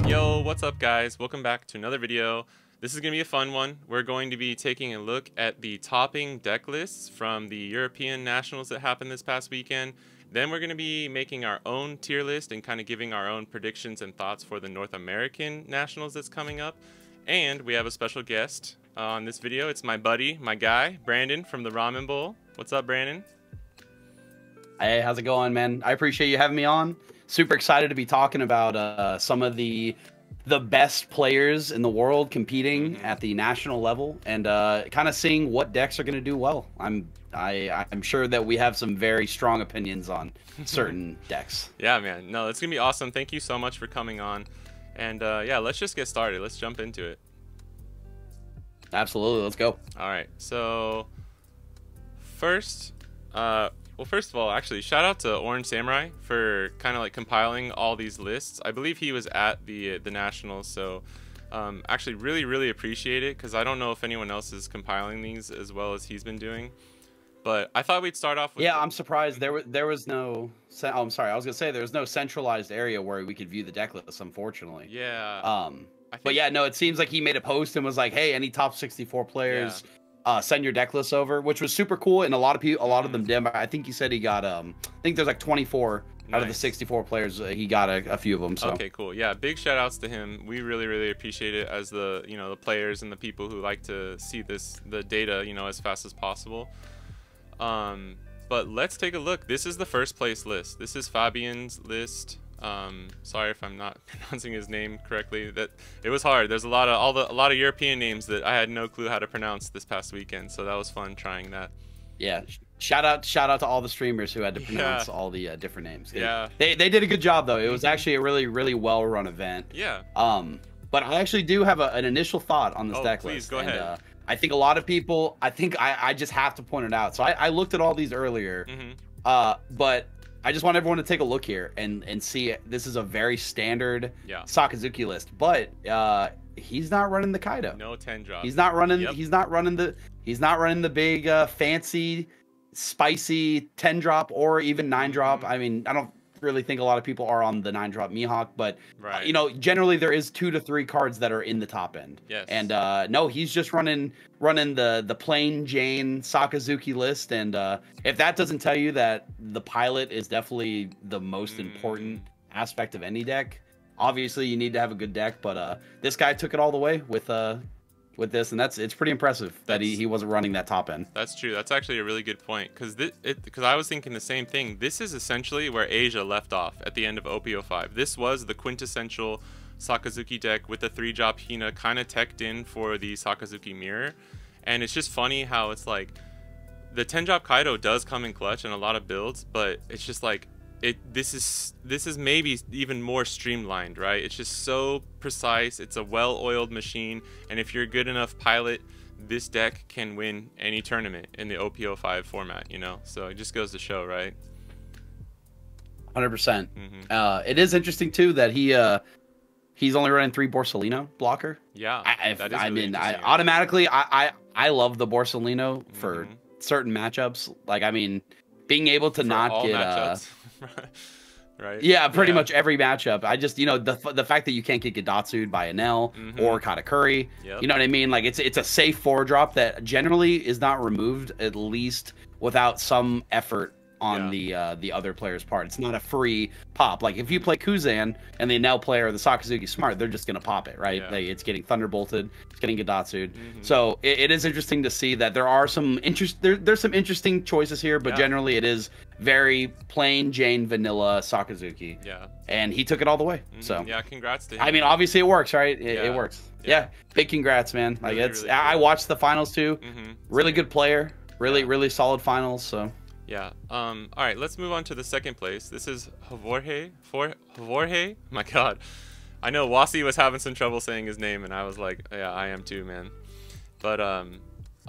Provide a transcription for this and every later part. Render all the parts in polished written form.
Yo, what's up guys? Welcome back to another video. This is going to be a fun one. We're going to be taking a look at the topping deck lists from the European Nationals that happened this past weekend. Then we're going to be making our own tier list and kind of giving our own predictions and thoughts for the North American Nationals that's coming up. And we have a special guest on this video. It's my buddy, my guy, Brandon from the Ramen Bowl. What's up, Brandon? Hey, how's it going, man? I appreciate you having me on. Super excited to be talking about some of the best players in the world competing at the national level and kind of seeing what decks are going to do well. I'm sure that we have some very strong opinions on certain decks. Yeah, man. No, it's going to be awesome. Thank you so much for coming on. And yeah, let's just get started. Let's jump into it. Absolutely. Let's go. All right. So first, well, first of all, actually, shout out to Orange Samurai for kind of like compiling all these lists. I believe he was at the Nationals, so actually really appreciate it, because I don't know if anyone else is compiling these as well as he's been doing. But I thought we'd start off with... Yeah, I'm surprised there was no... Oh, I'm sorry. I was going to say there was no centralized area where we could view the deck lists, unfortunately. Yeah. But yeah, no, it seems like he made a post and was like, hey, any top 64 players... Yeah. Send your deck lists over, which was super cool, and a lot of them did. I think he said he got I think there's like 24 out of the 64 players. He got a few of them. So okay, cool. Yeah, big shout outs to him. We really appreciate it as the the players and the people who like to see the data as fast as possible. But let's take a look. This is the first place list. This is Fabian's list. Sorry if I'm not pronouncing his name correctly. That it was hard. There's a lot of European names that I had no clue how to pronounce this past weekend, so that was fun trying that. Yeah, shout out to all the streamers who had to pronounce all the different names. They did a good job though. It was actually a really well run event. Yeah. But I actually do have an initial thought on this deck list. Please go ahead. I think a lot of people. I just have to point it out. So I looked at all these earlier. But I just want everyone to take a look here and see. This is a very standard Sakazuki list, but he's not running the Kaido. No 10 drop. He's not running. He's not running the big fancy, spicy 10 drop or even 9 drop. I mean, I don't really think a lot of people are on the 9 drop Mihawk, but generally there is 2 to 3 cards that are in the top end. Yes. And no, he's just running the plain Jane Sakazuki list, and if that doesn't tell you that the pilot is definitely the most important aspect of any deck, obviously you need to have a good deck. But this guy took it all the way with this, and it's pretty impressive that he wasn't running that top end. That's true. That's actually a really good point, because I was thinking the same thing. This is essentially where Asia left off at the end of OP05. This was the quintessential Sakazuki deck with the 3-drop Hina kind of teched in for the Sakazuki mirror. And it's just funny how it's like the 10-drop Kaido does come in clutch in a lot of builds, but it's just like this is maybe even more streamlined, right? It's just so precise. It's a well-oiled machine, and if you're a good enough pilot, this deck can win any tournament in the OP05 format, So it just goes to show, right? 100%. It is interesting too that he's only running 3 Borsellino blocker. Yeah, automatically I love the Borsellino for certain matchups. Like, I mean, being able to not get right? Yeah, pretty much every matchup. I just the fact that you can't get Gadatsu'd by Enel or Katakuri. You know what I mean? Like, it's a safe 4-drop that generally is not removed, at least without some effort on the other player's part. It's not a free pop. Like, if you play Kuzan and the Enel player or the Sakazuki Smart, they're just gonna pop it, right? It's getting Thunderbolted, it's getting Gadatsu'd. So it is interesting to see that there are some there's some interesting choices here, but generally it is very plain Jane vanilla Sakazuki. Yeah. And he took it all the way. So yeah, congrats to him. I mean, obviously it works, right? It works. Yeah. Big congrats, man. Like, really I watched the finals too. Really good player. Really solid finals. So yeah. All right, let's move on to the second place. This is Havorhe. My God, I know Wasi was having some trouble saying his name, and I was like, yeah, I am too, man. But a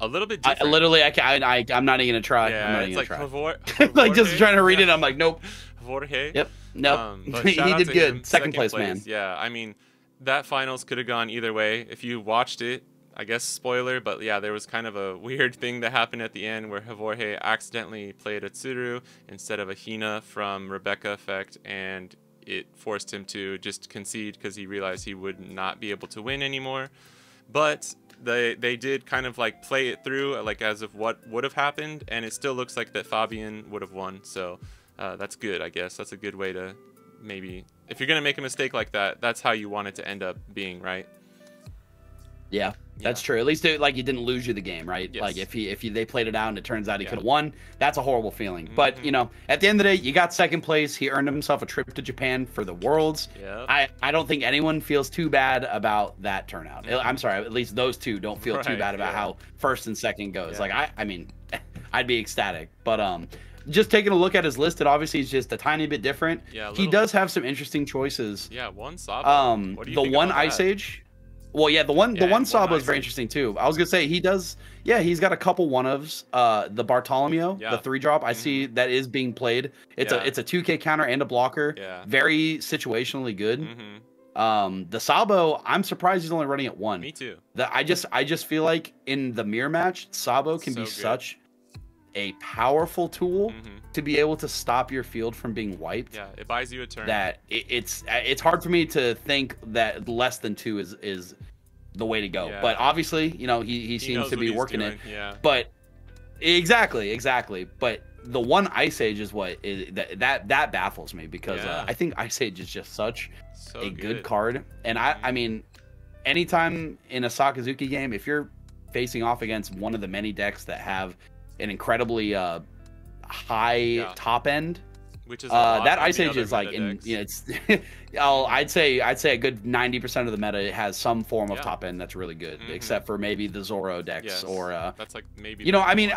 little bit different. I'm not even gonna try. Yeah, I'm not it's even like try. Like, just trying to read it. I'm like, nope. Havorhe. Yep. Nope. He did good. Second place, man. Yeah, I mean, that finals could have gone either way. If you watched it, I guess spoiler, but yeah, there was kind of a weird thing that happened at the end where Havorhe accidentally played a Tsuru instead of a Hina from Rebecca Effect, and it forced him to just concede because he realized he would not be able to win anymore. But they did kind of like play it through like as if what would have happened, and it still looks like that Fabian would have won. So that's good, I guess. That's a good way to maybe, if you're gonna make a mistake like that, that's how you want it to end up being, right? Yeah, that's true. At least like he didn't lose you the game, right? Yes. Like if they played it out and it turns out he could have won, that's a horrible feeling. But you know, at the end of the day, you got second place. He earned himself a trip to Japan for the Worlds. Yeah. I don't think anyone feels too bad about that turnout. I'm sorry, at least those two don't feel too bad about how first and second goes. Like I mean, I'd be ecstatic. But just taking a look at his list, it obviously is just a tiny bit different. Yeah, he does have some interesting choices. Yeah, one Sabo. What do you think the one about Ice that? Age. Well, yeah, the one Sabo is very interesting too. I was gonna say he does. Yeah, he's got a couple one-ofs. The Bartolomeo, the 3-drop. I see that is being played. It's a 2K counter and a blocker. Yeah. Very situationally good. The Sabo, I'm surprised he's only running at 1. Me too. I just feel like in the mirror match, Sabo can be such a powerful tool to be able to stop your field from being wiped. Yeah, it buys you a turn. That it's hard for me to think that less than 2 is the way to go. Yeah. But obviously, you know, he seems to be working it. Yeah. But exactly. But the one Ice Age is what is that baffles me because I think Ice Age is just such a good card. And I mean, anytime in a Sakazuki game, if you're facing off against one of the many decks that have an incredibly high top end, which is that Ice Age is like it's I'd say a good 90% of the meta has some form of top end that's really good, except for maybe the Zoro decks or that's like maybe, you know, I mean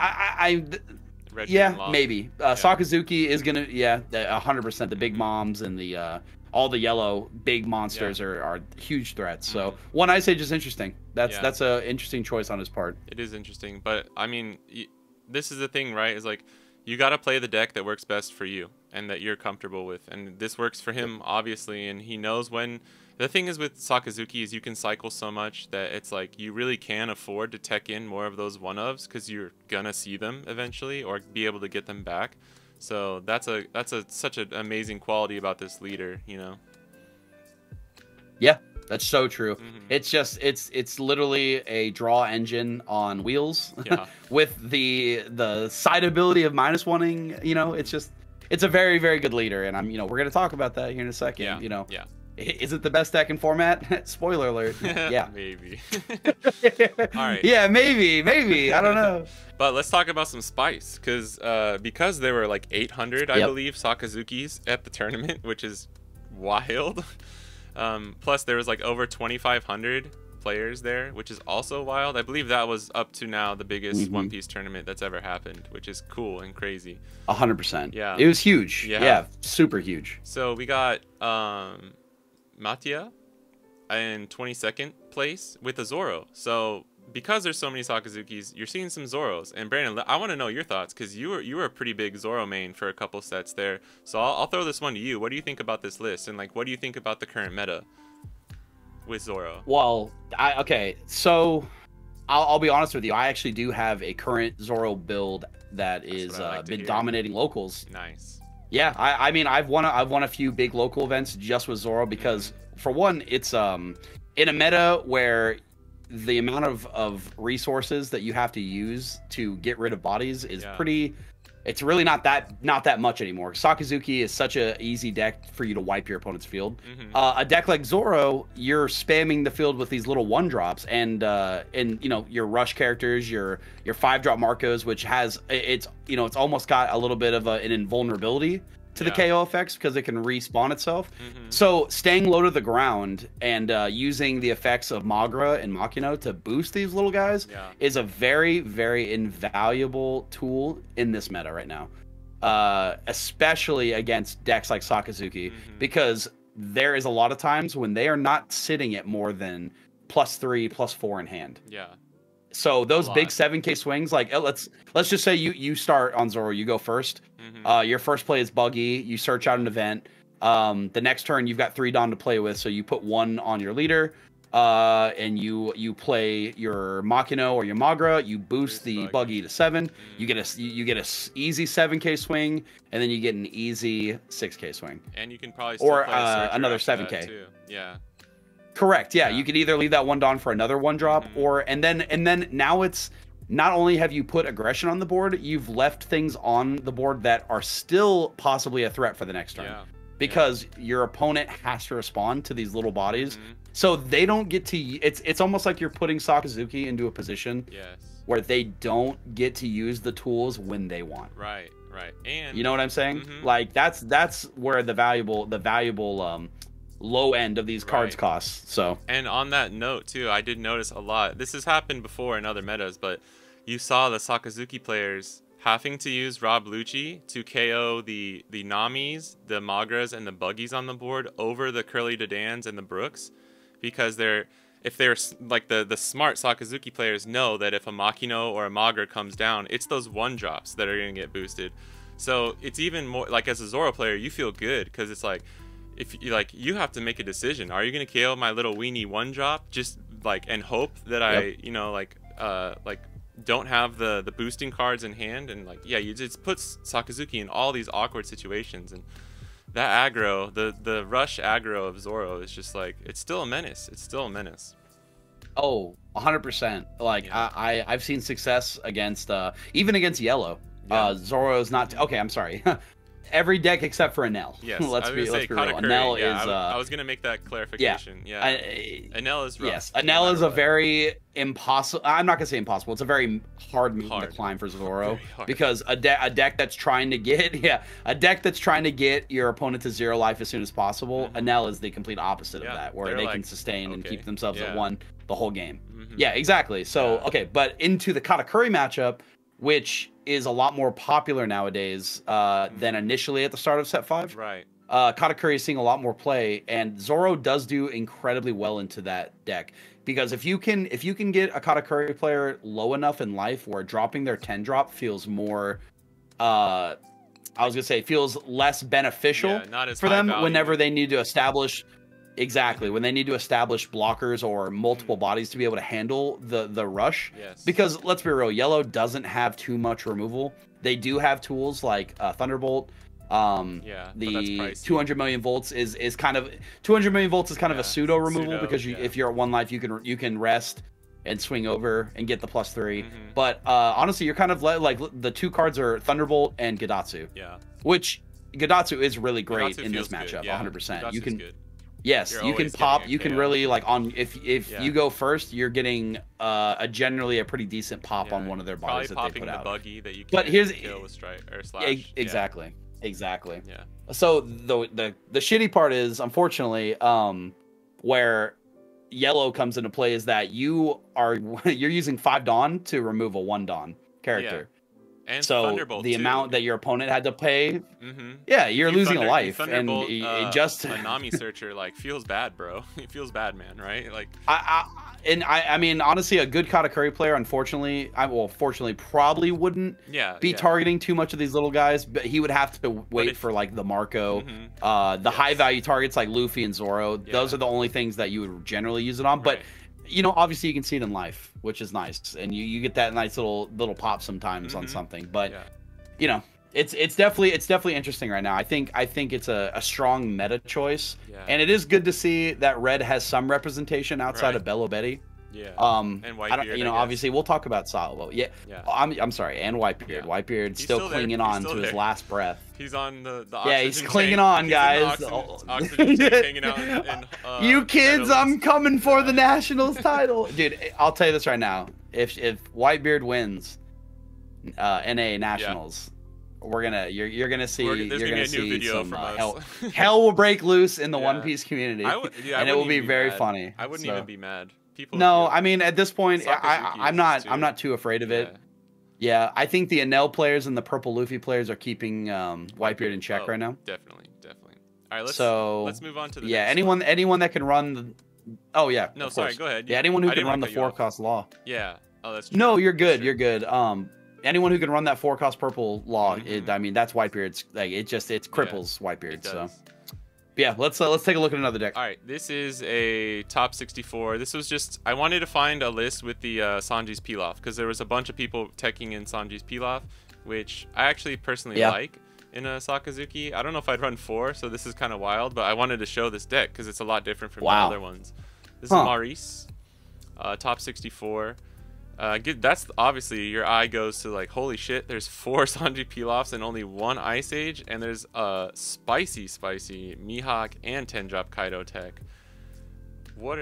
maybe Sakazuki is gonna 100%. The big moms and the all the yellow big monsters are huge threats. So one Ice Age is interesting. That's a interesting choice on his part. It is interesting, but I mean, this is the thing, right? Is like you got to play the deck that works best for you and that you're comfortable with, and this works for him obviously, and he knows when. The thing is with Sakazuki is you can cycle so much that it's like you really can afford to tech in more of those one-ofs because you're gonna see them eventually or be able to get them back. So that's such an amazing quality about this leader, you know. Yeah, that's so true. It's just it's literally a draw engine on wheels with the side ability of -1ing, you know. It's a very, very good leader, and we're gonna talk about that here in a second. Is it the best deck in format? Spoiler alert. Yeah. Maybe. All right. Yeah, maybe. I don't know. But let's talk about some spice, because there were like 800, I believe, Sakazukis at the tournament, which is wild. Plus, there was like over 2,500 players there, which is also wild. I believe that was up to now the biggest One Piece tournament that's ever happened, which is cool and crazy. 100%. Yeah. It was huge. Yeah, super huge. So we got Mattia in 22nd place with a Zoro. So because there's so many Sakazukis, you're seeing some Zoros. And Brandon, I want to know your thoughts because you were a pretty big Zoro main for a couple sets there. So I'll throw this one to you. What do you think about this list, and like what do you think about the current meta with Zoro? Well, so I'll be honest with you. I actually do have a current Zoro build that is been dominating locals. Nice. Yeah, I mean I've won a few big local events just with Zoro because for one, it's in a meta where the amount of resources that you have to use to get rid of bodies is it's really not that much anymore. Sakazuki is such a easy deck for you to wipe your opponent's field. A deck like Zoro, you're spamming the field with these little 1-drops and your rush characters, your 5-drop Marcos, which has it's almost got a little bit of an invulnerability to the KO effects because it can respawn itself. So staying low to the ground and using the effects of Magra and Makino to boost these little guys is a very, very invaluable tool in this meta right now, especially against decks like Sakazuki, because there is a lot of times when they are not sitting at more than +3, +4 in hand. So those big 7K swings, like let's just say you start on Zoro, you go first. Your first play is buggy. You search out an event. The next turn you've got 3 Dawn to play with, so you put 1 on your leader. and you play your Makino or your Magra, you boost the buggy to 7. You get a easy 7k swing, and then you get an easy 6k swing. And you can probably still play another 7k too. Yeah. Correct. Yeah, you could either leave that 1-Don for another 1-drop, or and then now it's not only have you put aggression on the board, you've left things on the board that are still possibly a threat for the next turn. Yeah. Because your opponent has to respond to these little bodies. So they don't get to it's almost like you're putting Sakazuki into a position where they don't get to use the tools when they want. Right. And you know what I'm saying? Like that's where the valuable low end of these cards costs. So, and on that note too, I did notice a lot. This has happened before in other metas, but you saw the Sakazuki players having to use Rob Lucci to KO the Namis, the Magras, and the Buggies on the board over the Curly Dedans and the Brooks, because if they're like the smart Sakazuki players know that if a Makino or a Magra comes down, it's those 1-drops that are gonna get boosted. So it's even more like, as a Zoro player, you feel good because it's like, if you have to make a decision. Are you gonna KO my little weenie 1-drop just and hope that I don't have the boosting cards in hand, and you just put Sakazuki in all these awkward situations, and that aggro, the rush aggro of Zoro is just it's still a menace. It's still a menace. Oh, 100%. I've seen success against even against yellow. Zoro is not okay. I'm sorry. Every deck except for Enel. Yes, let's be real. Enel is. I was gonna make that clarification. Yeah. Enel is rough. Yes, Enel is a very impossible. I'm not gonna say impossible. It's a very hard mountain to climb for Zoro, because a deck that's trying to get your opponent to 0 life as soon as possible. Enel is the complete opposite of that, where they can sustain and keep themselves at 1 the whole game. Yeah, exactly. So okay, but into the Katakuri matchup, which is a lot more popular nowadays than initially at the start of set 5. Right. Katakuri is seeing a lot more play, and Zoro does do incredibly well into that deck, because if you can get a Katakuri player low enough in life where dropping their 10-drop feels more feels less beneficial for them whenever they need to establish when they need to establish blockers or multiple bodies to be able to handle the rush. Because let's be real, yellow doesn't have too much removal. They do have tools like Thunderbolt. The 200 million volts is kind of 200 million volts is kind of a pseudo removal, because if you're at 1 life, you can rest and swing over and get the +3. But honestly, you're kind of like the 2 cards are Thunderbolt and Gadatsu. Which Gadatsu is really great in this matchup. 100%. You can. Yes, you can pop. You can really if you go first, you're getting generally a pretty decent pop on one of their bodies that they put out. The buggy that you can kill with strike or slash. Exactly. Yeah. So the shitty part is, unfortunately, where yellow comes into play is that you're using 5 Dawn to remove a 1 Dawn character. And so Thunderbolt the amount that your opponent had to pay, you're losing a life, and it just a Nami searcher feels bad, bro. It feels bad, man. Right? I mean, honestly, a good Katakuri player, unfortunately, fortunately, probably wouldn't be targeting too much of these little guys, but he would have to wait for the Marco, the high value targets like Luffy and Zoro. Those are the only things that you would generally use it on, but. Obviously you can see it in life, which is nice, and you get that nice little pop sometimes on something. But it's definitely interesting right now. I think it's a strong meta choice, and it is good to see that red has some representation outside of Bello Betty. And Whitebeard. Obviously we'll talk about Salo. I'm sorry, and Whitebeard. Whitebeard's still clinging on to his last breath. He's on the oxygen he's clinging on, guys. Oxygen tank hanging out in, you kids, I'm coming for the Nationals title, dude. I'll tell you this right now: if Whitebeard wins NA Nationals, you're gonna see some hell will break loose in the One Piece community, and it will be very funny. I wouldn't even be mad. I mean, at this point, I'm not too afraid of it. Yeah, I think the Enel players and the Purple Luffy players are keeping Whitebeard in check right now. Definitely. All right, let's move on to the next anyone that can run the. Oh yeah. No, sorry. Go ahead. Yeah, anyone who can run the 4-cost law. Yeah. Oh, that's true. No, you're good. You're good. Anyone who can run that 4-cost purple law, I mean, that's Whitebeard's. It cripples Whitebeard. So. Yeah, let's take a look at another deck. All right, this is a top 64. This was just, I wanted to find a list with the Sanji's Pilaf, because there was a bunch of people teching in Sanji's Pilaf, which I actually personally like in a Sakazuki. I don't know if I'd run 4, so this is kind of wild, but I wanted to show this deck because it's a lot different from the other ones. This is Maurice, top 64. That's obviously your eye goes to like, holy shit, there's 4 Sanji Pilafs and only 1 Ice Age, and there's a spicy Mihawk and 10-drop Kaido tech.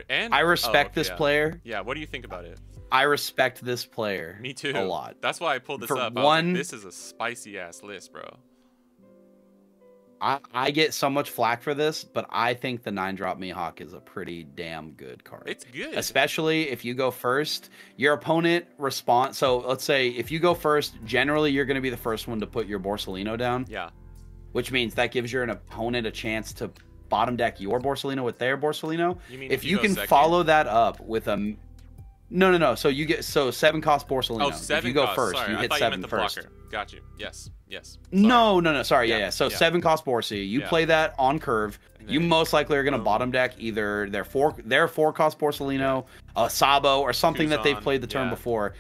I respect this player. Yeah, what do you think about it? I respect this player. Me too. A lot. That's why I pulled this up. I was like, this is a spicy ass list, bro. I get so much flack for this, but I think the 9-drop Mihawk is a pretty damn good card. It's good. Especially if you go first, your opponent responds. So let's say if you go first, generally you're going to be the first one to put your Borsalino down. Yeah. Which means that gives your opponent a chance to bottom deck your Borsalino with their Borsalino. You mean if you can follow that up with a... No. So you get 7 cost Borsalino. Oh, 7 if you go cost. first, sorry, you hit I 7 the first. Blocker. Got you. Yes. Sorry. No. Sorry. Yeah. So 7 cost Borsi. You play that on curve. You most likely are going to bottom deck either their 4 cost Borsalino, a Sabo, or something that they've played the turn before.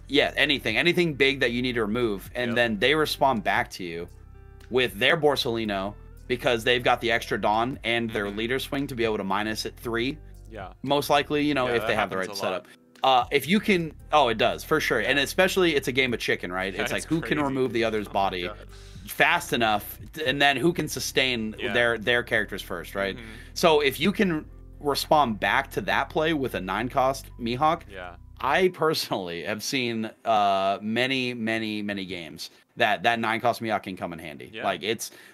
Yeah, anything big that you need to remove, and then they respond back to you with their Borsalino because they've got the extra Dawn and their leader swing to be able to minus at 3. Yeah. Most likely, if they have the right setup. If you can, it does for sure, and especially it's a game of chicken, right? It's like who can remove the other's body fast enough, and then who can sustain their characters first, right? So if you can respond back to that play with a 9-cost Mihawk, I personally have seen many games that 9-cost Mihawk can come in handy.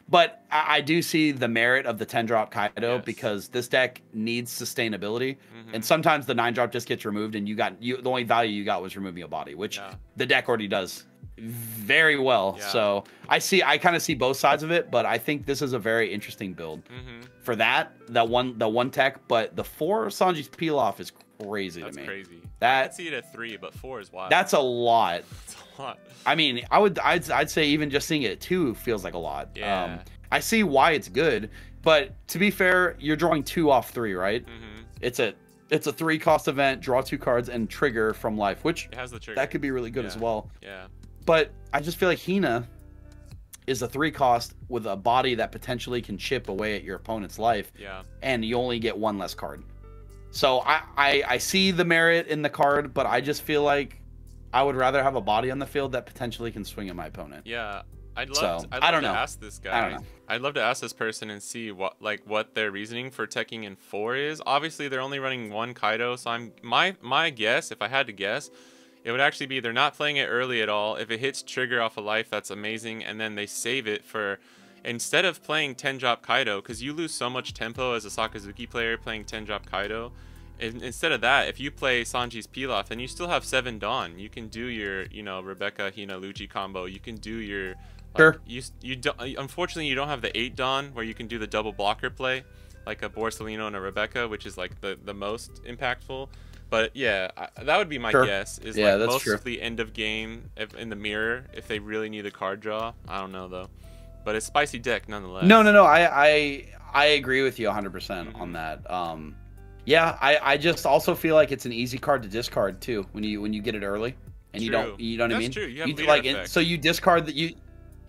But I do see the merit of the 10-drop Kaido because this deck needs sustainability, and sometimes the 9-drop just gets removed, and the only value you got was removing a body, which the deck already does very well. So I kind of see both sides of it, but I think this is a very interesting build for the one tech. But the 4 Sanji's Pilaf is crazy to me. That's crazy. I'd see it at 3, but 4 is wild. That's a lot. That's a lot. I mean, I'd say even just seeing it at 2 feels like a lot. Yeah. I see why it's good, but to be fair, you're drawing 2 off 3, right? It's a 3-cost event, draw 2 cards, and trigger from life, which it has the trigger. That could be really good as well. Yeah. But I just feel like Hina is a 3-cost with a body that potentially can chip away at your opponent's life. Yeah. And you only get 1 less card. So I see the merit in the card, but I just feel like I would rather have a body on the field that potentially can swing at my opponent. Yeah. I'd love to ask this guy. I don't know. I'd love to ask this person and see what their reasoning for teching in 4 is. Obviously, they're only running 1 Kaido, so my guess, if I had to guess, it would actually be they're not playing it early at all. If it hits trigger off a life, that's amazing, and then they save it for instead of playing 10-drop Kaido, because you lose so much tempo as a Sakazuki player playing 10-drop Kaido. Instead of that, if you play Sanji's Pilaf, then you still have 7 Dawn. You can do your, Rebecca, Hina, Lucci combo. You can do your... You don't, unfortunately, you don't have the 8 Dawn where you can do the double blocker play, like a Borsalino and a Rebecca, which is like the most impactful. But yeah, that would be my guess. Is mostly end of game in the mirror if they really need a card draw. I don't know though, but it's spicy deck nonetheless. No. I agree with you 100% on that. Yeah, I just also feel like it's an easy card to discard too when you get it early, and you know what I mean. That's true. You have so you discard that you.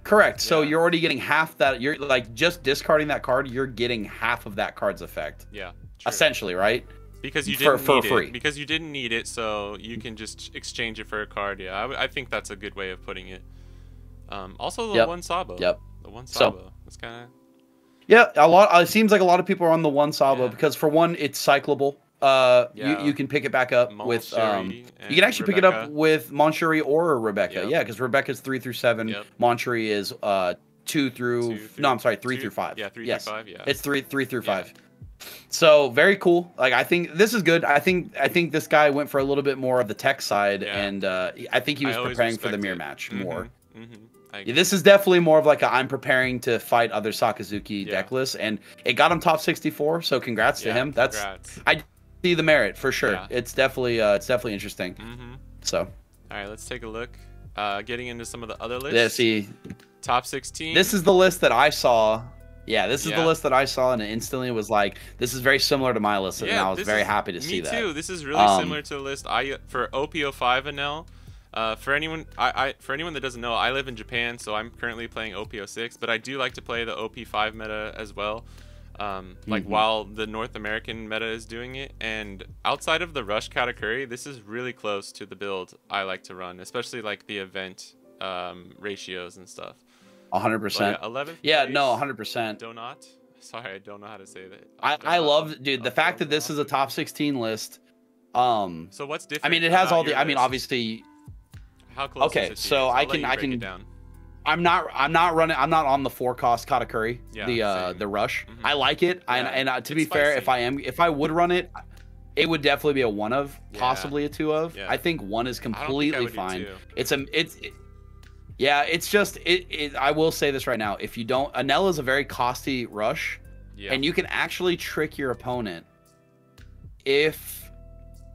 Correct. Yeah. So you're already getting half that. You're like just discarding that card. You're getting half of that card's effect. Yeah. True. Essentially, right? Because you didn't need it. Because you didn't need it, so you can just exchange it for a card. Yeah, I think that's a good way of putting it. Also, the 1 Sabo. Yep. The 1 Sabo. That's kind of. Yeah, it seems like a lot of people are on the 1 Sabo because for one, it's cyclable. You can pick it back up with you can actually pick it up with Monshuri or Rebecca. Yeah, because Rebecca's 3 through 7. Yep. Monshuri is 2 through 3 through 5. Yeah, 3 through 5. Yeah, it's 3 through 5. So very cool. Like I think this is good. I think this guy went for a little bit more of the tech side, and I think he was preparing for the mirror match more. This is definitely more of like I'm preparing to fight other Sakazuki deck lists, and it got him top 64. So congrats to him. I see the merit for sure. Yeah. It's definitely interesting. So all right, let's take a look. Getting into some of the other lists. Yeah, see, top 16. This is the list that I saw Yeah, this is the list that I saw, and it instantly was like, this is very similar to my list, and I was very happy to see that. Me too. This is really similar to the list for OP05 Enel. For anyone that doesn't know, I live in Japan, so I'm currently playing OP06, but I do like to play the OP5 meta as well. Like while the North American meta is doing it, and outside of the Rush Katakuri, this is really close to the build I like to run, especially like the event ratios and stuff. 100%. 11th. Yeah, no, 100%. Donut. Sorry, I don't know how to say that. I love, dude, the fact that this is a top 16 list. So what's different? I mean, it has all the. I mean, obviously. How close? Okay, is it so I can. I'm not running. I'm not on the 4-cost Katakuri. Yeah, the Rush. I like it. Yeah, and to be fair, if I would run it, it would definitely be a 1 of, possibly a 2 of. Yeah. I think 1 is completely fine. Yeah, it's just I will say this right now. If you don't, Enel is a very costly Rush, and you can actually trick your opponent. If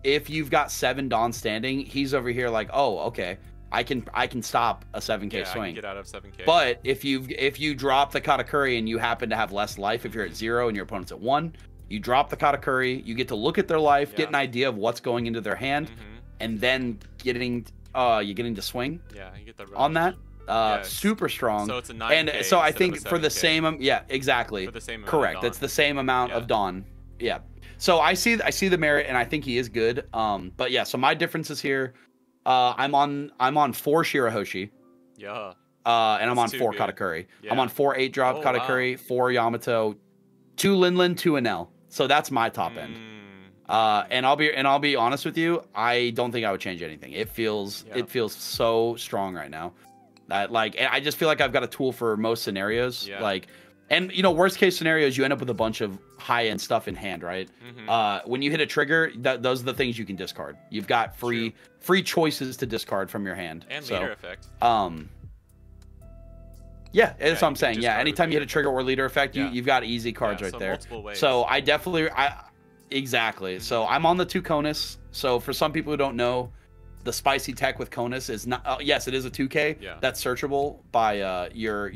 you've got 7 Dawn standing, he's over here like, oh, okay, I can stop a 7K swing. I can get out of 7K. But if you drop the Katakuri and you happen to have less life, if you're at 0 and your opponent's at 1, you drop the Katakuri, you get to look at their life, get an idea of what's going into their hand, and then you're getting to swing. Yeah, you get the rush on that. Super strong. So it's a 9K. And so I think for the same, exactly. For the same amount. Correct. It's the same amount of Dawn. Yeah. So I see the merit, and I think he is good. But yeah, so my differences here, I'm on 4 Shirahoshi. Yeah. And I'm on 4 Katakuri. Yeah. I'm on 4 8-drop Katakuri, 4 Yamato, 2 Linlin, 2 Enel. So that's my top end. And I'll be honest with you, I don't think I would change anything. It feels so strong right now. I just feel like I've got a tool for most scenarios. Yeah. And worst case scenarios, you end up with a bunch of high end stuff in hand, right? When you hit a trigger, those are the things you can discard. You've got free choices to discard from your hand. And leader effect. Yeah, that's what I'm saying. Yeah, anytime you hit a trigger or leader effect, you've got easy cards right there. Multiple ways. So exactly. So I'm on the 2 Conus. So for some people who don't know, the spicy tech with Conus is not. Yes, it is a 2K. Yeah. That's searchable by your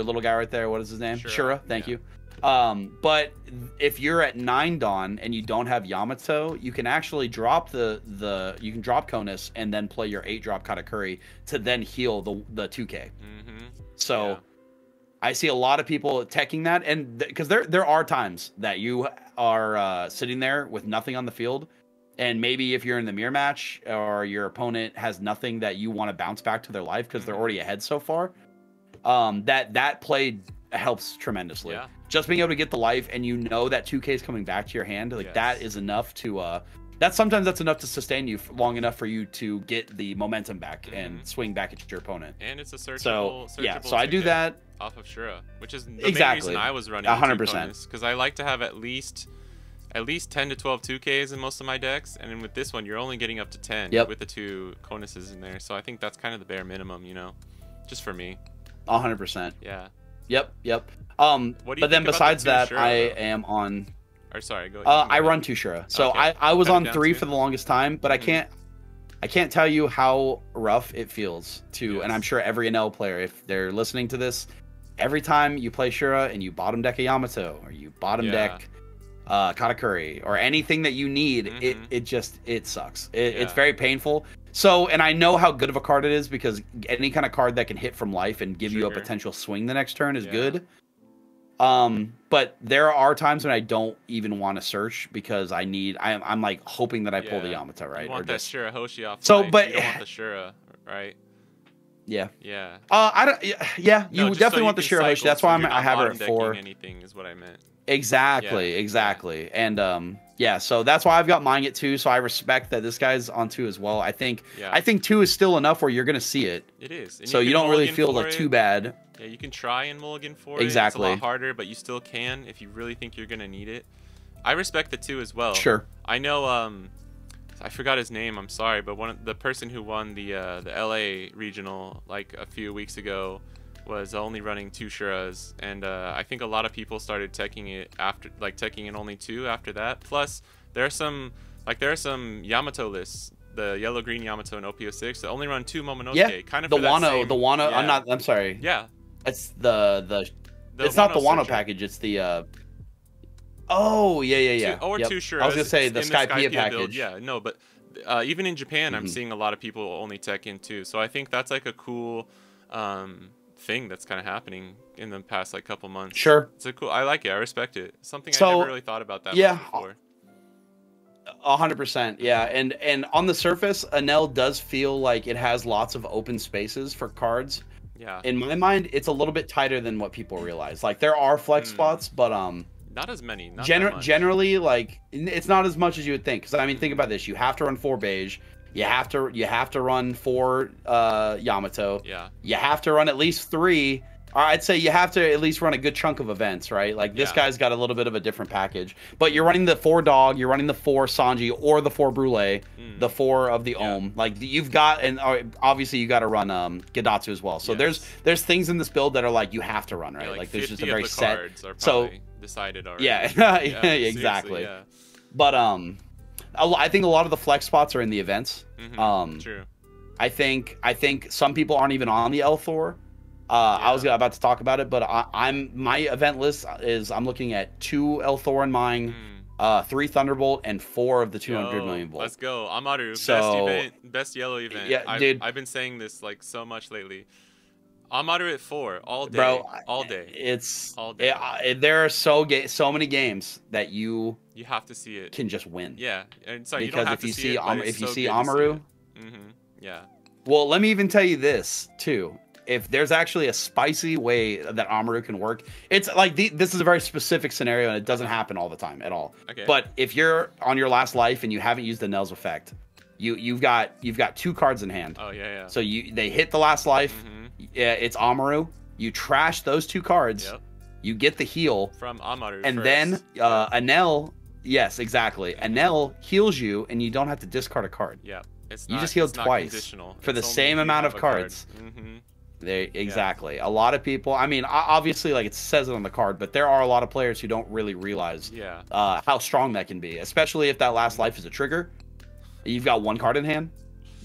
little guy right there. What is his name? Shura. Thank you. But if you're at 9 Dawn and you don't have Yamato, you can actually drop you can drop Conus and then play your 8-drop Katakuri to then heal the 2K. So I see a lot of people teching that, and because there are times that you are sitting there with nothing on the field, and maybe if you're in the mirror match or your opponent has nothing that you want to bounce back to their life because they're already ahead so far, that play helps tremendously. Yeah. Just being able to get the life, and that 2K is coming back to your hand, that is enough to sometimes that's enough to sustain you long enough for you to get the momentum back and swing back at your opponent. And it's a searchable. So I do that off of Shura, which is the main reason I was running 100%, because I like to have at least 10 to 12 2Ks in most of my decks, and then with this one you're only getting up to 10 with the 2 Conuses in there. So I think that's kind of the bare minimum, just for me. 100%. Yeah. Yep. But then besides that, Shura, I am on. Or sorry, go. I run 2 Shura, so I was on 3 for the longest time, but I can't tell you how rough it feels to, and I'm sure every NL player, if they're listening to this, every time you play Shura and you bottom deck a Yamato or you bottom deck Katakuri or anything that you need, it sucks. It's very painful. So, and I know how good of a card it is, because any kind of card that can hit from life and give you a potential swing the next turn is good. But there are times when I don't even want to search, because I'm like hoping that I pull the Yamato, right? You want that Shura Hoshi off. So, but you don't want the Shura, right? Yeah. Yeah. I don't. Yeah. You definitely want the Shura Hoshi. That's why I have her at 4. Anything is what I meant. Exactly. And so that's why I've got mine at 2. So I respect that this guy's on 2 as well. I think 2 is still enough where you're gonna see it. It is. And so you don't really feel like too bad. Yeah, you can try and mulligan for it. Exactly. It's a lot harder, but you still can if you really think you're gonna need it. I respect the 2 as well. Sure. I know. I forgot his name. I'm sorry, but the person who won the LA regional like a few weeks ago was only running 2 Shuras, and I think a lot of people started teching it after, teching it only 2 after that. Plus, there are some Yamato lists, the yellow green Yamato and OP06 that only run 2 Momonosuke. Yeah, kind of the for that Wano. same, I'm sorry. Yeah, it's the It's not the Wano package. It's the. Oh yeah. Two sure. I was gonna say the Skypiea package. Build. Yeah, no, but even in Japan, I'm seeing a lot of people only tech in too. So I think that's like a cool thing that's kind of happening in the past like couple months. Sure. It's a cool. I like it. I respect it. Something I never really thought about that much before. 100%. Yeah, and on the surface, Enel does feel like it has lots of open spaces for cards. Yeah. In my mind, it's a little bit tighter than what people realize. Like there are flex spots, but not as many. Not generally, like it's not as much as you would think. Because I mean, think about this: you have to run 4 beige, you have to run 4 Yamato. Yeah. You have to run at least 3. I'd say you have to at least run a good chunk of events, right? Like this guy's got a little bit of a different package, but you're running the 4 dog, you're running the 4 Sanji or the 4 Brule, the 4 of the Ohm. Like you've got, and obviously you got to run Gedatsu as well. So there's things in this build that are like you have to run, right? Like there's just a very set. So decided already. Yeah, exactly. Yeah. But I think a lot of the flex spots are in the events. True. I think some people aren't even on the L Thor. I was about to talk about it, but my event list is I'm looking at 2 El Thor in mine, 3 Thunderbolt, and 4 of the 200 million volt. Let's go, Amaru. Best yellow event. Yeah, dude. I've been saying this like so much lately. Amaru at 4 all day, bro. All day. It's all day. There are so many games that you have to see it. Can just win. Yeah, and so because if you see Amaru, yeah. Well, let me even tell you this too. If there's actually a spicy way that Amaru can work, it's like this is a very specific scenario and it doesn't happen all the time at all. Okay. But if you're on your last life and you haven't used the Nels effect, you've got 2 cards in hand. Oh yeah. So they hit the last life. It's Amaru. You trash those 2 cards. Yep. You get the heal from Amaru, and then Enel. Yes, exactly. Enel heals you, and you don't have to discard a card. Yeah. You just healed twice for the same amount of cards. Exactly. A lot of people, I mean, obviously, like it says it on the card, but there are a lot of players who don't really realize how strong that can be, especially if that last life is a trigger. You've got 1 card in hand,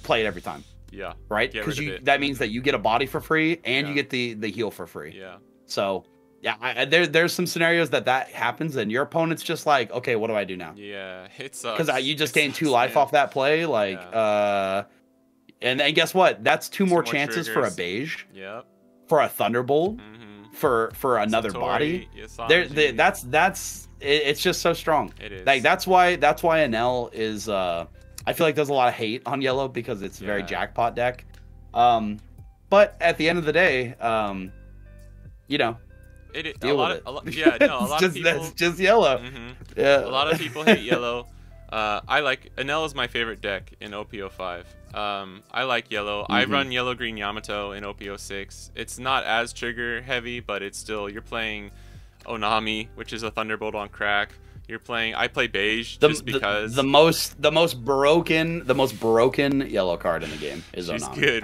play it every time. Yeah. Right? Because that means that you get a body for free and you get the heal for free. Yeah. So, yeah, there's some scenarios that happens and your opponent's just like, okay, what do I do now? Yeah, it sucks. Because you just gained 2 life off that play, like, and guess what? That's 2 more chances triggers. For a beige. Yep. For a Thunderbolt. For another body. It's just so strong. It is. Like that's why Enel is I feel like there's a lot of hate on yellow because it's a very jackpot deck. But at the end of the day, you know, deal with it. A lot of people. That's just yellow. Yeah. A lot of people hate yellow. Enel is my favorite deck in OP05. I like yellow. I run yellow green Yamato in OP06. It's not as trigger heavy, but it's still, you're playing Onami, which is a Thunderbolt on crack. I play beige just because the most broken yellow card in the game is Onami. Good,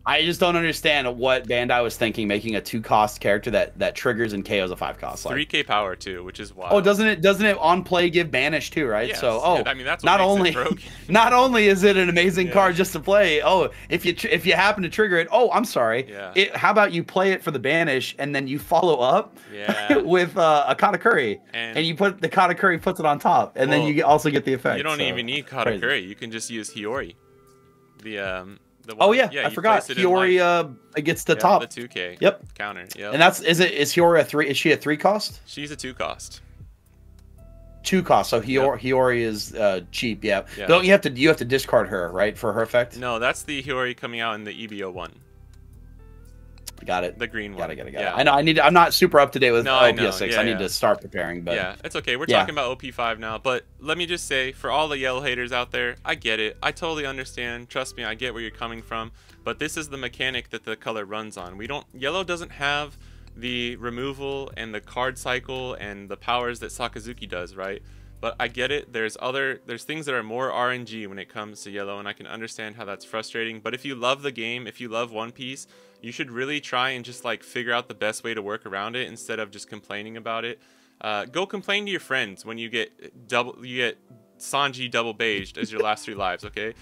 I just don't understand what Bandai was thinking making a 2-cost character that triggers and KOs a 5-cost. Like 3k power too, which is wild. Oh, doesn't it on play give banish too, right? Yes. So I mean that's what makes it broken. Not only is it an amazing card just to play, if you happen to trigger it, I'm sorry. Yeah. How about you play it for the banish and then you follow up with a Katakuri and you put the Katakuri puts it on top and then you also get the effect. You don't even need Katakuri. You can just use Hiyori. I forgot. Hiyori gets the top. The 2k. Yep. Counter. Yep. And is Hiyori a 3? Is she a 3 cost? She's a 2 cost. 2 cost. So Hiyori is cheap. Yeah. Don't you have to discard her, right, for her effect? No, that's the Hiyori coming out in the EBO 1. Got it. The green one. Got it. I know. I'm not super up to date with OP06. I need to start preparing. But yeah, it's okay. We're talking about OP5 now. But let me just say, for all the yellow haters out there, I get it. I totally understand. Trust me, I get where you're coming from. But this is the mechanic that the color runs on. Yellow doesn't have the removal and the card cycle and the powers that Sakazuki does, right? But I get it. There's things that are more RNG when it comes to yellow, and I can understand how that's frustrating. But if you love the game, if you love One Piece, you should really try and just like figure out the best way to work around it instead of just complaining about it. Go complain to your friends when you get Sanji double beiged as your last 3 lives, okay?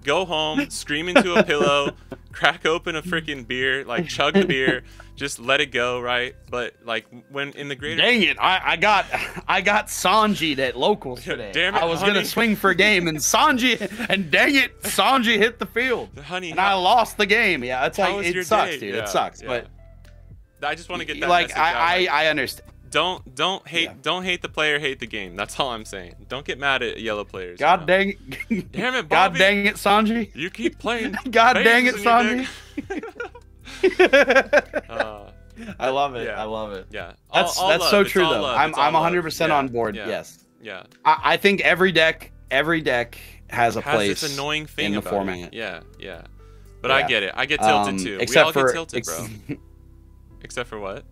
Go home, scream into a pillow, crack open a freaking beer, like chug the beer, just let it go, right? But like when in the greater, dang it, I got Sanji'd at locals today. Damn it, I was honey. gonna swing for a game, and dang it, Sanji hit the field, honey, and I lost the game. Yeah, it's like it sucks, day? dude. Yeah, it sucks, yeah. but I just want to get that like message out. I understand. Don't hate the player, hate the game. That's all I'm saying. Don't get mad at yellow players. God dang it! Damn it, Bobby. God dang it, Sanji! You keep playing. God dang it, Sanji! I love it. Yeah. I love it. Yeah, That's so true though. Love. I'm 100% on board. Yeah. Yes. Yeah. I think every deck has a place this annoying thing in the about format. it. Yeah, yeah. But I get it. I get tilted too. Except we all for get tilted, bro. Except for what?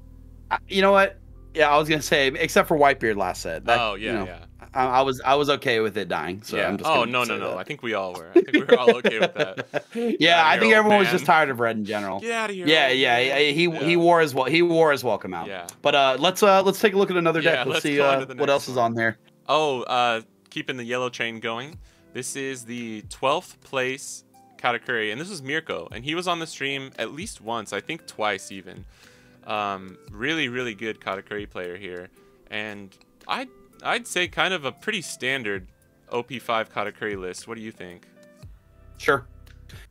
You know what? Yeah, I was gonna say except for Whitebeard last set. That, oh yeah, you know, yeah. I was okay with it dying. So yeah. I'm just no. I think we all were. I think we were all okay with that. Yeah, I think everyone was just tired of red in general. Get out of here. Yeah. He wore his welcome out. Yeah. But let's take a look at another deck. Let's see what else is on there. Oh, keeping the yellow chain going. This is the 12th place Katakuri, and this was Mirko, and he was on the stream at least once, I think twice even. Really, really good Katakuri player here, and I'd say kind of a pretty standard OP5 Katakuri list. What do you think? Sure.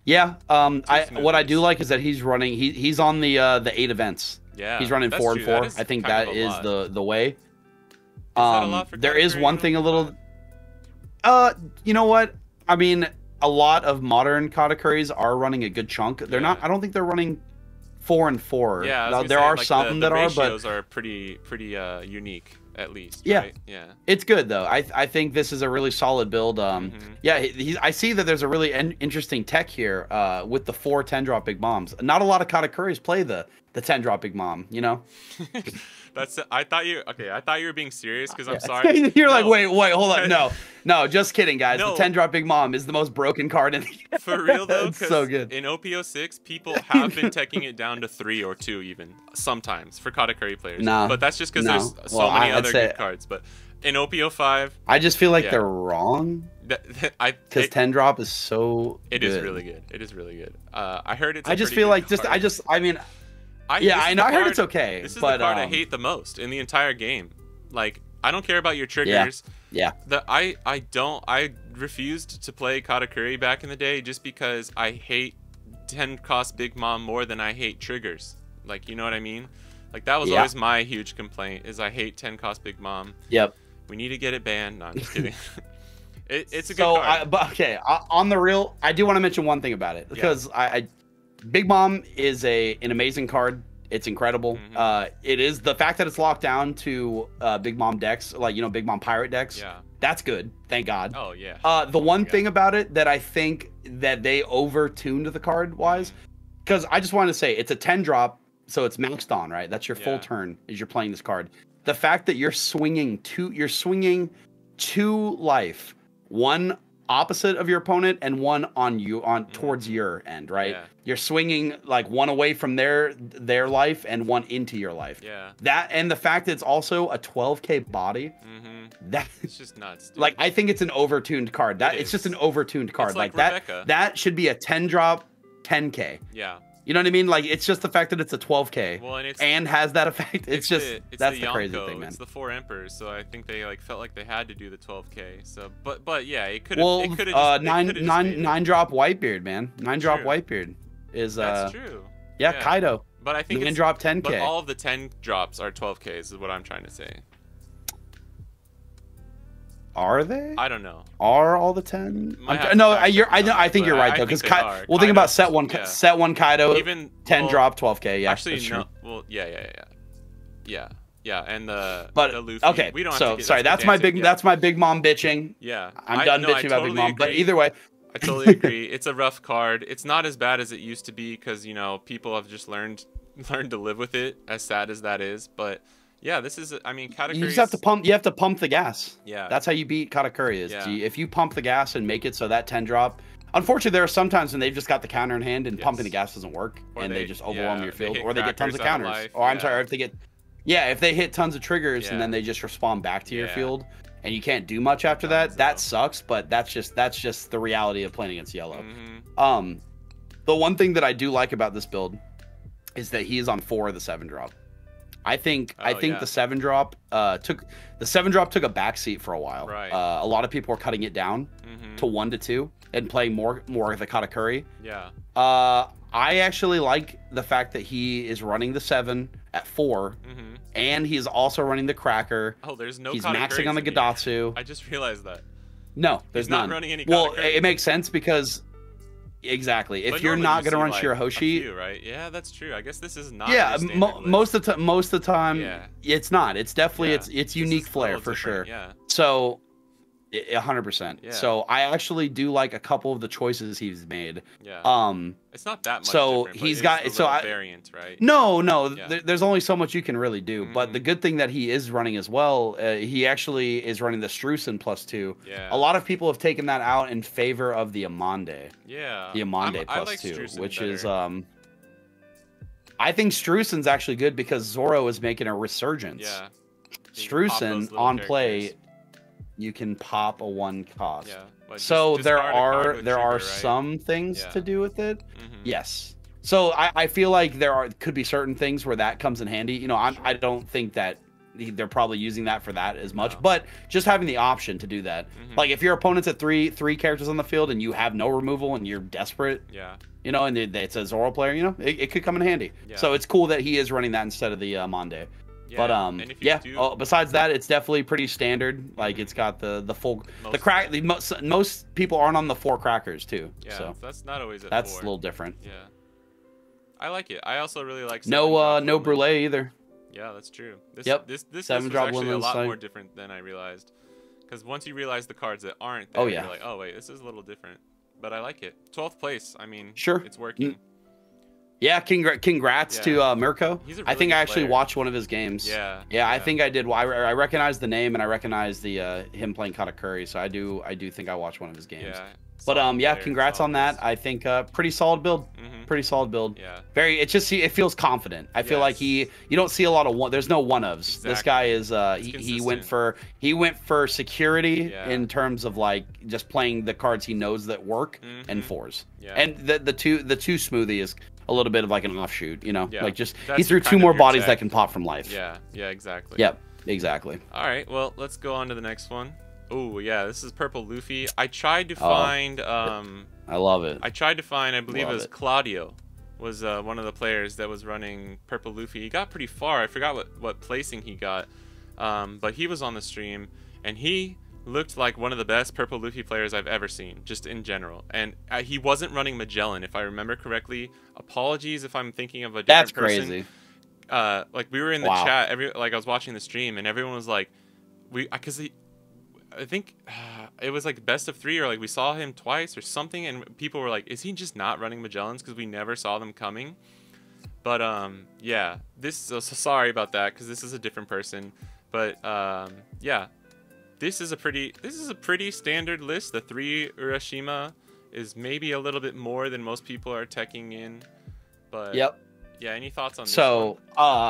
Yeah. What I do like is that he's running. He's on the 8 events. Yeah. He's running 4 and 4. I think that is the way. There is one thing a little. You know what? I mean, a lot of modern Katakuris are running a good chunk. They're not. I don't think they're running 4 and 4. Yeah. There are some that are, but ratios are pretty unique. At least, yeah, right? Yeah, it's good though. I think this is a really solid build. Yeah, I see that there's a really interesting tech here with the 4 10-drop big bombs. Not a lot of Katakuris play the 10-drop big bomb. You know, I thought you were being serious because I'm sorry. You're like, wait, hold on, no, just kidding, guys. The 10-drop big mom is the most broken card in the For real though, it's so good. In OP06, people have been taking it down to 3 or 2 even sometimes for Katakuri players. But that's just because there's so many other good cards. But in OP05, I just feel like they're wrong. Because 10-drop is so. It is really good. It is really good. I heard it's. I just feel like I mean. I know. I heard it's okay. This is but, the card I hate the most in the entire game. Like, I don't care about your triggers. Yeah. I refused to play Katakuri back in the day just because I hate 10-cost Big Mom more than I hate triggers. Like, you know what I mean? Like, that was always my huge complaint, is I hate 10-cost Big Mom. Yep. We need to get it banned. No, I'm just kidding. It's a good card. On the real, I do want to mention one thing about it. Because Big Mom is an amazing card. It's incredible. It is the fact that it's locked down to Big Mom decks, like, you know, Big Mom pirate decks. Yeah. That's good. Thank God. Oh, yeah. The one thing about it that I think that they over-tuned the card-wise, because I just wanted to say, it's a 10-drop, so it's maxed on, right? That's your full turn as you're playing this card. The fact that you're swinging 2 life, one opposite of your opponent and one on towards your end, right? You're swinging like one away from their life and one into your life. That, and the fact that it's also a 12k body, that it's just nuts, dude. Like, I think it's an overtuned card. It's just an overtuned card. It's like that should be a 10-drop 10k. Yeah. You know what I mean? Like, it's just the fact that it's a 12k and has that effect. That's the crazy thing, man. It's the 4 Emperors, so I think they felt like they had to do the 12k. So, but yeah, it could have. Well, 9-drop Whitebeard, man. 9-drop Whitebeard is. That's true. Yeah, Kaido. But I think 9-drop 10k. But all of the 10 drops are 12ks, is what I'm trying to say. Are they? I don't know. Are all the 10? I think you're right though, because think about set one Kaido, even 10-drop 12k. Yeah, actually, no. Well, yeah, and the Luffy. Okay, we don't. So sorry, that's my big mom bitching. Yeah, I'm done bitching about Big Mom. But either way, I totally agree. It's a rough card. It's not as bad as it used to be because, you know, people have just learned to live with it. As sad as that is, but. Yeah, this is. I mean, Katakuri. You just have to pump. You have to pump the gas. Yeah, that's how you beat Katakuri. If you pump the gas and make it so that 10-drop. Unfortunately, there are some times when they've just got the counter in hand and pumping the gas doesn't work, and they just overwhelm your field, or they get tons of counters. Or I'm sorry, if they get, if they hit tons of triggers and then they just respond back to your field, and you can't do much after that. That sucks, but that's just the reality of playing against yellow. The one thing that I do like about this build is that he is on 4 of the 7-drop. I think the 7-drop took a backseat for a while. Right. A lot of people were cutting it down to 1 to 2 and playing more of the Katakuri. Yeah. I actually like the fact that he is running the 7 at 4, and he's also running the Cracker. Oh, there's no. He's maxing on the Gadatsu. I just realized that. No, there's not none. running any. Well, it makes sense because. Exactly. If you're not going to run Shirahoshi, right? Yeah, that's true. I guess this is not. Yeah, most of the time, yeah. It's not. It's definitely it's unique flair for sure. Yeah. So, 100%. Yeah. So I actually do like a couple of the choices he's made. Yeah. It's not that much. So different, he's got variant, right? No. Yeah. There's only so much you can really do. But the good thing that he is running as well, he actually is running the Strusen +2. Yeah. A lot of people have taken that out in favor of the Amande. Yeah. The Amande I like +2, Strusen which better. is I think Strusen's actually good because Zoro is making a resurgence. Yeah. Strusen on play, you can pop a 1 cost. Yeah. So there are right? some things to do with it. Yes. So I feel like could be certain things where that comes in handy. You know, I don't think that they're probably using that for that as much, but just having the option to do that. Like if your opponent's at three characters on the field and you have no removal and you're desperate. Yeah. You know, and it's a Zoro player. You know, it could come in handy. Yeah. So it's cool that he is running that instead of the Mande. Yeah, but besides that, it's definitely pretty standard. Like it's got the full most people aren't on the 4 crackers too. Yeah, so that's not always. That's 4. a little different. Yeah, I like it. I also really like no brulee either. Yeah, that's true. This 7-drop actually a lot more different than I realized. Because once you realize the cards that aren't there, you're like, oh wait, this is a little different. But I like it. 12th place. I mean, sure, it's working. Yeah, congrats to Mirko. I think I actually watched one of his games. Yeah. I think I did. I recognize the name and I recognize the him playing Katakuri, so I do think I watched one of his games. Yeah. But congrats on that. I think pretty solid build. Pretty solid build. Yeah. It feels confident. I feel like you don't see a lot of there's no one-ofs. Exactly. This guy is he went for security in terms of like just playing the cards he knows that work and 4s. Yeah. And the two smoothie is a little bit of like an offshoot, you know, like just he threw 2 more bodies that can pop from life. Yeah, exactly. Yep, exactly. All right, well, let's go on to the next one. Oh yeah, this is Purple Luffy. I tried to find I love it. I tried to find, I believe it was Claudio was one of the players that was running Purple Luffy. He got pretty far. I forgot what placing he got, but he was on the stream and he looked like one of the best Purple Luffy players I've ever seen, just in general. And he wasn't running Magellan, if I remember correctly. Apologies if I'm thinking of a different person. That's crazy. Like we were in the chat, I was watching the stream, and everyone was like, I think it was like best of 3, or like we saw him twice or something, and people were like, is he just not running Magellans because we never saw them coming? But yeah, so sorry about that because this is a different person. But yeah. This is a pretty standard list. The 3 Urashima is maybe a little bit more than most people are teching in, but yeah. Any thoughts on this? So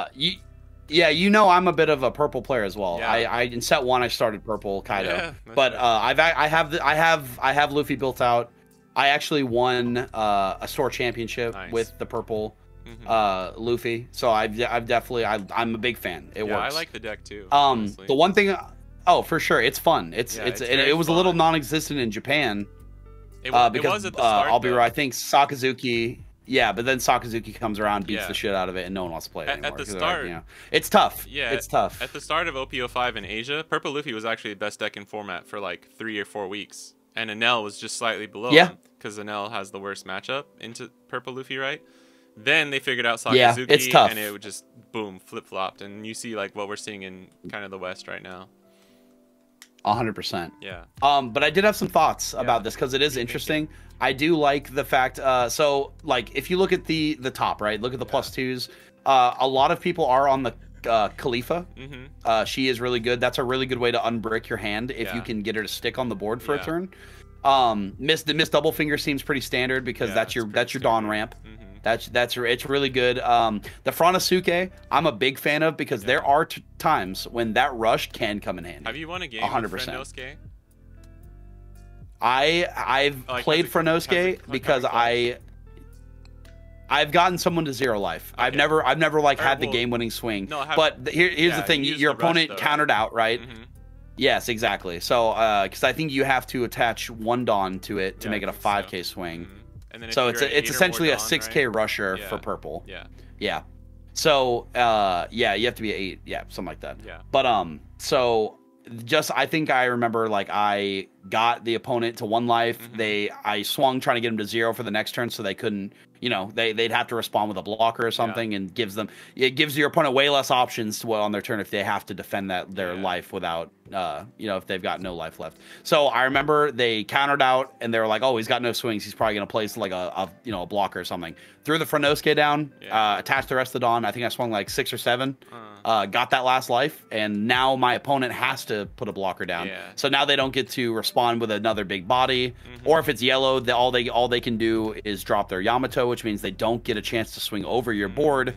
you know I'm a bit of a purple player as well. Yeah. I in set 1 I started purple Kaido, but I have Luffy built out. I actually won a store championship with the purple Luffy, so I'm a big fan. It works. I like the deck too. Honestly. The one thing. Oh, for sure, it's fun. It was fun. A little non-existent in Japan. Because it was at the start, I'll be right. I think Sakazuki. Yeah, but then Sakazuki comes around, beats the shit out of it, and no one wants to play it anymore. At the start, it's tough. Yeah, it's tough. At the start of OP05 in Asia, Purple Luffy was actually the best deck in format for like 3 or 4 weeks, and Enel was just slightly below him because Enel has the worst matchup into Purple Luffy, right? Then they figured out Sakazuki, it's tough. and it would just boom, flip-flopped, and you see like what we're seeing in kind of the West right now. 100%. Yeah. But I did have some thoughts about this because it is interesting. I do like the fact. So like if you look at the top, right? Look at the +2s. A lot of people are on the Khalifa. She is really good. That's a really good way to unbrick your hand if you can get her to stick on the board for a turn. Miss Double Finger seems pretty standard because that's your Dawn ramp. It's really good. The Franosuke, I'm a big fan of because there are times when that rush can come in handy. Have you won a game 100%. With Franosuke? I've played Franosuke because I've gotten someone to 0 life. Okay. I've never like had the game-winning swing. No, but here's the thing: your opponent countered out, right? Yes, exactly. So, because I think you have to attach 1 Dawn to it to make it a 5K swing. And then so it's essentially a 6K rusher for purple. Yeah. So, yeah, you have to be 8. Yeah, something like that. Yeah. But so I think I remember like I got the opponent to 1 life. I swung trying to get them to 0 for the next turn, so they couldn't. You know, they'd have to respond with a blocker or something, and it gives your opponent way less options on their turn if they have to defend their life without, if they've got no life left. So I remember they countered out, and they were like, "Oh, he's got no swings. He's probably gonna place like a blocker or something." Threw the Franosuke down, attached the rest of the Dawn. I think I swung like 6 or 7, got that last life, and now my opponent has to put a blocker down. So now they don't get to respond with another big body, or if it's yellow, all they can do is drop their Yamato, which means they don't get a chance to swing over your board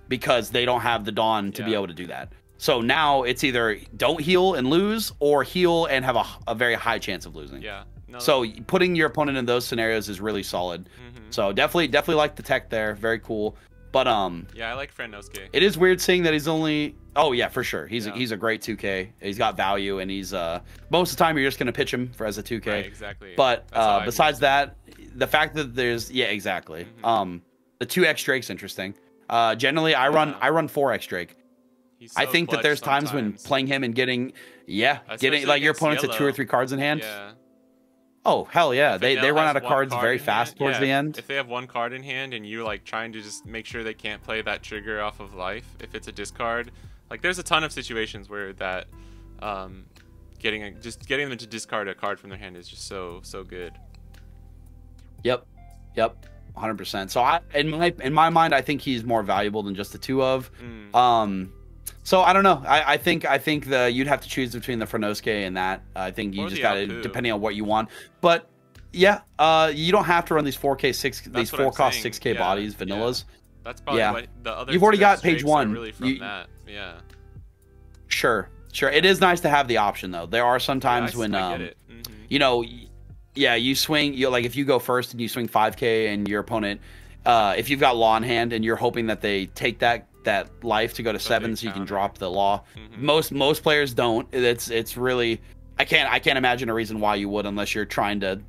because they don't have the Dawn to be able to do that. So now it's either don't heal and lose, or heal and have a very high chance of losing. So putting your opponent in those scenarios is really solid. So definitely like the tech there. Very cool. But yeah, I like Franosuke. It is weird seeing that he's only. Oh yeah, for sure. He's a great 2K. He's got value, and he's most of the time you're just gonna pitch him as a 2K. Right, exactly. But besides that, the fact that there's exactly. The 2X Drake's interesting. Generally I run 4X Drake. So I think that there's times when playing him and getting like your opponent's at 2 or 3 cards in hand. Oh hell yeah! They run out of cards very fast towards the end. If they have 1 card in hand and you're like trying to just make sure they can't play that trigger off of life, if it's a discard, like there's a ton of situations where that getting them to discard a card from their hand is just so good. Yep, 100%. So in my mind, I think he's more valuable than just the 2 of. So I don't know. I think you'd have to choose between the Franosuke and that. I think you just got to, depending on what you want. But yeah, you don't have to run these 4K these 4-cost 6K bodies vanillas. That's probably what the other. You've already got page 1. Really from that. Yeah. Sure. It is nice to have the option though. There are some times when you swing. Like if you go first and you swing 5K and your opponent, if you've got law in hand and you're hoping that they take that life to go to 7 so you can drop the law. Most players don't. It's really I can't imagine a reason why you would, unless you're trying to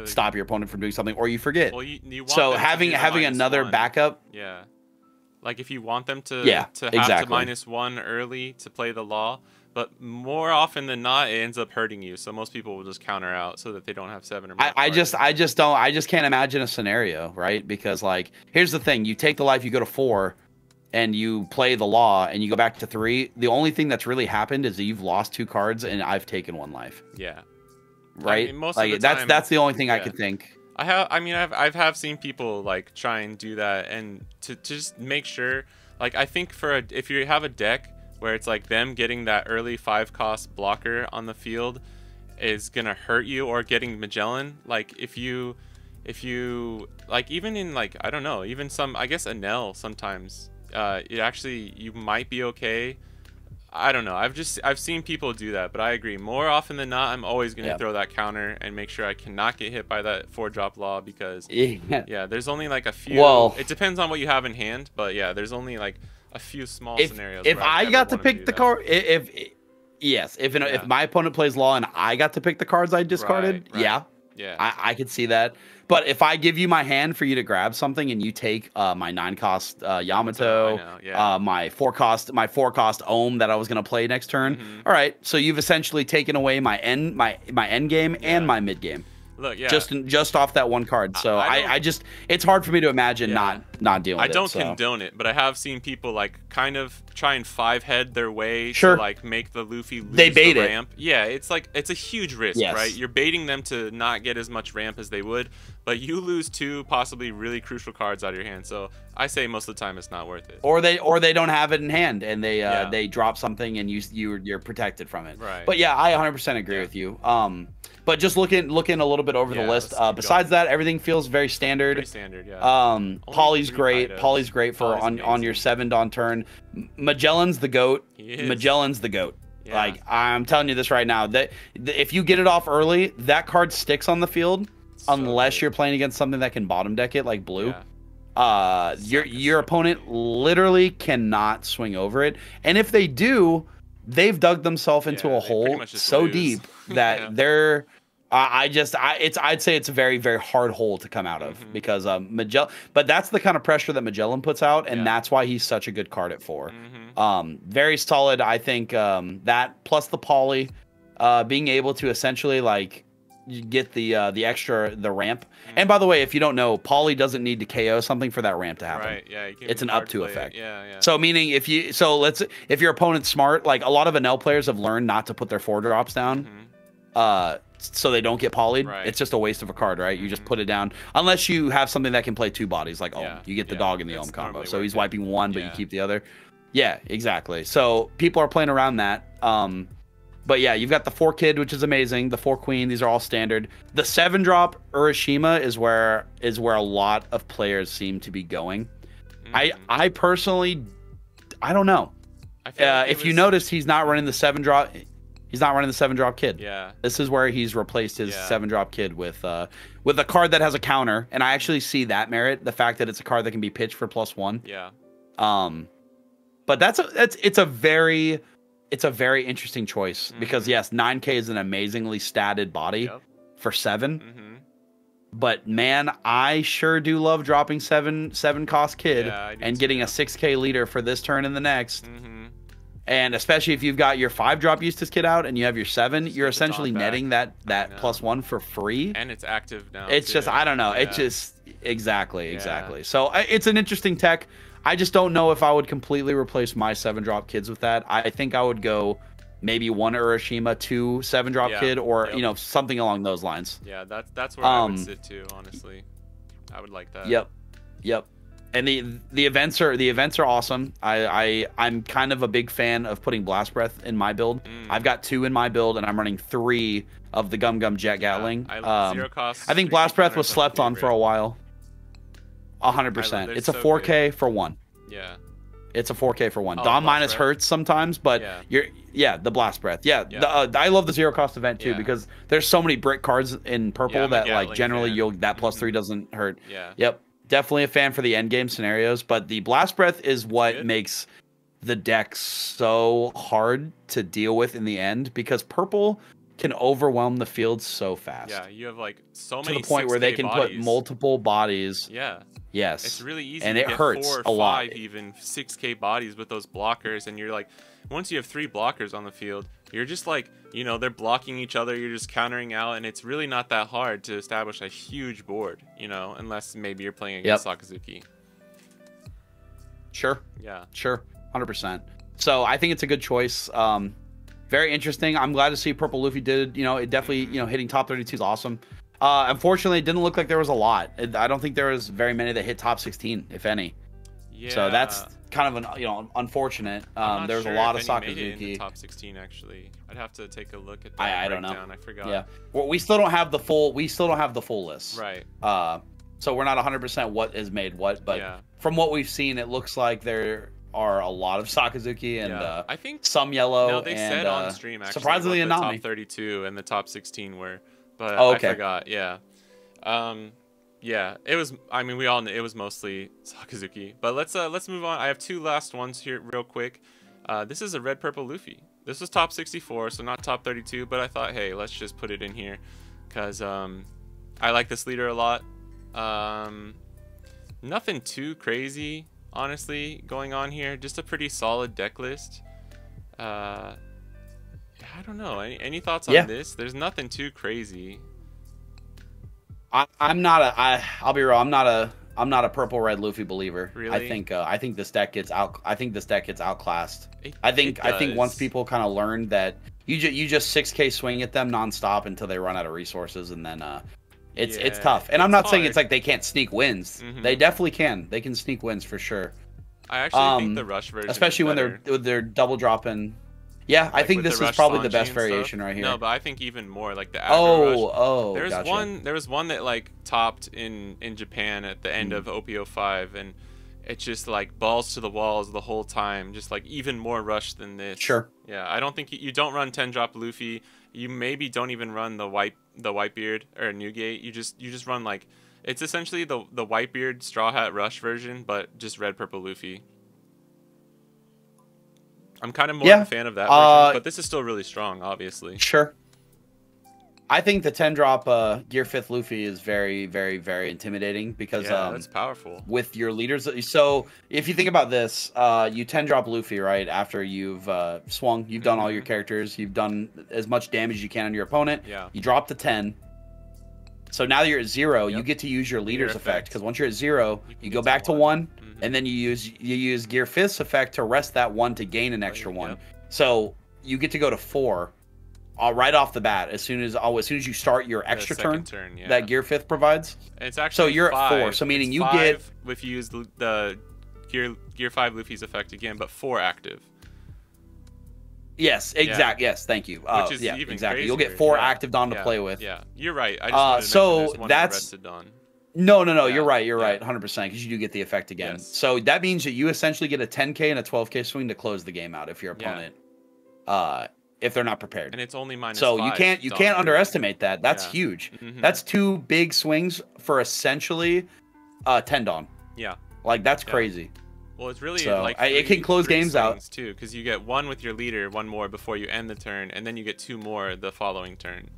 stop your opponent from doing something or you forget. Well, you want so having another backup. Yeah. Like if you want them to have to -1 early to play the law, but more often than not it ends up hurting you. So most people will just counter out so that they don't have 7 or more. I just can't imagine a scenario, right? Because like here's the thing, you take the life, you go to 4 and you play the law and you go back to 3, the only thing that's really happened is that you've lost 2 cards and I've taken 1 life. Yeah. Right? I mean, most like of the time, that's the only thing I could think. I've seen people like try and do that, and to just make sure, like I think if you have a deck where it's like them getting that early 5-cost blocker on the field is gonna hurt you, or getting Magellan, like if you like even in like I don't know, even some I guess Anel sometimes you might be okay. I don't know. I've seen people do that, but I agree. More often than not, I'm always going to throw that counter and make sure I cannot get hit by that 4-drop law because there's only like a few. Well, it depends on what you have in hand, but yeah, there's only like a few small scenarios. If I got to pick the card, if my opponent plays law and I got to pick the cards I discarded, I could see that. But if I give you my hand for you to grab something and you take my 9-cost Yamato, my 4-cost Ohm that I was gonna play next turn, all right, so you've essentially taken away my end game and my mid game. Look, just off that 1 card. So I just it's hard for me to imagine not dealing with it. I don't condone it, but I have seen people like kind of try and 5-head their way to like make the Luffy lose the ramp. Yeah, it's like it's a huge risk, right? You're baiting them to not get as much ramp as they would, but you lose 2 possibly really crucial cards out of your hand. So I say most of the time it's not worth it. Or they don't have it in hand and they drop something and you're protected from it. Right. But yeah, I 100% agree with you. But just looking a little bit over the list. Besides that, everything feels very standard. Pretty standard, yeah. Poly's great. Poly's great for on your 7-Dawn turn. Magellan's the GOAT. Magellan's the GOAT. Yeah. Like I'm telling you this right now, that if you get it off early, that card sticks on the field unless you're playing against something that can bottom deck it like blue. Your opponent literally cannot swing over it, and if they do, they've dug themselves into a hole so lose. Deep that Yeah. they're. I'd say it's a very, very hard hole to come out of because Magellan. But that's the kind of pressure that Magellan puts out, and that's why he's such a good card at 4. Very solid. I think that plus the poly, being able to essentially like get the ramp. And by the way, if you don't know, poly doesn't need to KO something for that ramp to happen. Right. Yeah. It's an up to effect. Yeah. So meaning if your opponent's smart, like a lot of NL players have learned not to put their 4 drops down. So they don't get polyed. Right. It's just a waste of a card, right? You just put it down unless you have something that can play 2 bodies, like you get the dog in the Ohm combo. So he's wiping 1, but you keep the other. Yeah, exactly. So people are playing around that. But yeah, you've got the 4 kid, which is amazing. The 4 queen, these are all standard. The 7 drop Urashima is where a lot of players seem to be going. I personally, I don't know. If you notice, he's not running the 7 drop. He's not running the 7 drop kid. Yeah. This is where he's replaced his 7 drop kid with a card that has a counter, and I actually see that merit. The fact that it's a card that can be pitched for +1. Yeah. But it's a very interesting choice because yes, 9K is an amazingly statted body for 7. But man, I sure do love dropping 7 cost kid and getting a 6K leader for this turn and the next. And especially if you've got your 5 drop Eustace kid out and you have your 7, you're essentially netting that +1 for free. And it's active now. It's just, I don't know. It just, exactly. So it's an interesting tech. I just don't know if I would completely replace my 7 drop kids with that. I think I would go maybe 1 Urashima, 2 7 drop kid, or something along those lines. Yeah, that's where I would sit too, honestly. I would like that. Yep. And the events are awesome. I'm kind of a big fan of putting Blast Breath in my build. I've got 2 in my build, and I'm running 3 of the Gum Gum Jet Gatling. Zero cost. I think Blast Breath was slept on for a while. 100%. It's a 4K for 1. Yeah. It's a 4K for 1. Dom minus hurts sometimes, but the Blast Breath. I love the zero cost event too because there's so many brick cards in purple that like generally that +3 doesn't hurt. Yep. Definitely a fan for the end game scenarios, but the Blast Breath is what makes the deck so hard to deal with in the end because purple can overwhelm the field so fast. Yeah, you have like so many to the point where they can put multiple bodies. Yeah. Yes. It's really easy and to it get hurts 4 or 5 lot. Even 6K bodies with those blockers, and you're like, once you have 3 blockers on the field, you're just like, they're blocking each other, you're just countering out, and it's really not that hard to establish a huge board, unless maybe you're playing against Sakazuki. Sure. Yeah. Sure. 100%. So I think it's a good choice. Very interesting. I'm glad to see Purple Luffy did, it definitely, hitting top 32 is awesome. Unfortunately, it didn't look like there was a lot. I don't think there was very many that hit top 16, if any. Yeah. So that's kind of unfortunate. There's a lot of Sakazuki. Made it in the top 16 actually. I'd have to take a look at that. I don't know. I forgot. Yeah. Well, we still don't have the full list. Right. So we're not 100% what is made what, but from what we've seen, it looks like there are a lot of Sakazuki and I think some yellow. No, they said on stream actually. Surprisingly, what the Anami. top 32 and the top 16 were, but I forgot. Yeah. Yeah, it was. I mean, we all knew it was mostly Sakazuki. But let's move on. I have 2 last ones here, real quick. This is a red purple Luffy. This was top 64, so not top 32. But I thought, hey, let's just put it in here, cause I like this leader a lot. Nothing too crazy, honestly, going on here. Just a pretty solid deck list. I don't know. Any thoughts on this? There's nothing too crazy. I'll be real. I'm not a purple red Luffy believer. Really? I think this deck gets outclassed. I think once people kind of learn that you just 6K swing at them nonstop until they run out of resources, and then it's tough. And I'm not saying it's like they can't sneak wins. They definitely can. They can sneak wins for sure. I actually think the rush version, especially when they're double dropping. Yeah, like I think this is probably the best variation right here. No, but I think even more like the aggro rush. Gotcha. There was one that like topped in Japan at the end of OP05, and it's just like balls to the walls the whole time, just like even more rush than this. Sure. Yeah, I don't think you don't run 10 drop Luffy. You maybe don't even run the white beard or Newgate. You just run like It's essentially the Whitebeard Straw Hat Rush version, but just red purple Luffy. I'm kind of more of a fan of that version, but this is still really strong, obviously. Sure. I think the 10-drop Gear 5th Luffy is very, very, very intimidating because that's powerful. With your leaders. So if you think about this, you 10-drop Luffy, right? After you've swung, you've done all your characters, you've done as much damage as you can on your opponent. Yeah. You drop the 10. So now you're at 0. You get to use your leader's effect because once you're at 0, you go back to 1, and then you use Gear 5th's effect to rest that 1 to gain an extra 1. So you get to go to 4. Right off the bat, as soon as you start your extra turn that Gear 5th provides. And it's actually so you're 5. at 4. So meaning it's you 5 get if you use the Gear 5 Luffy's effect again, but 4 active. Yes, exactly. Yes, thank you. Which is even exactly. crazier. You'll get 4 active Dawn to play with. Yeah, you're right. I just wanted to mention one rested Dawn. No. You're right. You're right. 100% because you do get the effect again. Yes. So that means that you essentially get a 10k and a 12k swing to close the game out if your opponent. If they're not prepared, and it's only -5. So you can't underestimate that. That's huge. That's 2 big swings for essentially 10 Dawn. Yeah, like that's crazy. Well, it's really like it can close games out too, because you get 1 with your leader, 1 more before you end the turn, and then you get 2 more the following turn.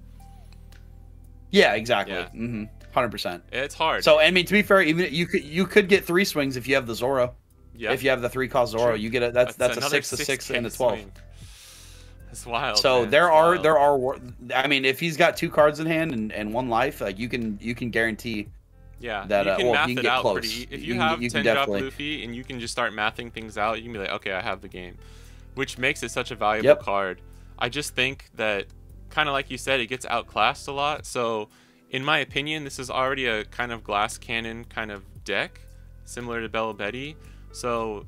Yeah, exactly. 100%. It's hard. So I mean, to be fair, even you could get 3 swings if you have the Zoro. Yeah. If you have the 3-cost Zoro, you get that's a 6, a 6, and a 12. Swing. It's wild. So man. there are. I mean, if he's got 2 cards in hand and 1 life, like you can guarantee. Yeah, that you can math you can it get out close. pretty. If you have 10-drop Luffy and you can just start mathing things out, you can be like, okay, I have the game, which makes it such a valuable card. I just think that, kind of like you said, it gets outclassed a lot. So, in my opinion, this is already a kind of glass cannon kind of deck, similar to Bella Betty. So,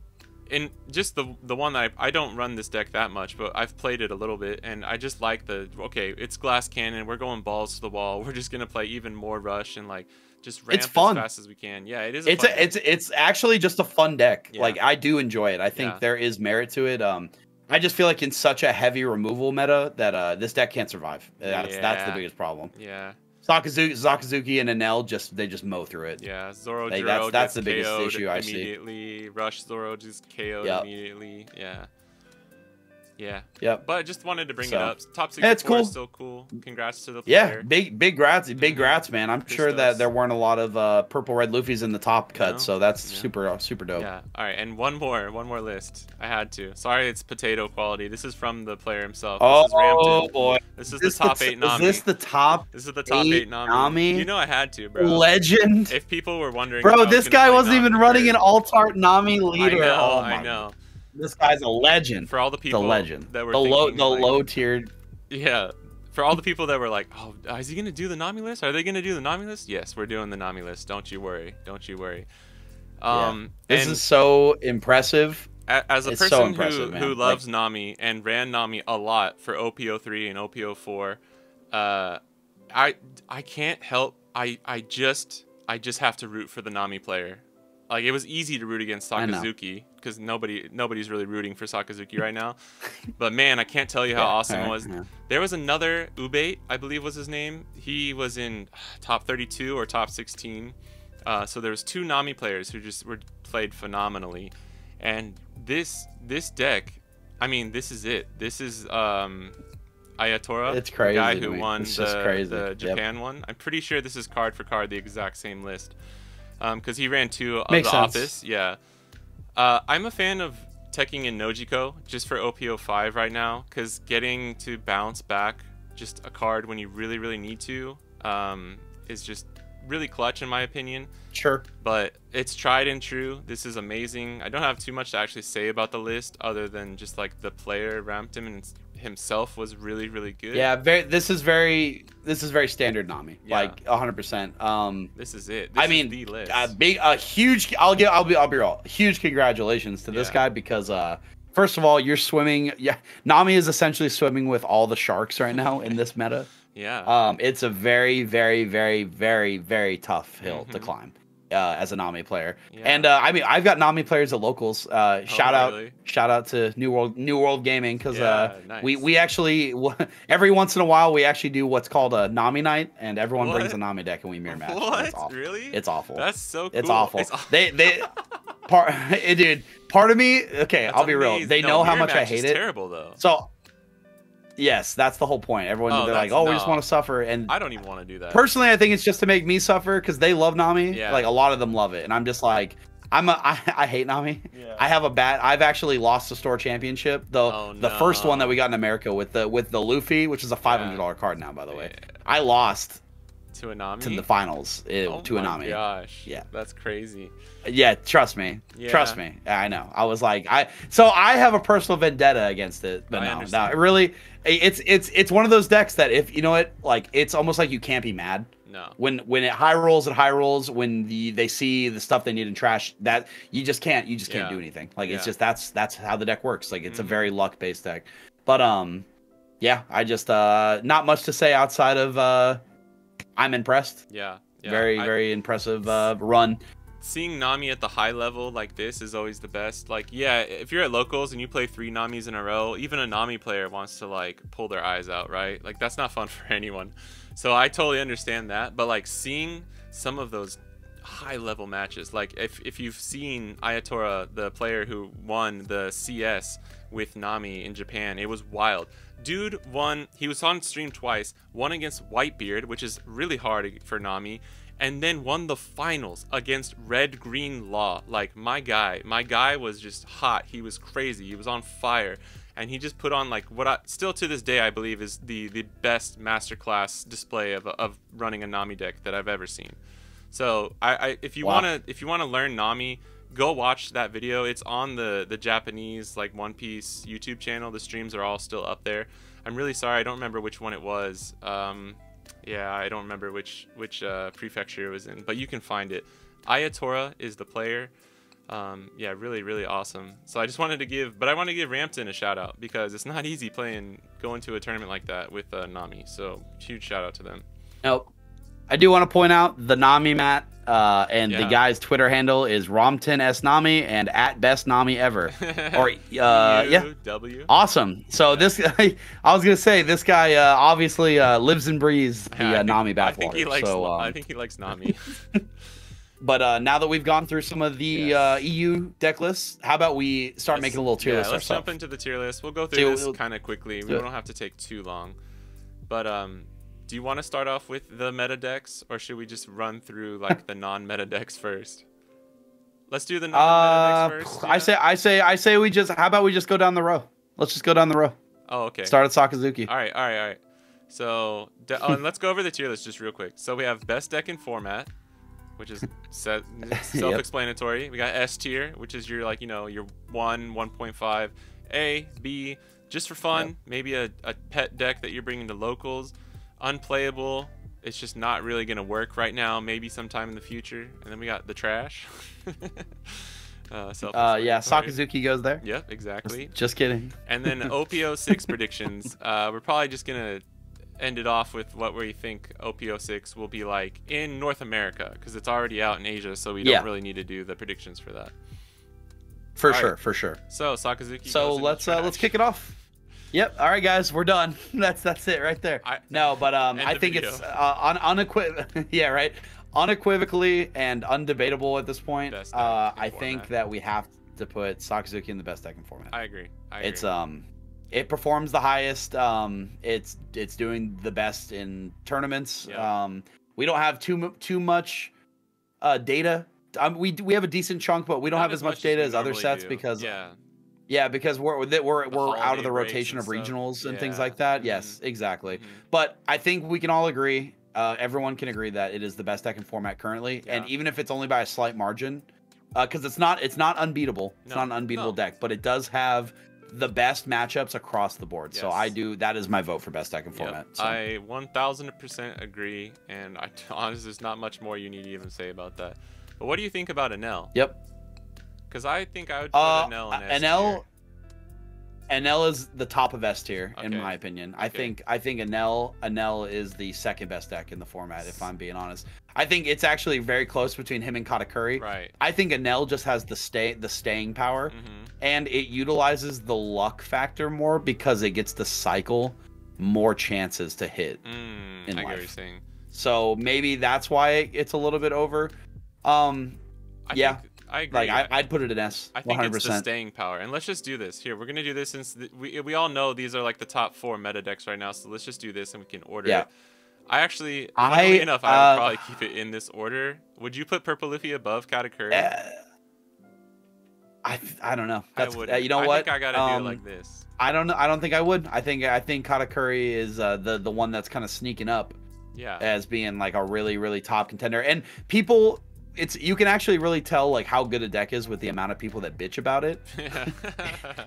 in just the one that I don't run this deck that much, but I've played it a little bit, and I just like okay, it's glass cannon. We're going balls to the wall. We're just gonna play even more rush and like. Just ramp as fast as we can. Yeah, it is. It's actually just a fun deck. Yeah. Like I do enjoy it. I think there is merit to it. I just feel like in such a heavy removal meta that this deck can't survive. That's the biggest problem. Yeah. Sakazuki and Enel they just mow through it. Yeah, Zoro. That's the biggest KO'd issue I see. Immediately, Rush Zoro just KO'd immediately. Yeah. Yeah. Yep. But I just wanted to bring it up. Top 64 is still cool. Congrats to the player. Yeah, big grats, man. I'm sure that there weren't a lot of purple red Luffys in the top cut, so that's super dope. Yeah. All right, and one more list. I had to. Sorry, it's potato quality. This is from the player himself. This is boy. This is the top 8 Nami. Is this the top? This is the top 8 Nami. You know I had to, bro. Legend. If people were wondering, bro, this guy wasn't even running an alt-art Nami leader. I know. This guy's a legend. For all the people that were the low tiered. Yeah. For all the people that were like, oh, is he gonna do the Nami list? Are they gonna do the Nami list? Yes, we're doing the Nami list. Don't you worry. This is so impressive. As a person who loves Nami and ran Nami a lot for OP03 and OP04, I can't help. I just have to root for the Nami player. Like, it was easy to root against Sakazuki because nobody's really rooting for Sakazuki right now. But man, I can't tell you how awesome it was. Yeah. There was another Ubate, I believe was his name. He was in top 32 or top 16. So there was 2 Nami players who just played phenomenally. And this deck, I mean, this is it. This is Ayatora, it's crazy, the guy who won the Japan one. I'm pretty sure this is card for card the exact same list. Because he ran 2 of the office. Yeah. I'm a fan of teching in Nojiko just for OP05 right now, because getting to bounce back just a card when you really, really need to is just really clutch in my opinion. Sure. But it's tried and true. This is amazing. I don't have too much to actually say about the list other than just like the player ramped him and himself was really, really good. Yeah, this is very standard Nami. Yeah. Like 100%. This is it. This is the list. Huge. I'll be real. Huge congratulations to this guy because first of all, you're swimming. Yeah, Nami is essentially swimming with all the sharks right now in this meta. Yeah. It's a very, very, very, very, very tough hill to climb. as a Nami player. Yeah. And I mean, I've got Nami players at locals. Shout out to New World Gaming, because nice. we actually every once in a while we actually do what's called a Nami night, and everyone brings a Nami deck and we mirror match. What? It's awful. Really? It's awful. That's so cool. It's awful. They dude, part of me. Okay, That's I'll be amazing. real. They know how much I hate it. Terrible though. So. Yes, that's the whole point. Everyone, they're like, "Oh, we just want to suffer," and I don't even want to do that. Personally, I think it's just to make me suffer, because they love Nami. Yeah. Like, a lot of them love it, and I'm just like, I hate Nami. Yeah. I've actually lost the store championship, though. The first one that we got in America with the Luffy, which is a $500 card now, by the way. Yeah. I lost to a Nami to the finals to a Nami. Oh my gosh. Yeah, that's crazy. Yeah, trust me. Yeah. Trust me. I know. I was like, so I have a personal vendetta against it, but no, it really, it's one of those decks that, if you know it, like, it's almost like you can't be mad. No. When it high rolls, when they see the stuff they need in trash, that you just can't do anything. Like, it's just that's how the deck works. Like, it's a very luck based deck. But yeah, I just not much to say outside of I'm impressed. Yeah. Very impressive run. Seeing Nami at the high level like this is always the best. Like, yeah, if you're at locals and you play 3 Namis in a row, even a Nami player wants to, like, pull their eyes out, right? Like, that's not fun for anyone. So I totally understand that. But, like, seeing some of those high level matches, like if you've seen Ayatora, the player who won the CS with Nami in Japan, it was wild. Dude won, he was on stream twice, won against Whitebeard, which is really hard for Nami, and then won the finals against Red Green Law. Like, my guy was just hot. He was crazy. He was on fire. And he just put on, like, what I still to this day I believe is the best masterclass display of running a Nami deck that I've ever seen. So if you wanna learn Nami, go watch that video. It's on the Japanese, like, One Piece YouTube channel. The streams are all still up there. I'm really sorry, I don't remember which one it was. Yeah, I don't remember which prefecture it was in, but you can find it. Ayatora is the player. Yeah, really awesome. So I just wanted to give Rampton a shout out, because it's not easy going to a tournament like that with Nami. So huge shout out to them. Nope. I do want to point out the Nami mat, and the guy's Twitter handle is RomtonSNami and @BestNamiEver. Or yeah, awesome. So this guy, I was gonna say, this guy obviously lives and breathes the Nami bathwater. I think he likes Nami. But now that we've gone through some of the EU deck lists, how about we start making a little tier list ourselves? Let's jump into the tier list. We'll go through this kind of quickly. We don't have to take too long. But do you want to start off with the meta decks, or should we just run through, like, the non-meta decks first? Let's do the non-meta decks first. Yeah? I say we just, how about we just go down the row? Let's just go down the row. Oh, okay. Start at Sakazuki. All right. So and let's go over the tier list just real quick. So we have best deck in format, which is self-explanatory. Yep. We got S tier, which is your, like, your 1, 1.5, A, B, just for fun. Yep. Maybe a pet deck that you're bringing to locals. Unplayable, it's just not really gonna work right now, maybe sometime in the future. And then we got the trash. Yeah, Sakazuki goes there. Yep, exactly. Just kidding. And then OP06 predictions. We're probably just gonna end it off with what we think OP06 will be like in North America, because it's already out in Asia, so we don't really need to do the predictions for that. For sure. So Sakazuki. So let's kick it off. Yep. All right, guys, we're done. That's it right there. I think it's unequivocally and undebatable at this point. I think that we have to put Sakazuki in the best deck in format. I agree. It's it performs the highest. It's doing the best in tournaments. Yeah. We don't have too much data. We have a decent chunk, but we don't have as much data as other sets because because we're out of the rotation of regionals and things like that. Yes, exactly. But I think we can all agree, everyone can agree, that it is the best deck in format currently, and even if it's only by a slight margin, because it's not unbeatable. It's not an unbeatable deck, but it does have the best matchups across the board. Yes. So that is my vote for best deck in format. So. I 1000% agree, and honestly, there's not much more you need to even say about that. But what do you think about Enel? Yep. Because I think I would put Enel in S tier. Enel is the top of S tier in Okay. my opinion. Okay. I think Enel is the second best deck in the format, if I'm being honest. I think it's actually very close between him and Katakuri. Right. I think Enel just has the staying power, and it utilizes the luck factor more because it gets to cycle more chances to hit in I get life. what you're saying. So maybe that's why it's a little bit over. Yeah. I agree. Like I'd put it in S. I think 100%. it's the staying power. And let's just do this. Here, we're gonna do this since we all know these are like the top 4 meta decks right now. So let's just do this and we can order it. I actually, funnily enough, I would probably keep it in this order. Would you put Purple Luffy above Katakuri? I don't know. That's you know what? I think I gotta do it like this. I don't know. I don't think I would. I think Katakuri is the one that's kind of sneaking up. Yeah. As being like a really top contender, and people. You can actually really tell like how good a deck is with the amount of people that bitch about it.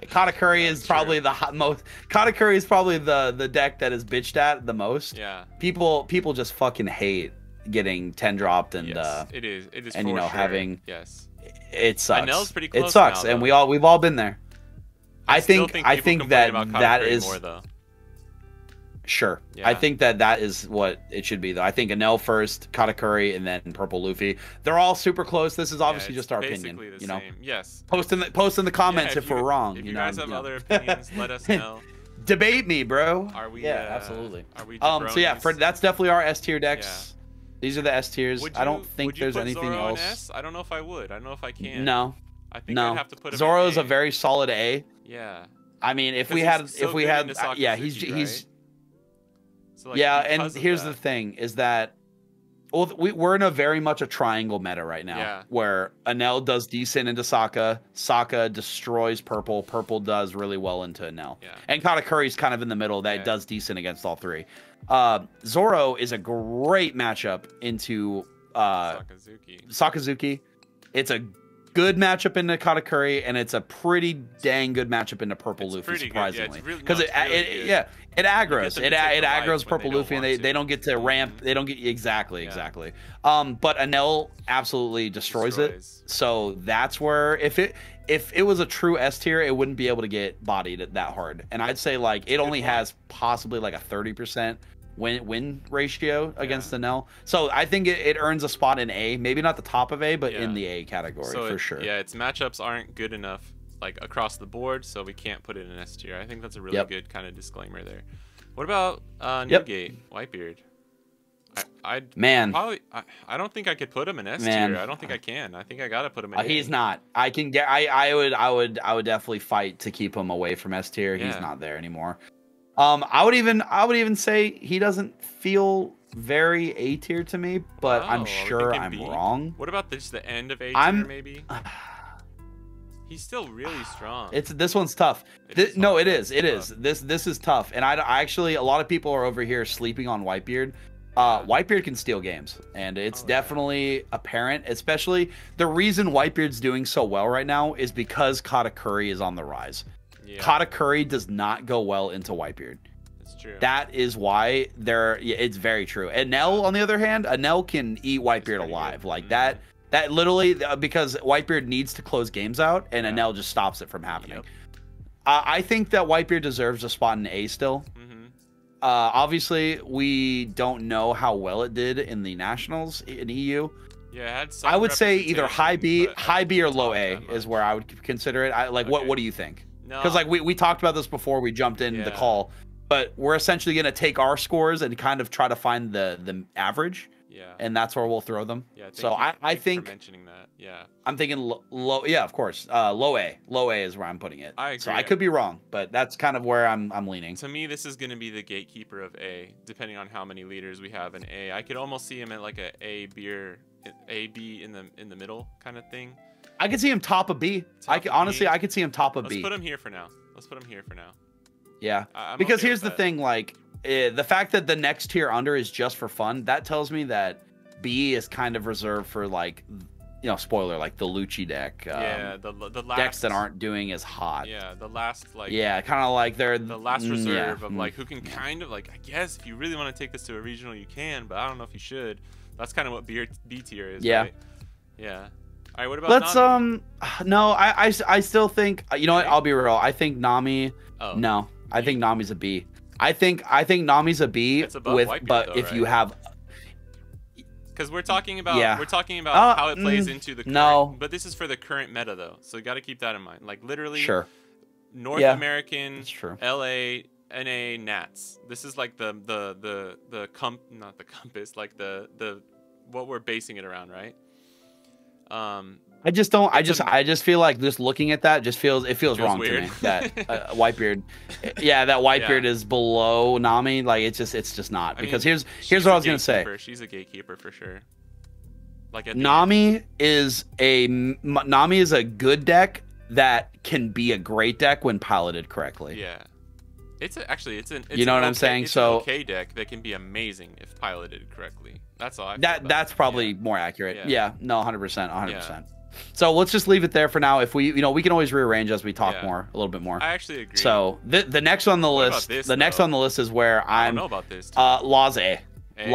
Katakuri is probably the most. Katakuri is probably the deck that is bitched at the most. Yeah. People just fucking hate getting 10 dropped and it is and you know having it sucks. Enel's pretty close it sucks, now, and we've all been there. I think that Katakuri is more, though. Sure. Yeah. I think that is what it should be, though. I think Enel first, Katakuri, and then Purple Luffy. They're all super close. This is obviously just our opinion. You know, yes. Post in the comments if we're wrong. If you guys have other opinions, let us know. Debate me, bro. Are we? Yeah, absolutely. Are we? So yeah, that's definitely our S tier decks. Yeah. These are the S tiers. I don't think there's anything Zoro else. in S? I don't know if I would. I don't know if I can. No. I think I'd have to put him Zoro in is a very solid A. Yeah. I mean, if we had, yeah, he's. So like, yeah, and here's the thing: is that, well, we're in a very much a triangle meta right now, where Enel does decent into Sokka, Sokka destroys Purple, Purple does really well into Enel, and Katakuri's kind of in the middle that does decent against all three. Zoro is a great matchup into Sakazuki. It's a good matchup into Katakuri, and it's a pretty dang good matchup into Purple Luffy, surprisingly, because it aggroes it aggroes Purple Luffy, and they don't get to ramp, they don't get exactly. But Enel absolutely destroys it, so that's where if it was a true S tier, it wouldn't be able to get bodied that hard, and I'd say like it only has possibly like a 30% win ratio against Enel, so I think it earns a spot in A, maybe not the top of A, but in the A category for sure. Yeah, its matchups aren't good enough like across the board, so we can't put it in S tier. I think that's a really good kind of disclaimer there. What about Newgate, Whitebeard? I'd probably I don't think I could put him in S tier. I don't think I can. I think I gotta put him in. He's not. I can get. I would definitely fight to keep him away from S tier. He's not there anymore. I would even say he doesn't feel very A tier to me, but I'm sure I'm wrong. What about just the end of A tier maybe? He's still really strong. This one's tough. No, it is. This is tough, and I actually a lot of people are over here sleeping on Whitebeard. Whitebeard can steal games, and it's definitely apparent. Especially the reason Whitebeard's doing so well right now is because Katakuri is on the rise. Katakuri does not go well into Whitebeard. That's true. That is why it's very true. Enel, on the other hand, Enel can eat Whitebeard alive like that. That literally, because Whitebeard needs to close games out, and Enel just stops it from happening. I think that Whitebeard deserves a spot in A still. Obviously, we don't know how well it did in the Nationals in EU. Yeah, it had some I would say either high B or low A is where I would consider it. What do you think? Because like we talked about this before we jumped in the call, but we're essentially gonna take our scores and kind of try to find the average. Yeah. And that's where we'll throw them. Yeah. So I think mentioning that. Yeah. I'm thinking low. Yeah, of course. Low A. Low A is where I'm putting it. I agree. So I could be wrong, but that's kind of where I'm leaning. To me, this is going to be the gatekeeper of A, depending on how many leaders we have in A. I could almost see him at like a B in the middle kind of thing. I could see him top of B. Honestly, I could see him top of B. Let's put him here for now. Yeah. Because okay, here's the thing, like the fact that the next tier under is just for fun, that tells me that B is kind of reserved for like, spoiler, like the Lucci deck. The last decks that aren't doing as hot. Yeah, the last like. Yeah, kind of like they're the last reserve of like who can kind of like, I guess if you really want to take this to a regional, you can, but I don't know if you should. That's kind of what B tier is. Yeah. Right? Yeah. All right, what about Let's Nami? no, I still think, you know what? I'll be real. I think Nami. Oh, No, I think Nami's a B. I think Nami's a B it's above with, Whitebeard, but though, if right? you have, because we're talking about yeah, how it plays into the current, no, but this is for the current meta though, so you got to keep that in mind. Like literally, sure, North yeah, American, that's true. LA, NA, Nats. This is like not the compass, like the what we're basing it around, right? I just don't. It's I just feel like just looking at that just feels wrong weird. to me. That Whitebeard, yeah, that Whitebeard is below Nami. Like it's just not. Because here's what I was gonna say. She's a gatekeeper for sure. Like Nami is a good deck that can be a great deck when piloted correctly. Yeah, it's you know what I'm saying. It's so an okay deck that can be amazing if piloted correctly. That's all. That's probably more accurate. Yeah, no, 100%, 100%. Yeah. So let's just leave it there for now. If we, we can always rearrange as we talk more, a little bit more. I actually agree. So the next on the list, next on the list is where I don't know about this. Laws A. Okay.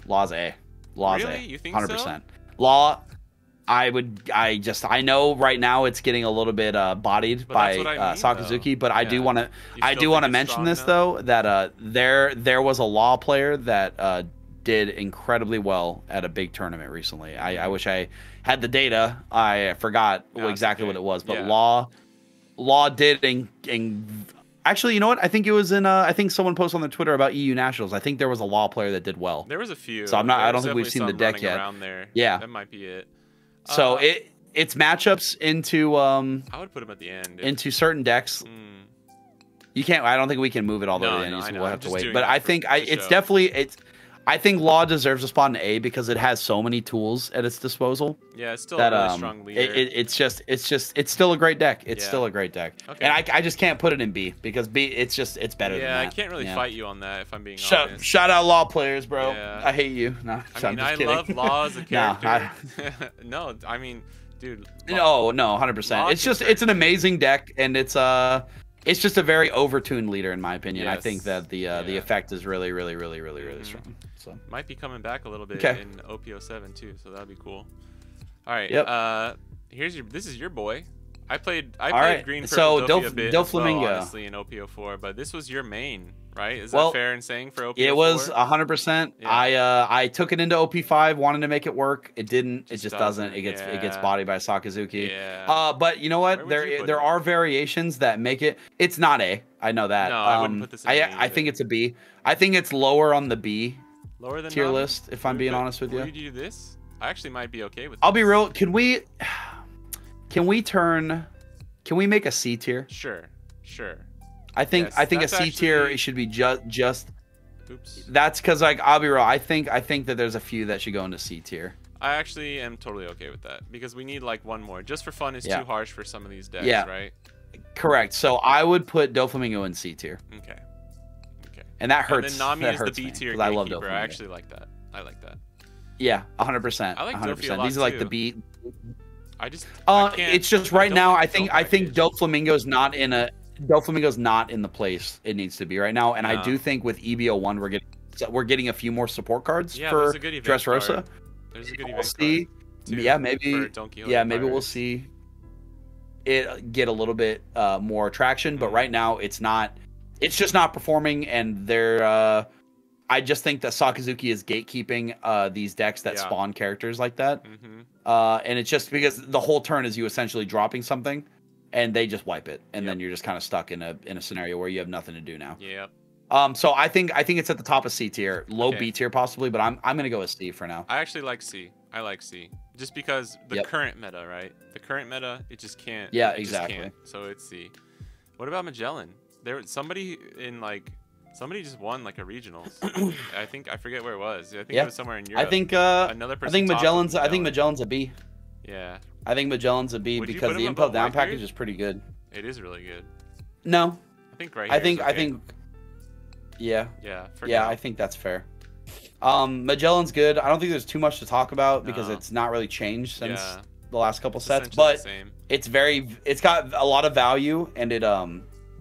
Laws A. Really? You think 100%. So? Law. I know right now it's getting a little bit bodied by Sakazuki, but I do want to mention this though, that there was a Law player that did incredibly well at a big tournament recently. I wish I had the data. I forgot exactly what it was, but Law did actually, you know what? I think it was in I think someone posted on their Twitter about EU Nationals. I think there was a Law player that did well. There was a few. So I don't think we've seen the deck yet. There. Yeah. That might be it. So it's matchups into I would put them at the end. Into certain decks. You can't. I don't think we can move it all the way in. So we'll have to wait. But I think it's definitely I think Law deserves a spot in A because it has so many tools at its disposal. Yeah, it's still a really strong leader. It's still a great deck. It's still a great deck. Okay. And I just can't put it in B because B it's better than that. Yeah, I can't really fight you on that if I'm being honest. Shout out Law players, bro. Yeah. I hate you. No, I love Law as a character. No, I mean, dude. No, 100%. It's an amazing deck, and it's just a very overtuned leader in my opinion. I think that the effect is really strong. So might be coming back a little bit in OP07 too, so that'd be cool. All right. Yep. This is your boy. I played green for a bit as well, honestly, in OP04, but this was your main, right? Is that fair in saying for OP04? It was 100%. Yeah. I took it into OP5, wanted to make it work. It didn't. It just doesn't. It gets bodied by Sakazuki. Yeah. But you know what? There are variations that make it. It's not A. I know that. No, I wouldn't put this in I think it's a B. I think it's lower on the B tier Nami? list, if I'm being honest with you. Would you do this? I actually might be okay with this. I'll be real. Can we make a C tier? Sure. I think a C tier it should be just Oops. That's because I'll be real. I think that there's a few that should go into C tier. I actually am totally okay with that because we need like one more. Just for fun is too harsh for some of these decks, right? Correct. So I would put Doflamingo in C tier. Okay. And that hurts. And then Nami is the B tier gatekeeper. I love Doflamingo. I actually like that. Yeah, 100%. I like 100%. Dofi a lot These are like the B. It's just right now. I think Doflamingo's not in the place it needs to be right now, and I do think with EBO1 we're getting a few more support cards for Dressrosa. There's a good event we'll see. Maybe we'll see it get a little bit more traction, but right now it's just not performing, and I just think that Sakazuki is gatekeeping these decks that spawn characters like that. And it's just because the whole turn is you essentially dropping something and they just wipe it, and then you're just kind of stuck in a scenario where you have nothing to do now. So I think it's at the top of C tier, low B tier possibly, but I'm gonna go with C for now. I actually like C. I like C just because the current meta, right? The current meta, it just can't. Yeah, exactly. So it's C. What about Magellan? Somebody just won like a regionals. I forget where it was. I think it was somewhere in Europe. I think another person. I think Magellan's a B. Yeah. I think Magellan's a B because the Impel down package is pretty good. It is really good. No. I think right here. I think. Yeah. Yeah. I think that's fair. Magellan's good. I don't think there's too much to talk about because it's not really changed since the last couple sets, but it's got a lot of value, and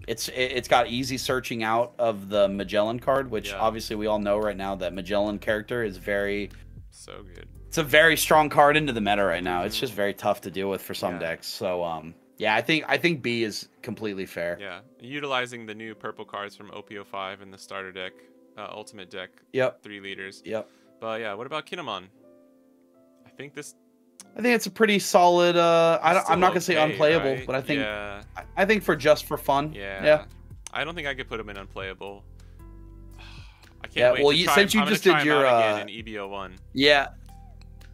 it's got easy searching out of the Magellan card, which obviously we all know right now that Magellan character is very So good. It's a very strong card into the meta right now. It's just very tough to deal with for some decks. So yeah, I think B is completely fair. Yeah, utilizing the new purple cards from OP05 in the starter deck, ultimate deck. Yep. 3 liters. Yep. But yeah, what about Kinemon? I think it's a pretty solid. I'm not gonna say unplayable, right? but I think for just for fun. Yeah. I don't think I could put him in unplayable. I can't wait. Well, to try since you just did your again in EBO1. Yeah.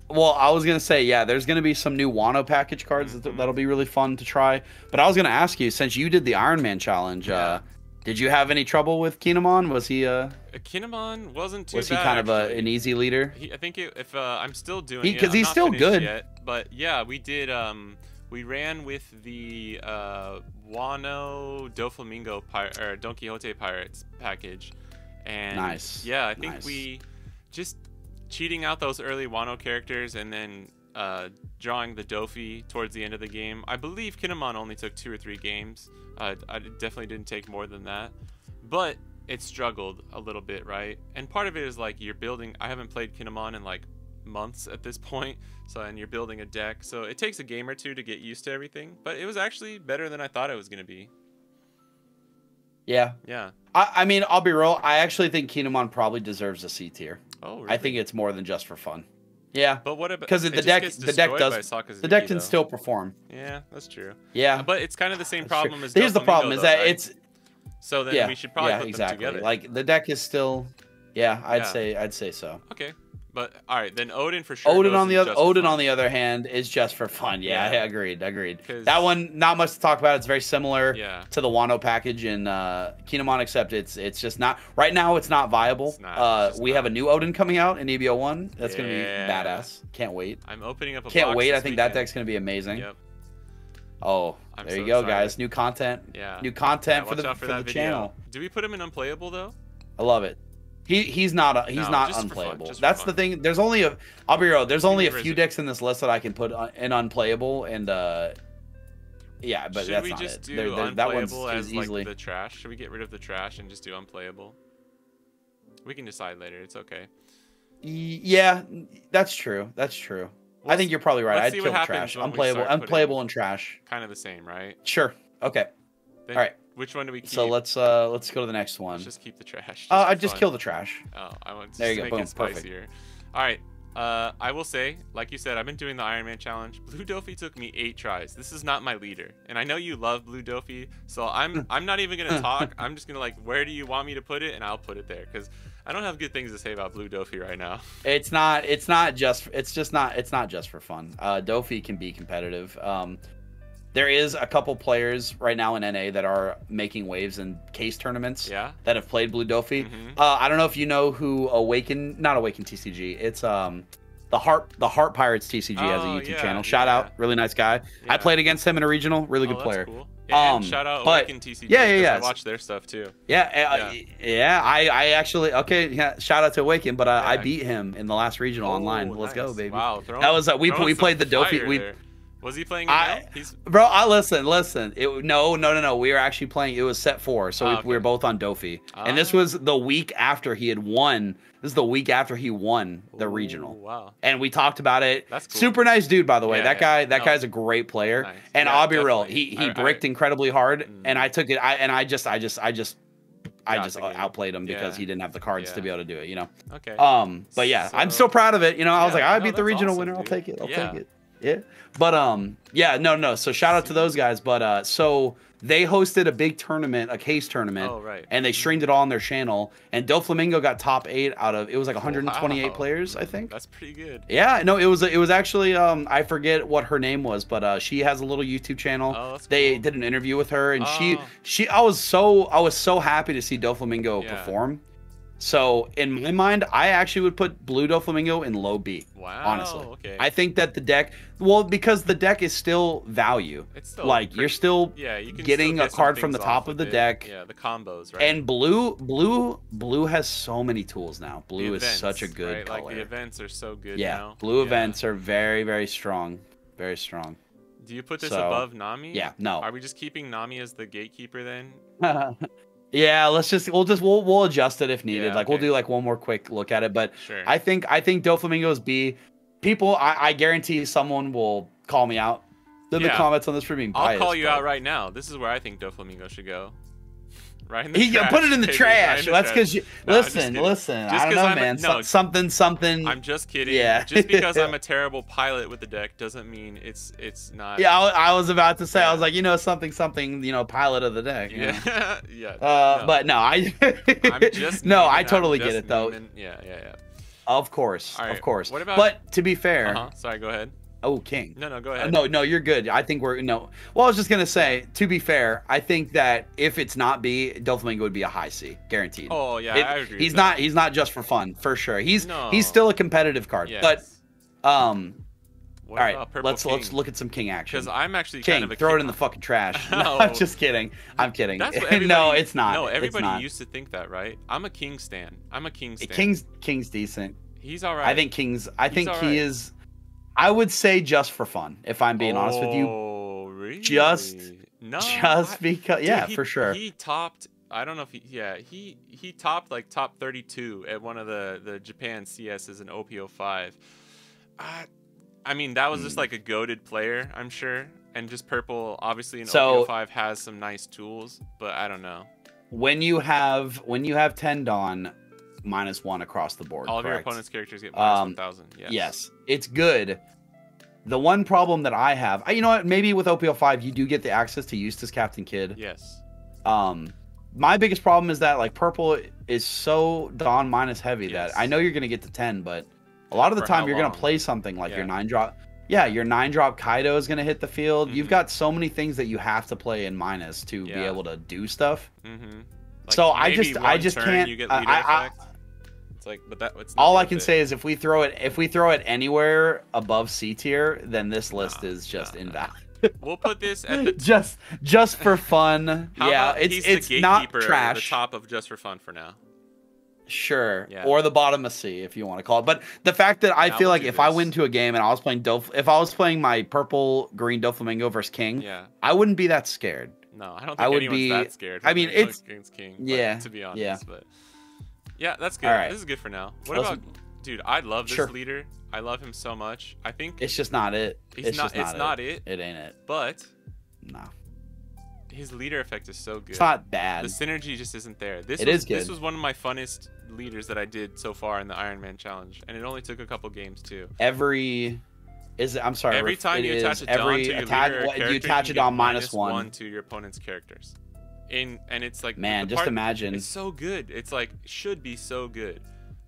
Well, I was gonna say there's gonna be some new Wano package cards that'll be really fun to try. But I was gonna ask you, since you did the Iron Man challenge, did you have any trouble with Kinemon? Was he Kinemon wasn't too bad. Was he kind of an easy leader? I think if I'm still doing it, because he's still good. Yet, but yeah, we did. We ran with the Wano Doflamingo or Don Quixote Pirates package, and yeah, I think we just cheating out those early Wano characters and then drawing the Dofi towards the end of the game. I believe Kinemon only took 2 or 3 games. I definitely didn't take more than that, but it struggled a little bit, right? And part of it is like you're building. I haven't played Kinemon in like months at this point, and you're building a deck, so it takes a game or 2 to get used to everything. But it was actually better than I thought it was gonna be. Yeah. I mean, I'll be real. I actually think Kinemon probably deserves a C tier. Oh, really? I think it's more than just for fun. Yeah, but what about because the deck can still perform. Yeah, that's true. Yeah, but it's kind of the same problem as. Here's the problem is that it's. So then we should probably put them together. Like the deck is still. Yeah, I'd say so. Okay, but all right, then Odin for sure. Odin on the other hand is just for fun. Yeah, agreed. That one, not much to talk about. It's very similar to the Wano package in Kinemon, except it's just not right now. It's not viable. We have a new Odin coming out in EBO1. That's gonna be badass. Can't wait. I'm opening up. Can't wait. I think that deck's gonna be amazing. Yep. Oh, there you go, guys. New content. Yeah. New content for the channel. Do we put him in unplayable though? I love it. He's not unplayable. That's the thing. There's only I'll be real. There's only a few decks in this list that I can put in unplayable, and yeah, but should that's we not just it. do that one's unplayable as easily. like the trash? Should we get rid of the trash and just do unplayable? We can decide later. It's okay. Yeah, that's true. I think you're probably right. I'd kill trash. Unplayable and trash. Kind of the same, right? Sure. Okay. Then all right. Which one do we keep? So let's go to the next one. Let's just keep the trash. I'd just kill the trash. Oh, I want to there you make go. Boom. it spicier. All right. I will say, like you said, I've been doing the Iron Man challenge. Blue Dofi took me 8 tries. This is not my leader, and I know you love Blue Dofi, so I'm not even gonna talk. I'm just gonna like, where do you want me to put it, and I'll put it there because I don't have good things to say about Blue Dofi right now. It's not just for fun. Dofi can be competitive. There is a couple players right now in NA that are making waves in case tournaments that have played Blue Dofi. I don't know if you know who not Awaken TCG. It's the Heart Pirates TCG has a YouTube channel. Shout out, really nice guy. I played against him in a regional, really good player. Cool. Yeah, shout out Awaken TCG. I watch their stuff too. I actually shout out to Awaken, but I beat him in the last regional online. Let's go, baby. Wow, that was we played the Dofi. Was he playing? Bro, listen. No. We were actually playing. It was set 4, so we were both on Dofi, and this was the week after he had won. This is the week after he won the regional. Wow! And we talked about it. That's cool. Super nice dude, by the way. That guy's a great player. Nice. And I'll be real. He bricked incredibly hard, and I took it. I just outplayed him because he didn't have the cards to be able to do it. You know. Okay. But yeah, I'm so proud of it. You know, I was like, I beat the regional winner. I'll take it. I'll take it. Yeah. But no. So shout out to those guys. But so they hosted a big tournament, a case tournament. Oh, right. And they streamed it all on their channel. And Doflamingo got top 8 out of it was like 128 players, I think. That's pretty good. Yeah, no, it was actually I forget what her name was, but she has a little YouTube channel. Oh, that's they cool. did an interview with her, and I was so happy to see Doflamingo perform. So in my mind, I actually would put Blue Doflamingo in low B. Wow. Honestly, okay. I think that the deck, because the deck is still value. It's still like you're still you can getting still a card from the top of the deck. Yeah, the combos, right? And blue has so many tools now. Blue is such a good color. Like the events are so good now. now. Blue events are very, very strong. Very strong. Do you put this above Nami? Yeah, no. Are we just keeping Nami as the gatekeeper then? Yeah, we'll adjust it if needed. Yeah, like we'll do like one more quick look at it. But Sure. I think Doflamingo is B. People, I guarantee someone will call me out in the comments on this for being biased. I'll call you out right now. This is where I think Doflamingo should go. Right in the trash. Put it in the trash. That's because you listen. Just I don't know, man. Something. I'm just kidding. Yeah. Just because I'm a terrible pilot with the deck doesn't mean it's not. Yeah, I was about to say. I was like, something. Pilot of the deck. Yeah. Yeah. But no, I'm just. No, I totally get it though. Yeah. Of course. Right. Of course. What about? But to be fair. Sorry. Go ahead. Oh, King. No, go ahead. No, you're good. I think we're no. Well, I was just gonna say, to be fair, I think that if it's not B, Doflamingo would be a high C, guaranteed. Oh yeah, I agree. He's not just for fun, for sure. He's still a competitive card. Yes. But all right, Purple let's King? look at some King action. Because I'm actually King, kind of a throw King. it in the fucking trash. No. I'm just kidding. I'm kidding. That's what No, it's not. No, everybody it's not. used to think that, right? I'm a King stan. King's decent. He's all right. I think he is. I would say just for fun, if I'm being honest with you. Oh, really? Just because, dude, for sure. He topped. I don't know if he topped like top 32 at one of the Japan CSs in OP05. I mean, that was just like a goated player, I'm sure. And just purple, obviously, in OP05 has some nice tools, but I don't know. When you have 10 Dawn, -1 across the board. All of correct? Your opponent's characters get -1000. Yes, it's good. The one problem that I have, you know what? Maybe with OP05, you do get the access to Eustace Captain Kidd. Yes. My biggest problem is that like purple is so Dawn minus heavy that I know you're gonna get to 10, but a lot of the time you're gonna play something like your 9-drop. Yeah, your 9-drop Kaido is gonna hit the field. You've got so many things that you have to play in minus to be able to do stuff. Like so I just can't. You get leader effect. Like, but it's not all I can say is if we throw it anywhere above C tier, then this list is just invalid. We'll put this at the just for fun. It's not trash. The top of just for fun for now. Sure. Yeah. Or the bottom of C if you want to call it. But the fact that I feel like if I went to a game and I was playing if I was playing my purple green Doflamingo versus King, I wouldn't be that scared. No, I don't think anyone's that scared. I mean, it's King. Yeah. To be honest, but. Yeah, that's good. This is good for now. What about, dude? I love this leader. I love him so much. I think it's just not it. It's not it. It ain't it. But no, his leader effect is so good. It's not bad. The synergy just isn't there. It is good. This was one of my funnest leaders that I did so far in the Iron Man challenge, and it only took a couple games too. Every time you attach a Dawn to your leader, you attach it on -1 to your opponent's characters. And it's like, man, just imagine. It's so good. It's like should be so good.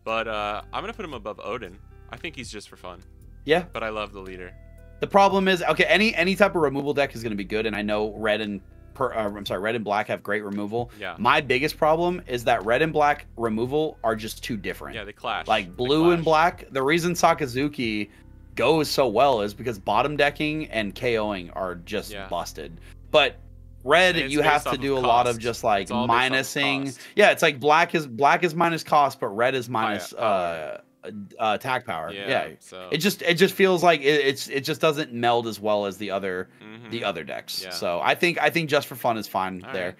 But I'm gonna put him above Odin. I think he's just for fun. Yeah. But I love the leader. The problem is, okay, any type of removal deck is gonna be good, and I know red and black have great removal. Yeah. My biggest problem is that red and black removal are just too different. Yeah, they clash. Like blue and black. The reason Sakazuki goes so well is because bottom decking and KOing are just busted. But red, you have to do a lot of just like minusing. Yeah, it's like black is minus cost, but red is minus attack power. Yeah. So it just feels like it just doesn't meld as well as the other decks. Yeah. So I think just for fun is fine there.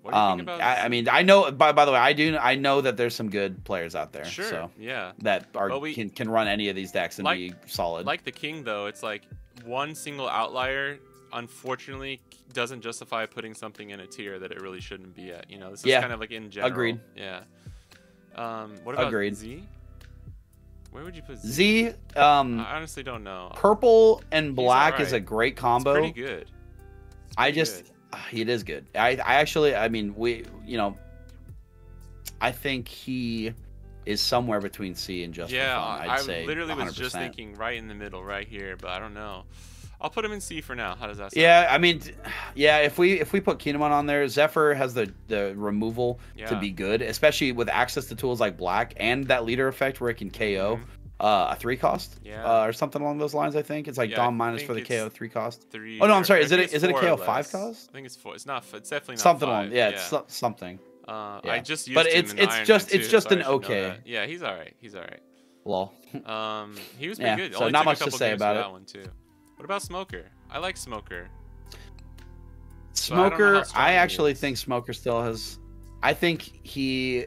What do you think about I mean, I know by the way, I know that there's some good players out there. Sure. So yeah. That can run any of these decks and be solid. Like the King though, it's like one single outlier unfortunately doesn't justify putting something in a tier that it really shouldn't be at. You know, this is kind of like in general. Agreed. Yeah. What about Z? Where would you put Z? I honestly don't know. Purple and black is a great combo. It's pretty good. It is good. I mean, I think he is somewhere between C and just for fun, I'd say. I literally 100%. was just thinking right in the middle, right here, but I don't know. I'll put him in C for now. How does that sound? Yeah, I mean, if we put Kinemon on there, Zephyr has the removal to be good, especially with access to tools like black and that leader effect where it can KO a 3 cost or something along those lines. I think it's like Dom minus for the KO 3 cost. Oh no, I'm sorry. Is it a KO 5 cost? I think it's 4. It's not. It's definitely not something 5. Along. Yeah, it's something. I just used but him in Iron Man it's just an okay. Yeah, he's all right. He's all right. Lol. He was pretty good. So Only not took much a couple to say games about for it. That one too. What about Smoker? I like Smoker. Smoker, I actually think Smoker still has. I think he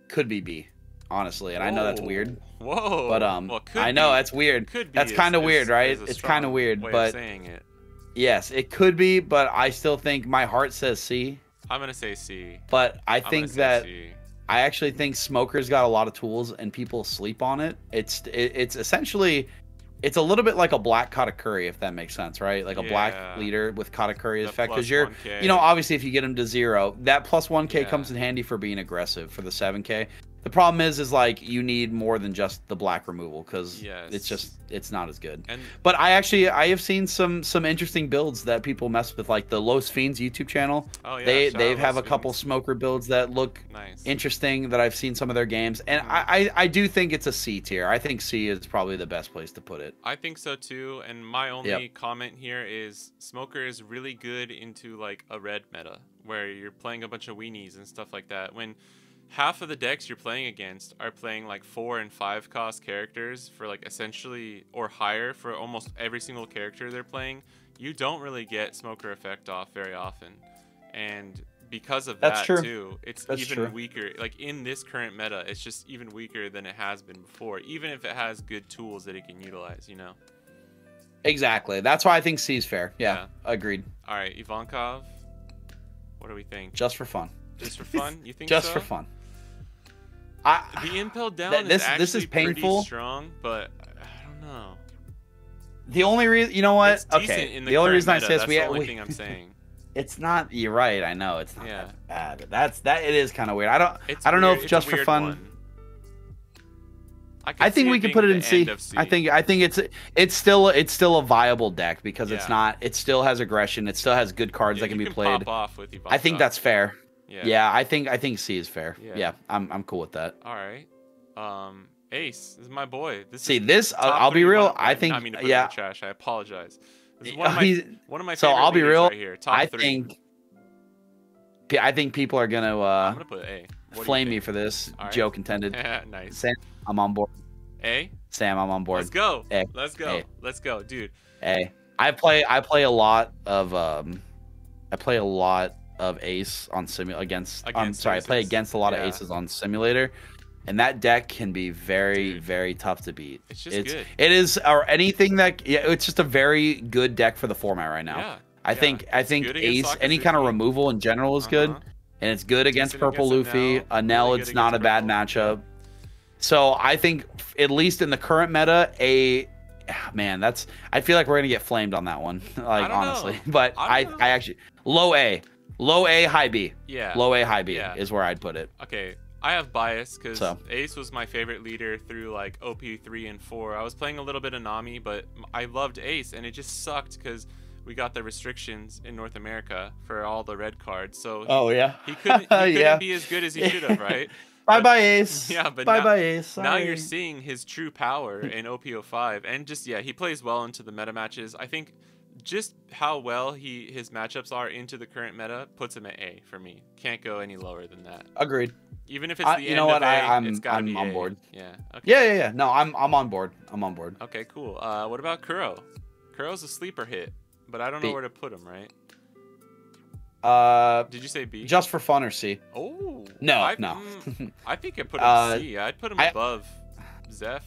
could be B, honestly, and I know that's weird. Whoa. But well, I know that's weird. That's kind of weird, right? It's kind of weird, but saying it. Yes, it could be, but I still think my heart says C. I'm gonna say C. But I think that C. I actually think Smoker's got a lot of tools, and people sleep on it. It's essentially, it's a little bit like a black Katakuri, if that makes sense, right? Like a black leader with Katakuri effect, because you're, you know, obviously if you get him to 0, that plus 1K comes in handy for being aggressive for the 7K. The problem is like you need more than just the black removal, because it's not as good. But I have seen some interesting builds that people mess with, like the Los Fiends YouTube channel. Oh yeah, they have a couple Smoker builds that look interesting that I've seen some of their games, and I do think it's a C tier. I think C is probably the best place to put it. I think so too. And my only comment here is Smoker is really good into like a red meta where you're playing a bunch of weenies and stuff like that. When half of the decks you're playing against are playing like 4 and 5 cost characters for like essentially or higher for almost every single character they're playing, you don't really get Smoker effect off very often. And because of that too, it's even weaker. Like in this current meta, it's just even weaker than it has been before, even if it has good tools that it can utilize, you know? Exactly. That's why I think C is fair. Yeah. Agreed. All right, Ivankov, what do we think? Just for fun. Just for fun? You think just so? for fun. The impel down is actually painful. Pretty strong, but I don't know. The only reason, you know what? It's decent in the only reason meta, I say that's the only thing I'm saying. It's not. You're right. I know it's not that bad. It is kind of weird. I don't know if just for fun. I think we can put it in C. I think it's still a viable deck because it's not. It still has aggression. It still has good cards that can be played. Pop off with I think that's fair. Yeah, I think C is fair. Yeah, I'm cool with that. All right. Ace, this is my boy. I'll be real. I think in the trash. I apologize. This is one of my favorite so I'll be real. Right here. Top 3. I think people are gonna I'm gonna put A. Flame me for this. Right. Joke intended. Nice. Sam, I'm on board. A. Sam, I'm on board. Let's go. A. Let's go. A. Let's go, dude. A. I play a lot of Ace on against I play against a lot of Aces on Simulator, and that deck can be very very tough to beat. It's just good. It is, or anything that it's just a very good deck for the format right now. Yeah. I think Ace, any kind of removal in general is good, and it's good against Purple Luffy. Anel, it's not a bad matchup. So I think at least in the current meta, man, I feel like we're gonna get flamed on that one, like honestly. But I actually low A, high B. Yeah. Low A, high B is where I'd put it. Okay, I have bias because Ace was my favorite leader through like OP3 and 4. I was playing a little bit of Nami, but I loved Ace, and it just sucked because we got the restrictions in North America for all the red cards. So he couldn't be as good as he should have, right? Bye Ace. Yeah, but bye Ace. Sorry. Now you're seeing his true power in OP05, and just he plays well into the meta matches. I think just how well his matchups are into the current meta puts him at A for me. Can't go any lower than that. Agreed. Even if it's the end of A, it's gotta be on A. board. Yeah. Okay. Yeah. No, I'm on board. I'm on board. Okay, cool. What about Kuro? Kuro's a sleeper hit, but I don't know where to put him. Right? Did you say B? Just for fun or C? Oh no. I think I put him C. I'd put him above Zeph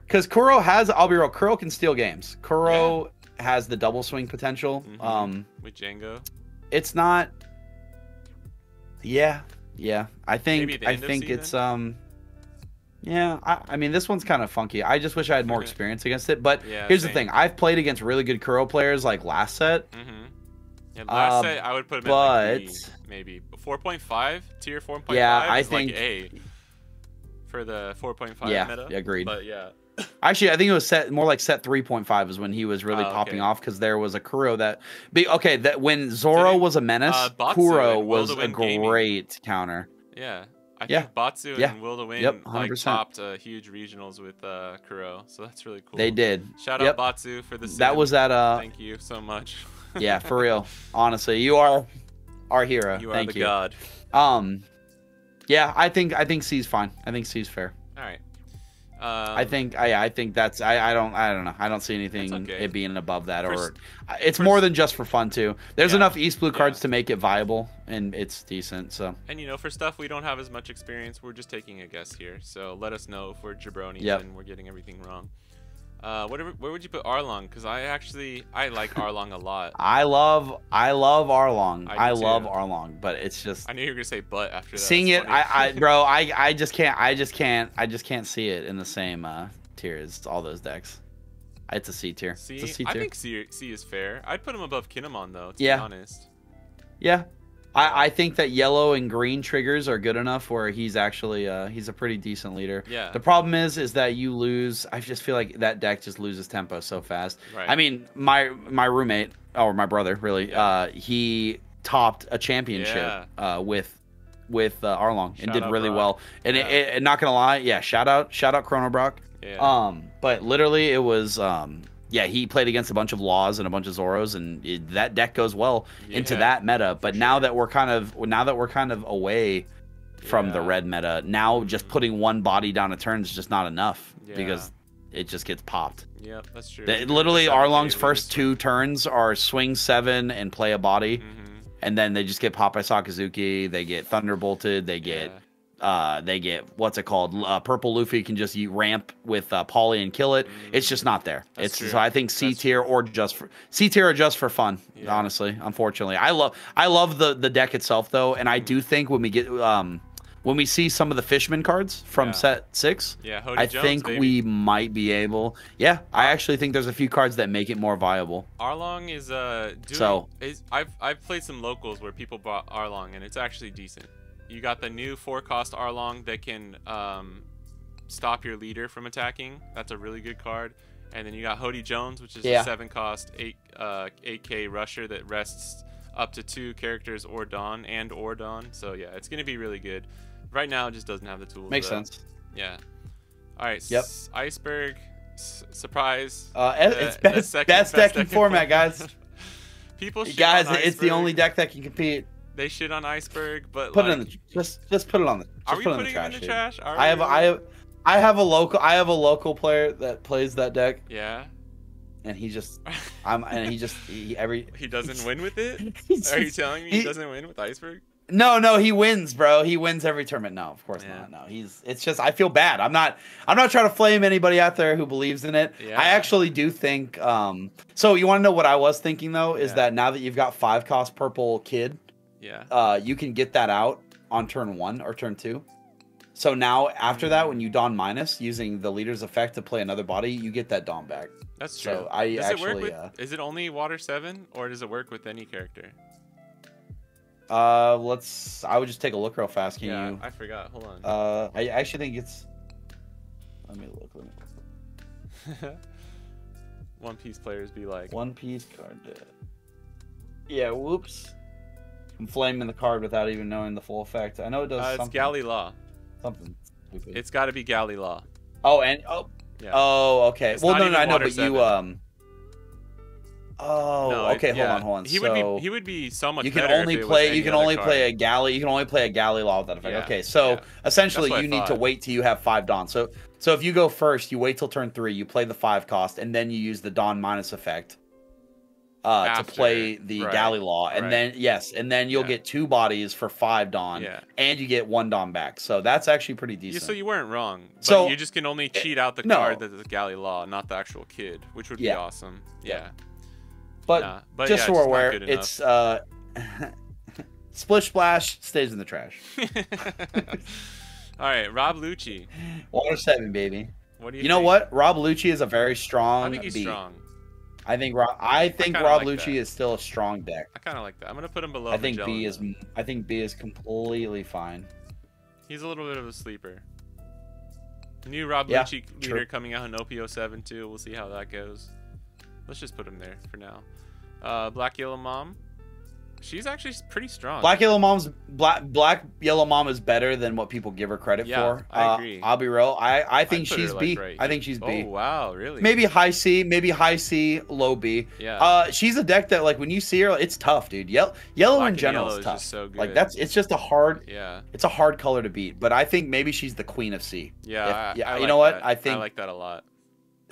because Kuro has. I'll be real. Kuro can steal games. Kuro has the double swing potential. With Django, it's not. Yeah. I think it's Yeah, I mean, this one's kind of funky. I just wish I had more experience against it. But here's the thing: I've played against really good Kuro players like last set. Yeah, last set I would put him at like B, maybe 4.5 tier 4.5. Yeah, I think like A for the 4.5 meta. Yeah, agreed. But yeah. Actually, I think it was more like set 3.5 is when he was really popping off, because there was a Kuro that when Zoro was a menace, Kuro was a great counter. Yeah. I think Batsu and Will to Win like topped huge regionals with Kuro, so that's really cool. They did. Shout out Batsu for the sim. That was that. Thank you so much. Yeah, for real. Honestly, you are our hero. You are the god. Yeah, I think C's fine. I think C's fair. All right. I think that's I don't know. I don't see anything it being above that, or it's more than just for fun too. There's enough East Blue cards to make it viable, and it's decent. So. And you know, for stuff we don't have as much experience, we're just taking a guess here. So let us know if we're jabronis and we're getting everything wrong. Where would you put Arlong? Because I like Arlong a lot. I love Arlong. I love Arlong, but it's just. I knew you were gonna say but after that. Seeing it, I just can't see it in the same tier as all those decks. It's a C tier. C? It's a C tier. I think C is fair. I'd put him above Kinemon though, to be honest. Yeah. I think that yellow and green triggers are good enough where he's actually he's a pretty decent leader. Yeah. The problem is that you lose. I just feel like that deck just loses tempo so fast. Right. I mean, my roommate or my brother really, he topped a championship with Arlong and did really well. And it, not gonna lie, shout out Chrono Brock. Yeah. But literally it was he played against a bunch of Laws and a bunch of Zoros, and that deck goes well into that meta. But now that we're kind of away from the red meta, now just putting one body down a turn is just not enough because it just gets popped. Yep, that's true. Literally, Arlong's first 2 turns are swing 7 and play a body, and then they just get popped by Sakazuki. They get thunderbolted. They get what's it called? Purple Luffy can just ramp with Polly and kill it. It's just not there. So I think C tier or just for fun. Yeah. Honestly, unfortunately, I love the deck itself though, and I do think when we get when we see some of the Fishman cards from set 6, I think we might be able. Yeah, I actually think there's a few cards that make it more viable. Arlong is I've played some locals where people bought Arlong and it's actually decent. You got the new 4-cost Arlong that can stop your leader from attacking. That's a really good card. And then you got Hody Jones, which is a 7-cost 8K rusher that rests up to 2 characters or Dawn. So yeah, it's gonna be really good. Right now, it just doesn't have the tools. Makes sense. Yeah. All right. Yep. Iceberg surprise. It's best decking format, guys. People shit guys, on it's the only deck that can compete. They shit on Iceberg, but put it in the just put it on the. Are we putting it in the trash? I have a local player that plays that deck. Yeah. And he just he doesn't win with it. Are you telling me he doesn't win with Iceberg? No, he wins, bro. He wins every tournament. No, of course not. No, it's just I feel bad. I'm not trying to flame anybody out there who believes in it. Yeah. I actually do think so you want to know what I was thinking though is that now that you've got 5-cost purple kid, you can get that out on turn 1 or turn 2. So now after that, when you Dawn minus using the leader's effect to play another body, you get that Dawn back. That's true. So does it work with, is it only Water 7 or does it work with any character? I would just take a look real fast. Can you? I forgot. Hold on. I actually think it's. Let me look. One Piece players be like. One Piece card. Yeah. Whoops. I'm flaming the card without even knowing the full effect. I know it does something. It's Galley Law. Something stupid. It's got to be Galley Law. Oh, and okay. It's well, no, I know, but 7. you okay. Hold on. He would be so much. You can only play a galley. You can only play a galley law with that effect. Okay, so essentially you need to wait till you have 5 Dawn. So if you go first, you wait till turn 3, you play the 5-cost, and then you use the Dawn minus effect to play the galley law, and then you'll get 2 bodies for 5 Dawn, and you get 1 Dawn back. So that's actually pretty decent. So you weren't wrong. But so you just can only cheat out the card that's the galley law, not the actual kid, which would be awesome. Yeah. But just so we're aware, it's Splish Splash stays in the trash. All right, Rob Lucci. Water 7, baby. What do you know what? Rob Lucci is a very strong. I think he's strong. I think Rob Lucci is still a strong deck. I kind of like that. I'm gonna put him below. I think B is completely fine. He's a little bit of a sleeper. New Rob Lucci leader coming out in OP07 too. We'll see how that goes. Let's just put him there for now. Black Yellow Mom. She's actually pretty strong. Black Yellow Mom is better than what people give her credit for. I agree. I'll be real. I think she's B. Like right. I think she's B. Oh wow, really? Maybe high C, low B. Yeah. She's a deck that like when you see her, it's tough, dude. Yellow in general is tough. Just so good. Like it's just a hard. Yeah. It's a hard color to beat, but I think maybe she's the queen of C. Yeah. Yeah. I You know what? That. I think I like that a lot.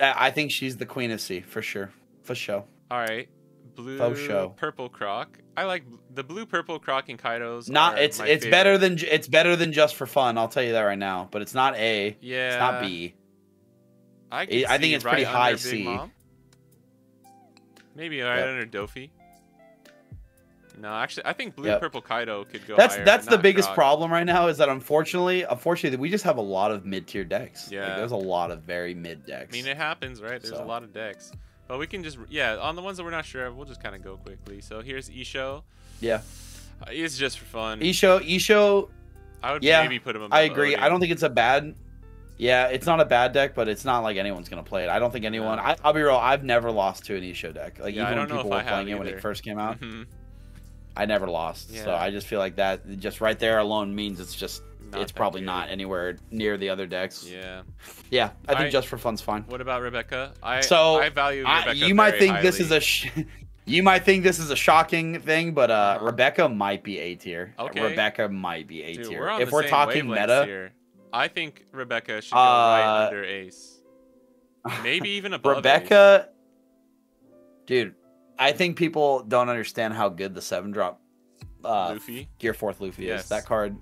I think she's the queen of C for sure. For sure. All right. Blue, purple croc. I like the blue, purple croc and Kaidos. It's better than just for fun. I'll tell you that right now. But it's not A. Yeah. It's not B. I think it's pretty high C. Mom. Maybe right under Dofi. No, actually, I think blue, purple Kaido could go higher. That's the biggest problem right now. Is that unfortunately, we just have a lot of mid-tier decks. Yeah. Like, there's a lot of very mid decks. I mean, it happens, right? There's a lot of decks. But we can just, on the ones that we're not sure of, we'll just kind of go quickly. So here's Isho. Yeah. It's just for fun. Isho. I would maybe put him above I agree. Odin. I don't think it's a bad. Yeah, it's not a bad deck, but it's not like anyone's gonna play it. I don't think anyone. No. I'll be real. I've never lost to an Isho deck. Like even I when don't people know were if I have playing it when it either. first came out, Mm-hmm. I never lost. Yeah. So I just feel like that just right there alone means it's probably not anywhere near the other decks. Yeah. Yeah, I think just for fun's fine. What about Rebecca? I value Rebecca. You might think highly. this is you might think this is a shocking thing, but Rebecca might be A tier. Okay. Rebecca might be A Dude, tier. we're on If the we're same talking wavelengths meta, here. I think Rebecca should go right under Ace. Maybe even above Rebecca. Ace. Dude, I think people don't understand how good the 7-drop Luffy? Gear 4th Luffy is. That card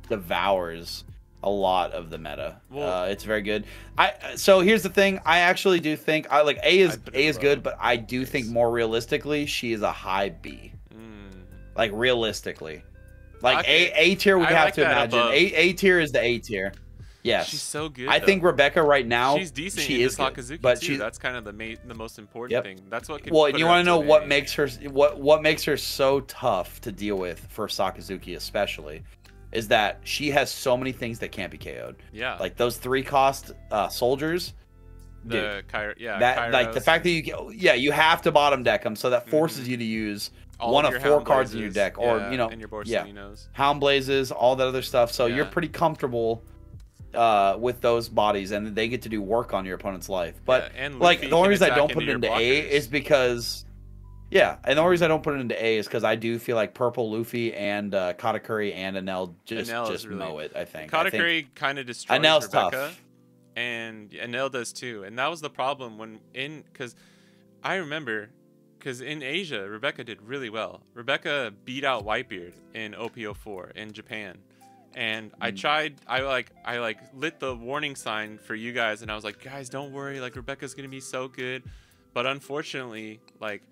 devours a lot of the meta. Well, it's very good. So here's the thing. I actually do think A is good, but I do think more realistically she is a high B. Like realistically, like A tier we have to imagine. A tier is the A tier. Yes, she's so good. I think Rebecca right now she's decent. She is Sakazuki good, but that's kind of the most important thing. That's what. Well, and you want to know what makes her so tough to deal with for Sakazuki especially, is that she has so many things that can't be KO'd. Yeah, like those 3-cost soldiers. Like the fact that you have to bottom deck them, so that forces you to use one of 4 cards in your deck, or and your Borsalinos. Hound Blazes, all that other stuff. So you're pretty comfortable with those bodies, and they get to do work on your opponent's life. But like the only reason I don't put it into A is because and the only reason I don't put it into A is because I do feel like Purple Luffy and Katakuri and Enel just really mow it. I think Katakuri kind of destroys Enel's Rebecca, tough. and Enel does too. And that was the problem because I remember. Because in Asia, Rebecca did really well. Rebecca beat out Whitebeard in OP04 in Japan. And I lit the warning sign for you guys, and I was like, guys, don't worry, like Rebecca's gonna be so good. But unfortunately, like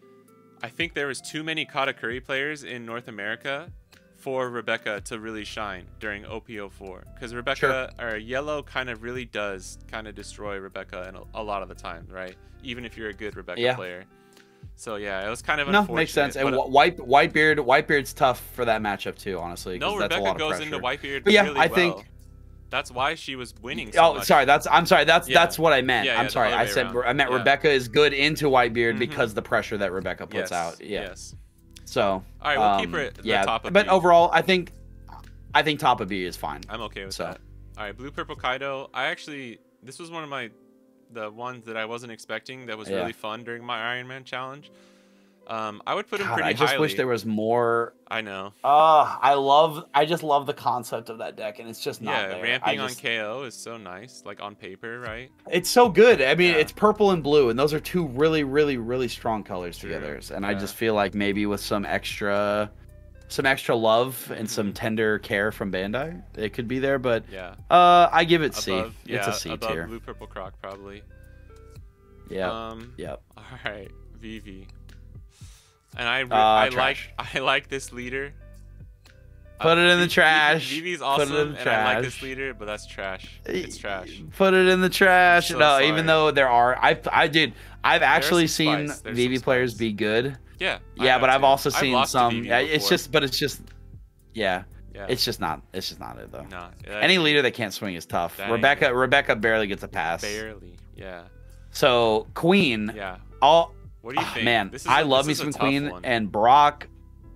I think there was too many Katakuri players in North America for Rebecca to really shine during OP04. Because Rebecca or yellow kind of really does kind of destroy Rebecca and a lot of the time, right? Even if you're a good Rebecca player. So yeah, it was kind of unfortunate. Makes sense. And Whitebeard's tough for that matchup too, honestly. No, that's Rebecca a lot goes of into Whitebeard. But yeah, really I think that's why she was winning. So much. Sorry. That's what I meant. I'm sorry. I meant Rebecca is good into Whitebeard because the pressure that Rebecca puts out. Yeah. Yes. So. All right, we'll keep her at the top of B. But overall, I think top of B is fine. I'm okay with that. All right, blue purple Kaido. This was one of the ones that I wasn't expecting that was really fun during my Iron Man challenge. I would put him pretty highly. I just wish there was more. I know. I just love the concept of that deck, and it's just not there. Ramping on KO is so nice, like on paper, right? It's so good. I mean, it's purple and blue, and those are two really, really, really strong colors together. And I just feel like maybe with some extra love and some tender care from Bandai, it could be there. But I give it C. It's a C tier. Blue purple croc probably. Yeah. Yep. All right, Vivi. And I like this leader. Put it in the trash. Vivi's awesome, and I like this leader, but that's trash. It's trash. Put it in the trash. So no, sorry. Even though I've actually seen Vivi players be good. Yeah. But I've also seen some. It's just not it though. No. Any leader that can't swing is tough. Rebecca barely gets a pass. Barely. Yeah. So Queen. Yeah. What do you think? Man, I love me some Queen and Brock.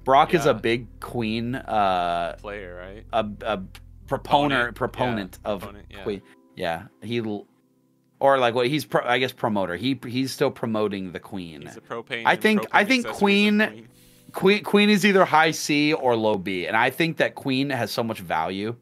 Brock is a big Queen player, right? A proponent of Queen. Yeah, or like what he's I guess promoter. He's still promoting the Queen. He's a propane. I think Queen is either high C or low B, and I think that Queen has so much value.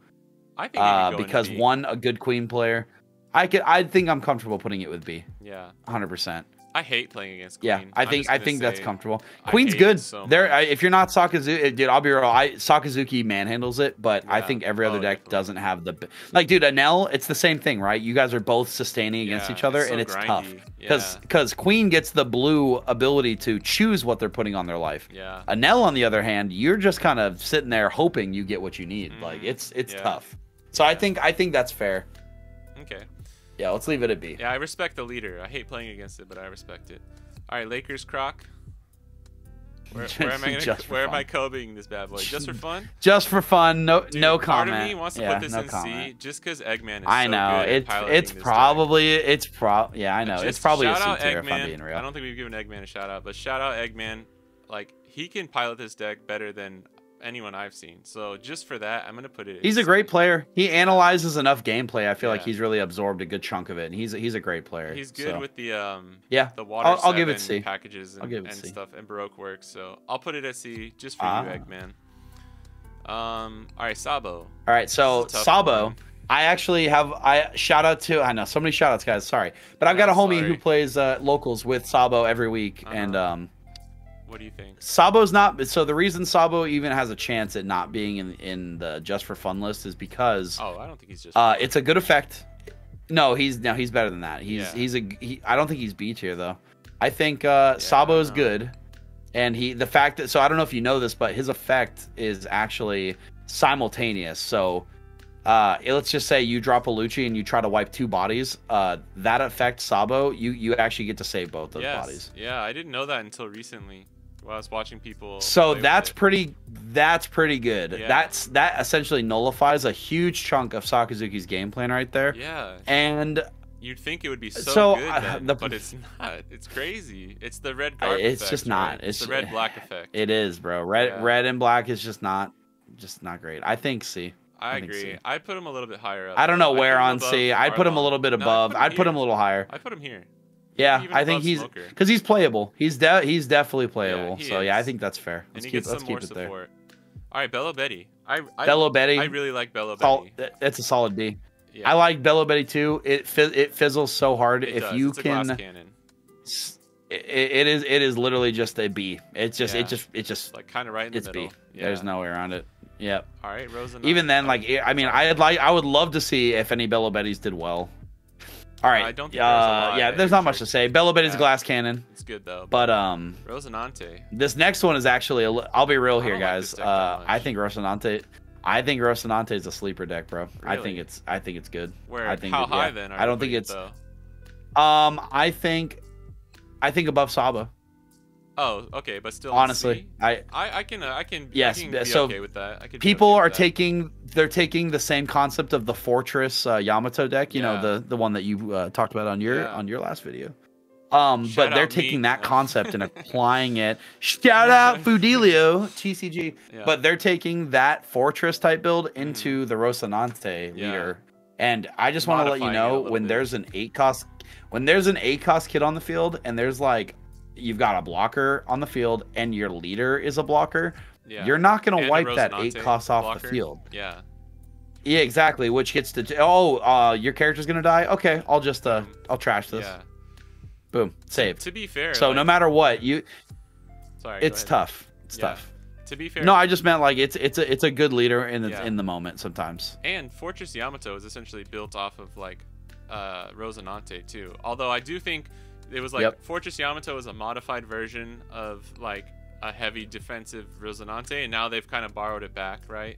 I think because a good Queen player. I think I'm comfortable putting it with B. Yeah, 100%. I hate playing against Queen. Yeah, I think that's comfortable. Queen's good. So if you're not Sakazuki, dude, I'll be real. Sakazuki manhandles it, but I think every other deck doesn't have the dude. Anel, it's the same thing, right? You guys are both sustaining against each other, and it's tough because Queen gets the blue ability to choose what they're putting on their life. Yeah. Anel, on the other hand, you're just kind of sitting there hoping you get what you need. Like it's tough. So I think that's fair. Okay. Yeah, let's leave it at B. Yeah, I respect the leader. I hate playing against it, but I respect it. All right, Lakers Croc. Where am I Kobeing this bad boy? Just for fun? Just for fun. No, Dude, no part comment. of me wants to put this in C just because Eggman is I know. so good it's probably yeah, I know. It's probably a C tier if I'm being real. I don't think we've given Eggman a shout out, but shout out Eggman. Like, he can pilot this deck better than anyone I've seen. So just for that, I'm gonna put it. He's a great player. He analyzes enough gameplay. I feel like he's really absorbed a good chunk of it, and he's a great player. He's good with the the water I'll give it C. packages and stuff and Baroque works. So I'll put it at C just for you, Eggman. All right, Sabo. All right, so Sabo. I actually have shout out to I know so many shout outs, guys. Sorry, but I've got a homie who plays locals with Sabo every week, and what do you think? Sabo's not. So the reason Sabo even has a chance at not being in the just for fun list is because I don't think he's just. It's a good effect. No, he's better than that. I don't think he's B tier though. I think Sabo is good, and the fact that I don't know if you know this, but his effect is actually simultaneous. So let's just say you drop a Lucci and you try to wipe 2 bodies. That affects Sabo. You actually get to save both those bodies. Yeah, I didn't know that until recently. While I was watching people. So that's pretty good. Yeah. That essentially nullifies a huge chunk of Sakazuki's game plan right there. Yeah. And you'd think it would be so good, but it's not. It's crazy. It's the red dark It's effect, just not. Right? It's the red black effect. It is, bro. Red and black is just not great. I think C. I agree. I put him a little bit higher up. I don't know where on C. I'd put him a little bit above. I'd put him a little higher. I put him here. Yeah, I think because he's playable. He's definitely playable. So yeah, I think that's fair. Let's keep it there. All right, Bello Betty. Bello Betty. I really like Bello Betty. That's a solid B. Yeah. I like Bello Betty too. It fizzles so hard. It's a glass cannon. It is literally just a B. It's just like kind of right in the middle. It's B. There's no way around it. Yep. All right, Rosa. Even then, I would love to see if any Bello Bettys did well. All right. I don't think there's not much to say. Bello Betty's glass cannon. It's good though. But Rosinante. This next one is actually I'll be real here, guys. I think Rosinante is a sleeper deck, bro. Really? I think it's good. How high then? I don't think it's. I think above Sabo. Oh, okay, but still. Honestly, I can yes. I can be so okay with that. People are taking the same concept of the Fortress Yamato deck. You know the one that you talked about on your last video. But they're taking that concept and applying it. Shout out Fudelio TCG. Yeah. But they're taking that Fortress type build into the Rosinante leader. And I just want to let you know when there's an 8-cost kit on the field and there's like you've got a blocker on the field and your leader is a blocker, you're not going to wipe that 8 costs off the field. Yeah, exactly. Which gets to your character's going to die. Okay, I'll just I'll trash this. Yeah. Boom, save. To be fair, so no matter what it's tough. It's tough. To be fair, no, I just meant like it's a good leader in the moment sometimes. And Fortress Yamato is essentially built off of like Rosinante too. Although I do think it was like Fortress Yamato is a modified version of like a heavy defensive Rosinante, and now they've kind of borrowed it back, right?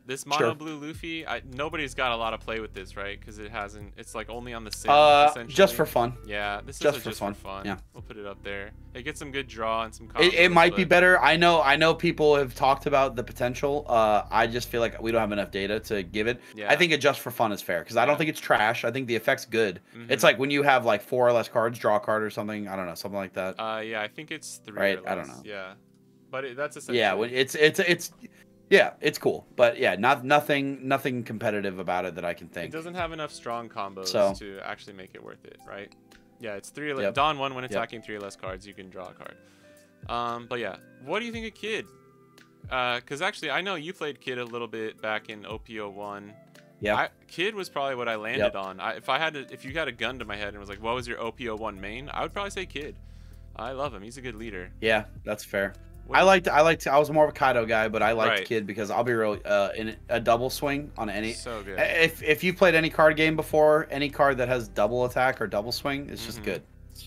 This mono blue Luffy, nobody's got a lot of play with this, right? Because it's like only on the sim, essentially. Just for fun. Yeah, this is just for fun. Yeah, we'll put it up there. It gets some good draw and some combos, it might be better. I know people have talked about the potential. I just feel like we don't have enough data to give it. Yeah. I think it just for fun is fair because I don't think it's trash. I think the effect's good. It's like when you have like 4 or less cards, draw a card or something. I don't know, something like that. Yeah, I think it's 3 right? or less. I don't know. Yeah. But that's essentially. Yeah, it's yeah, it's cool, but yeah, nothing competitive about it that I can think. It doesn't have enough strong combos to actually make it worth it, right? Yeah, it's 3 or less. Dawn 1 when attacking 3 or less cards, you can draw a card. But yeah, what do you think of Kid? Because actually, I know you played Kid a little bit back in OP01. Yeah, Kid was probably what I landed on. If you got a gun to my head and was like, what was your OP01 main? I would probably say Kid. I love him. He's a good leader. Yeah, that's fair. I was more of a Kaido guy, but I liked Kid because I'll be real, in a double swing on any. So good. If you've played any card game before, any card that has double attack or double swing, it's just good.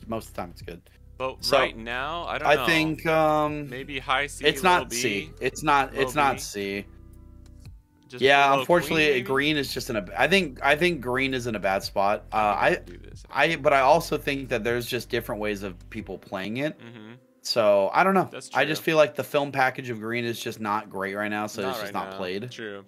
Most of the time, it's good. But right now, I don't know. I think maybe high C. It's not B, C. It's not. It's not B. C. Just yeah, unfortunately, queen, green is just in a. I think green is in a bad spot. But I also think that there's just different ways of people playing it. So I don't know. I just feel like the film package of green is just not great right now, so it's just not played. True.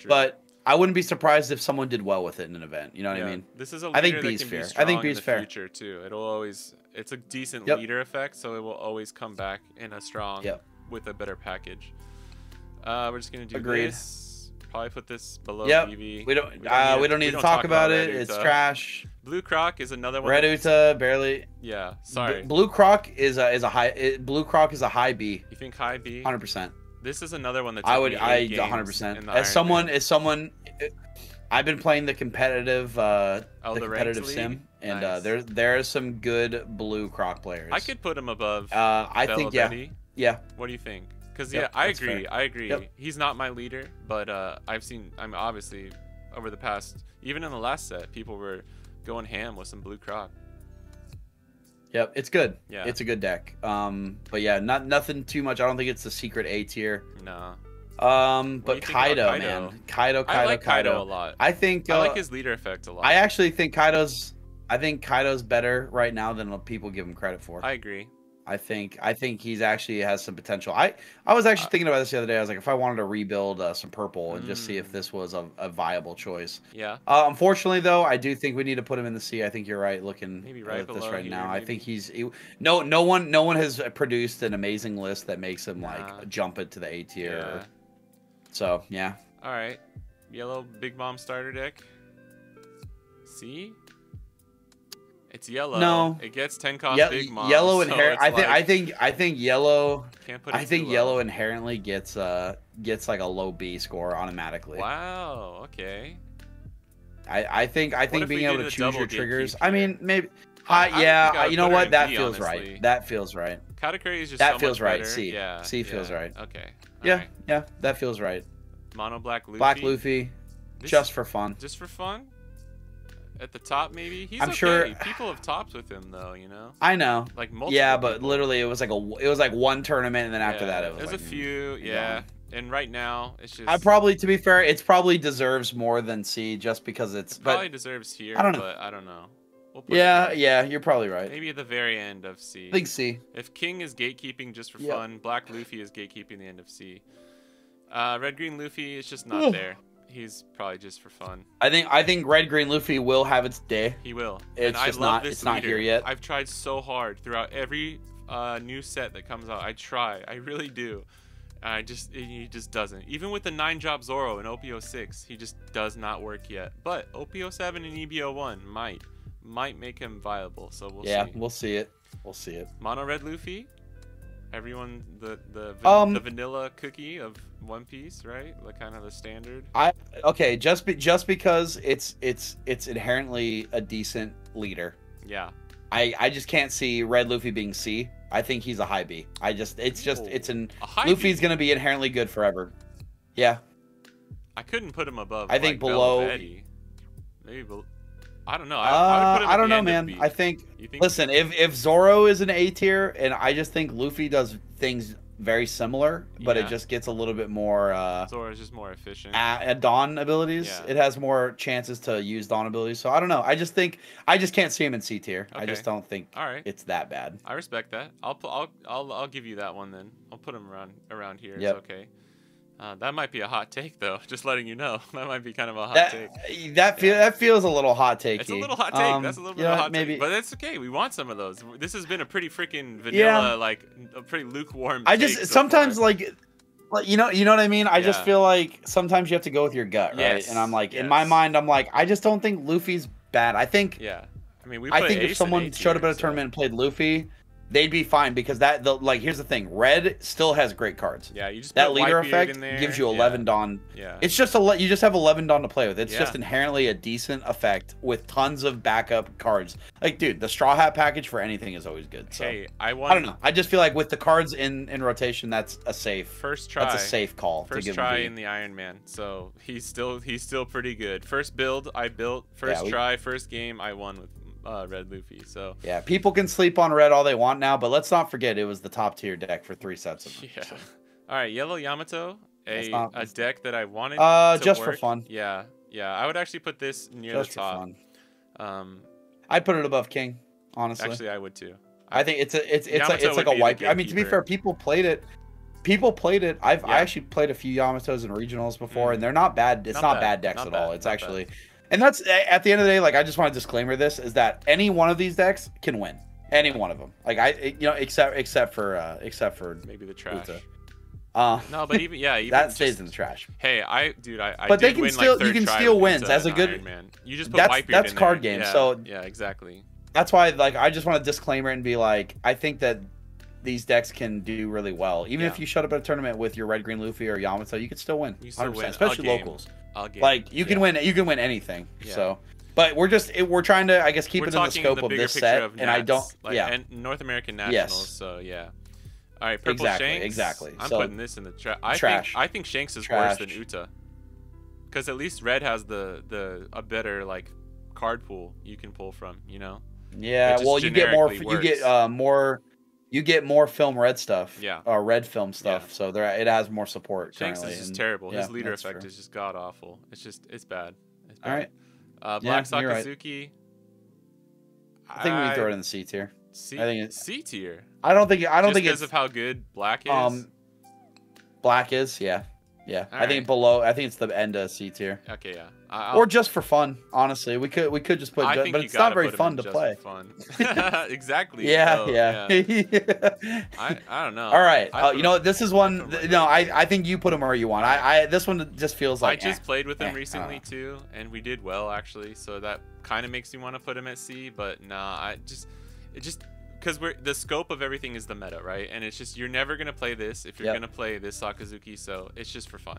But I wouldn't be surprised if someone did well with it in an event. You know what I mean? This is a I think B's fair. I think B's fair. Future too. It'll always. It's a decent leader effect, so it will always come back in a strong with a better package. We're just gonna do this. Probably put this below EV. We don't need to talk about it. It's trash. Blue Croc is another one. Red Uta barely. Yeah, sorry. Blue Croc is a high. Blue Croc is a high B. You think high B? 100%. This is another one that I 100%. As someone, I've been playing the competitive sim, and there are some good Blue Croc players. I could put him above. I think yeah. What do you think? Because I agree. I agree. He's not my leader, but I'm obviously over the past, even in the last set, people were going ham with some Blue Croc. Yep, it's good. Yeah, it's a good deck. But yeah, nothing too much. I don't think it's the secret A tier. No. But Kaido, man, Kaido. I like Kaido a lot. I think I like his leader effect a lot. I actually think Kaido's better right now than people give him credit for. I agree. I think he's actually has some potential. I was actually thinking about this the other day. I was like, if I wanted to rebuild some purple and just see if this was a viable choice. Yeah. Unfortunately, though, I do think we need to put him in the C. I think you're right. Looking maybe right at this right here, now, maybe. I think no one has produced an amazing list that makes him like jump into the A tier. Yeah. So yeah. All right. Yellow Big Mom starter deck. C. It's yellow. No, it gets 10 cost Big Mom. Yellow so inherently. I think yellow. Can't put yellow inherently gets like a low B score automatically. Wow. Okay. I think being able to choose your triggers. I mean, maybe. You know what? That feels right. That feels right. Chalkrah is just that so feels much right. better. C. Yeah. C feels right. Okay. Yeah. That feels right. Mono Black Luffy. Black Luffy, just for fun. Just for fun. At the top, maybe he's I'm sure people have tops with him though. You know. I know. Like multiple. Yeah, but literally, it was like one tournament, and then after that, it was there's like, a few. Yeah. And right now, it's just. To be fair, it probably deserves more than C, just because it's. Probably deserves here. I don't know. But I don't know. We'll you're probably right. Maybe at the very end of C. I think C. If King is gatekeeping just for fun, Black Luffy is gatekeeping the end of C. Red Green Luffy is just not there. He's probably just for fun. I think Red Green Luffy will have its day. He will. It's just not. It's not here yet. I've tried so hard throughout every new set that comes out. I really do. He just doesn't. Even with the 9-drop Zoro in OP06, he just does not work yet. But OP07 and EB01 might make him viable. So we'll see. Yeah, we'll see it. We'll see it. Mono Red Luffy. Everyone, the vanilla cookie of One Piece, right? Like kind of the standard. Just because it's inherently a decent leader. Yeah. I just can't see Red Luffy being C. I think he's a high B. Luffy's gonna be inherently good forever. Yeah. I couldn't put him above. I think below. Maybe below. I don't know. I would put him I don't know, man. I think. Listen, if Zoro is an A tier, and I just think Luffy does things very similar, but it just gets a little bit more. Zoro is just more efficient. Dawn abilities. Yeah. It has more chances to use Dawn abilities. So I don't know. I just can't see him in C tier. Okay. I just don't think. It's that bad. I respect that. I'll give you that one then. I'll put him around here. Yep. It's okay. That might be a hot take, though. Just letting you know, that might be kind of a hot take. That feels a little hot takey. It's a little hot take. That's a little bit of a hot take, but that's okay. We want some of those. This has been a pretty freaking vanilla, like a pretty lukewarm. I just sometimes like you know what I mean. I just feel like sometimes you have to go with your gut, right? Yes. And I'm like, in my mind, I'm like, I just don't think Luffy's bad. I think. Yeah. I mean, I think if someone showed up at a tournament and played Luffy, they'd be fine because here's the thing. Red still has great cards. Yeah, you just that leader effect gives you 11 Dawn. Yeah. It's just you just have 11 Dawn to play with. It's just inherently a decent effect with tons of backup cards. Like, dude, the Straw Hat package for anything is always good. So hey, I don't know. I just feel like with the cards in rotation, that's a safe first try. That's a safe call. First to give try in the Iron Man, so he's still pretty good. First build I built. First try, first game I won with Red Luffy. So yeah, people can sleep on Red all they want now, but let's not forget it was the top tier deck for 3 sets of them. Yeah. So. All right, Yellow Yamato, a deck that I wanted to just work. for fun. Yeah, I would actually put this near just the top. For fun. I'd put it above King, honestly. Actually, I would too. I think it's like a wipe. I mean, to be fair, people played it. I actually played a few Yamatos in regionals before, and they're not bad. It's not bad decks at all. It's actually. And that's at the end of the day. Like, I just want to disclaimer this is that any one of these decks can win. Any one of them. Like except for maybe the trash. Uta. No, but even that stays in the trash. Hey, I but they can win, still like, you can steal wins as a good Iron Man. You just put that's card game. Yeah, so yeah, exactly. That's why I just want to disclaimer and be like, I think that these decks can do really well. Even if you shut up at a tournament with your red, green Luffy or Yamato, you could still win. 100%, especially locals. Like you can win anything. Yeah. So, but we're trying to, I guess, keep it in the scope of this set. And I don't, and North American Nationals. So yeah. All right, purple Shanks. Exactly. I'm putting this in the trash. I think Shanks is worse than Uta, because at least Red has a better card pool you can pull from. You know. Yeah. Well, you get more. You get more film red stuff. Yeah. Red film stuff. Yeah. So it has more support. Shanks currently. is just terrible. His leader effect is just god awful. It's bad. All right. Black Sakazuki. Right. I think we can throw it in the C tier. I think it's C tier. I don't think it's because of how good Black is. Black is, yeah. I think it's the end of C tier. Okay, yeah. Or just for fun, honestly. We could just put, but it's not very fun to play. Fun. Exactly. Yeah. I don't know. All right. You know, this is one. No, I think you put him where you want. This one just feels like. I just played with him recently too, and we did well actually. So that kind of makes me want to put him at C. But nah, because the scope of everything is the meta, right? And it's just you're never gonna play this if you're gonna play this Sakazuki. So it's just for fun.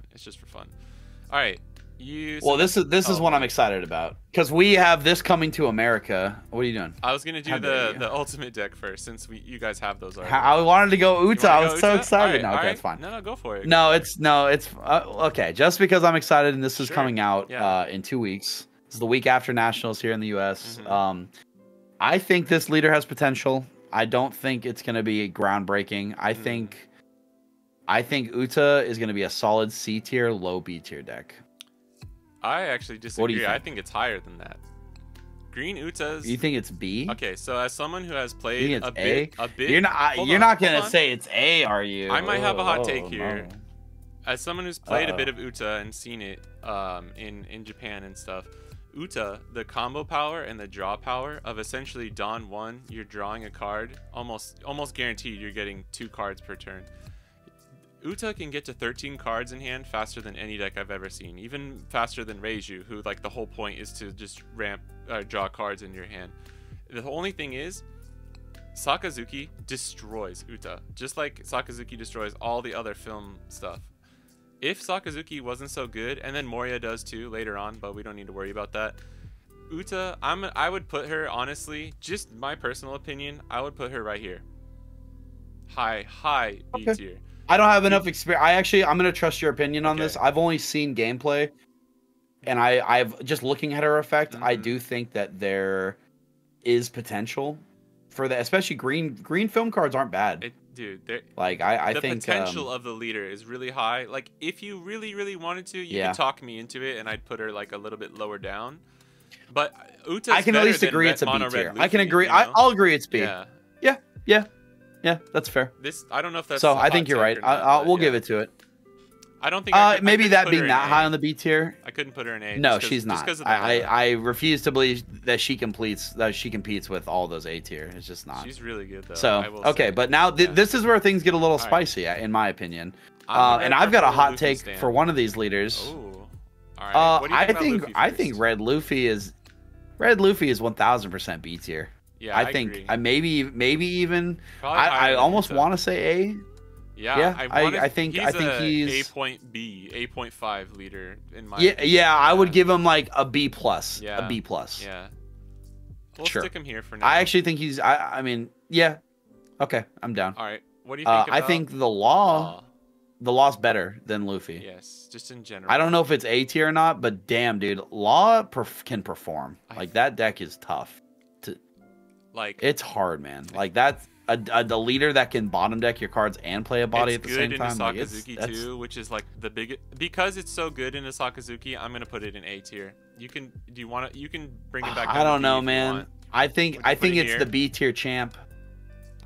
All right. This is one I'm excited about because we have this coming to America. What are you doing? I was gonna do the ultimate deck first since you guys have those already. I wanted to go Uta. I was so excited. Right, okay, it's fine. No, go for it. No, it's okay. Just because I'm excited and this is coming out in 2 weeks. This is the week after Nationals here in the U.S. Mm-hmm. I think this leader has potential. I don't think it's gonna be groundbreaking. I think Uta is gonna be a solid C tier, low B tier deck. I actually disagree. I think it's higher than that. Green Utas. You think it's B? Okay, so as someone who has played a bit, you're not gonna say it's A, are you? I might have a hot take here. No. As someone who's played a bit of Uta and seen it in Japan and stuff, Uta, the combo power and the draw power of essentially Dawn 1, you're drawing a card, almost guaranteed you're getting 2 cards per turn. Uta can get to 13 cards in hand faster than any deck I've ever seen, even faster than Reiju, who the whole point is to just draw cards in your hand. The only thing is, Sakazuki destroys Uta, just like Sakazuki destroys all the other film stuff. If Sakazuki wasn't so good, and then Moria does too later on, but we don't need to worry about that. Uta, I would put her, honestly, just my personal opinion, I would put her right here. High B tier. I don't have enough experience. I'm going to trust your opinion on this. I've only seen gameplay, and I've just looking at her effect. I do think that there is potential for that, especially green film cards aren't bad. I think the potential of the leader is really high. Like, if you really wanted to, you could talk me into it, and I'd put her a little bit lower down. But Uta's I can at least agree it's a B tier. I can agree. I'll agree it's B. Yeah, that's fair. I don't know if that's so. I think you're right. We'll give it to it. I don't think. I Maybe that put being her that in high A. on the B tier. I couldn't put her in A. No, just she's not. Just 'cause of the meta. I refuse to believe that she competes with all those A tier. It's just not. She's really good though. So I will okay, say. but now this is where things get a little All right. spicy, in my opinion. I'm a And red I've got a purple hot Luffy take stan. for one of these leaders. Ooh. All right. What do you I think about think Luffy I first? think Red Luffy is 1000% B tier. Yeah, I think agree. I maybe even Probably higher I than almost Yuta. want to say A. Yeah, I think he's he's A point B, 8.5 leader in my. yeah. I would give him like a B plus. Yeah. A B plus. Yeah. We'll Sure. stick him here for now. I actually think he's. I mean, yeah. Okay, I'm down. All right. What do you think about I think the law's better than Luffy. Yes, just in general. I don't know if it's A tier or not, but damn, dude, Law can perform. Like that deck is tough. Like It's hard, man. Like that's the leader that can bottom deck your cards and play a body at the same time. It's Like, good in Sakazuki too, which is like the biggest. Because it's so good in Sakazuki, I'm gonna put it in A tier. You can. Do you want to? You can bring it back. I don't know, man. I think it's the B tier champ.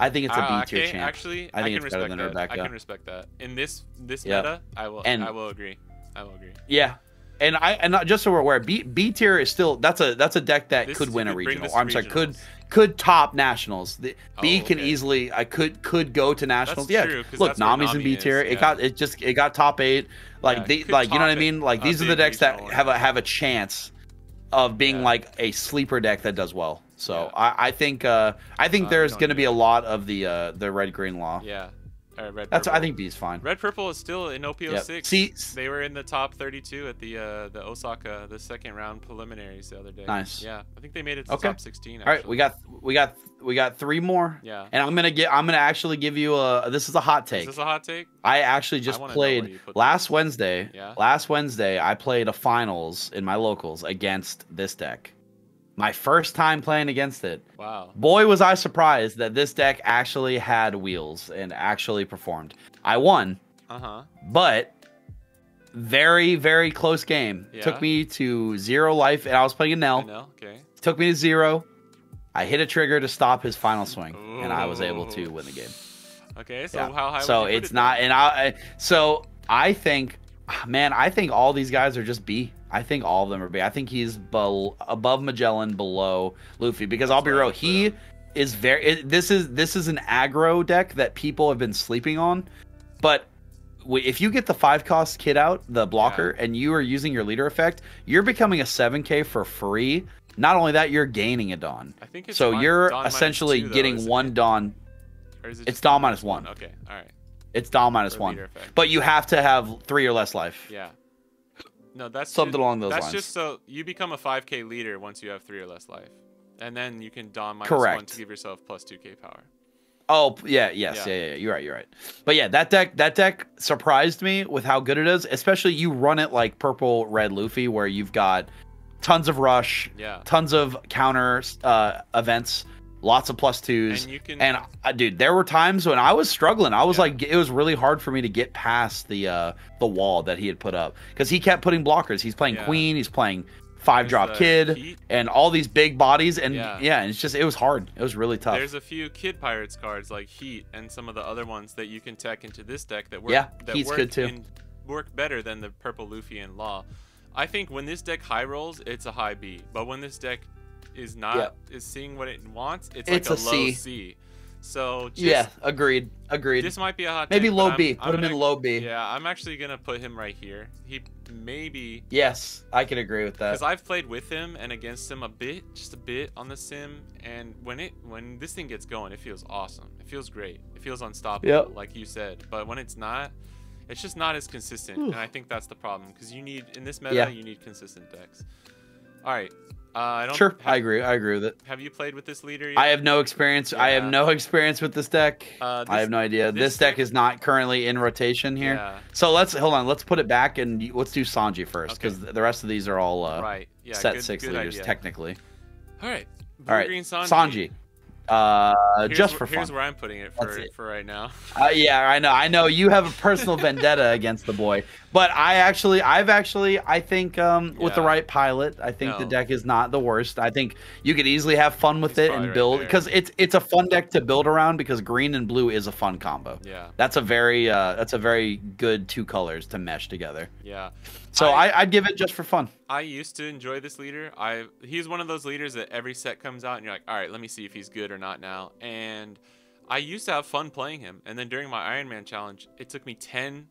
I think it's a B tier champ. Actually, I think can it's better respect than that. Rebecca. I can respect that. In this Yep. meta, I will agree. I will agree. Yeah. And not just so we're aware, B tier is still that's a deck that This could is- win you a could bring regional. this Or, to I'm sorry, regionals. could top nationals. B can okay. easily could go to nationals. That's Yeah. true, 'cause Look, that's where Nami's in Nami B is, tier. yeah. It got top 8. Like Yeah, the could like you know what I top mean? Like a these are the big decks that regional have a chance of being Yeah. like a sleeper deck that does well. So Yeah. I think there's don't going to do be it. a lot of the red green law. Yeah. Red That's purple. I think B is fine. Red purple is still in OP06. Yep. See, They were in the top 32 at the Osaka, the second round preliminaries the other day. Nice. Yeah, I think they made it to Okay. top 16. all right, we got 3 more. Yeah. And I'm gonna actually give you this is a hot take. Is this a hot take? I actually just wanna know where played you put last this. Wednesday. Yeah. Last Wednesday, I played a finals in my locals against this deck. My first time playing against it. Wow. Boy, was I surprised that this deck actually had wheels and actually performed. I won, but very, very close game. Yeah. Took me to 0 life, and I was playing a Nell. No. Okay. Took me to 0. I hit a trigger to stop his final swing, and I was able to win the game. Okay. So Yeah. how high? So would you put it's it not, then? and I think, man, I think all these guys are just B. I think all of them are B. I think he's above Magellan, below Luffy, because I'll be real, he is this is an aggro deck that people have been sleeping on, but if you get the 5-cost kit out, the blocker, and you are using your leader effect, you're becoming a 7k for free. Not only that, you're gaining a Dawn. I think it's so you're Dawn essentially -2 though, getting isn't 1 it? Dawn. Or is it It's just Dawn -1. Okay. All right. It's Dawn For -1. leader effect. But you have to have 3 or less life. Yeah. No, that's Something along those that's lines. just so you become a 5k leader once you have 3 or less life, and then you can Dawn -1 Correct. to give yourself plus 2k power. Oh yeah, yes, yeah. You're right. But yeah, that deck surprised me with how good it is. Especially you run it like purple, red Luffy, where you've got tons of rush, tons of counter events, lots of +2s, and you can. And dude, there were times when I was struggling. I was like, it was really hard for me to get past the wall that he had put up, because he kept putting blockers. He's playing Queen, he's playing 5-drop Kid, Heat. and all these big bodies, and and it's just, it was hard. It was really tough. There's a few Kid Pirates cards like Heat and some of the other ones that you can tech into this deck that work. Heat's good too. Work better than the purple Luffy and Law. I think when this deck high rolls, it's a high B, but when this deck is not is seeing what it wants, it's like a low C. So just, agreed. This might be a hot maybe take, low but B. Put him in low B. Yeah, I'm actually gonna put him right here. He maybe. Yes, I can agree with that. Because I've played with him and against him just a bit on the sim, and when this thing gets going, it feels awesome. It feels great. It feels unstoppable, like you said. But when it's not, it's just not as consistent, and I think that's the problem. Because you need in this meta, you need consistent decks. All right. I agree with it. Have you played with this leader yet? I have no experience. I have no experience with this deck. I have no idea. This deck is not currently in rotation here. So hold on. Let's put it back and let's do Sanji first, because the rest of these are all set 6 leaders technically. All right. Green Sanji. Just for fun. Here's where I'm putting it for right now. Yeah, I know you have a personal vendetta against the boy, But I think with the right pilot, I think the deck is not the worst. I think you could easily have fun with it and build, because it's a fun deck to build around, because green and blue is a fun combo. Yeah. That's a very good 2 colors to mesh together. Yeah. So I'd give it just for fun. I used to enjoy this leader. He's one of those leaders that every set comes out and you're like, all right, let me see if he's good or not now. And I used to have fun playing him. And then during my Iron Man challenge, it took me 10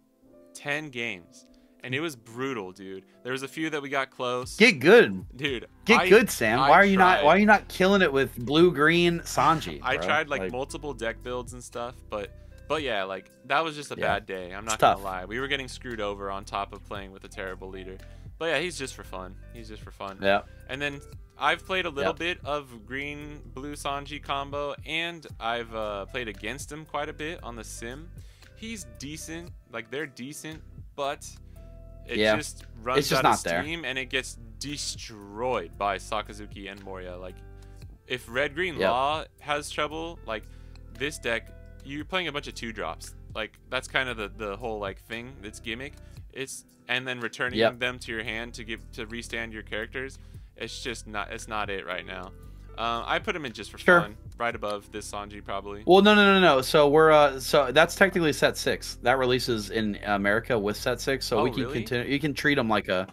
games. And it was brutal, dude. There was a few that we got close. Get good. Dude. Get good, Sam. Why are you not killing it with blue-green Sanji? I tried like multiple deck builds and stuff, but yeah, like that was just a bad day. I'm not gonna lie. We were getting screwed over on top of playing with a terrible leader. But yeah, he's just for fun. He's just for fun. Yeah. And then I've played a little bit of green-blue Sanji combo, and I've played against him quite a bit on the sim. He's decent. Like, they're decent, but it just runs out of steam, and it gets destroyed by Sakazuki and Moria. Like, if red-green Law has trouble, like, this deck, you're playing a bunch of 2-drops. Like, that's kind of the whole, like, thing, its gimmick. And then returning them to your hand to restand your characters. It's just not it right now. I put him in just for fun, right above this Sanji probably. Well, no. So we're so that's technically set 6. That releases in America with set 6. So we can continue. You can treat them like a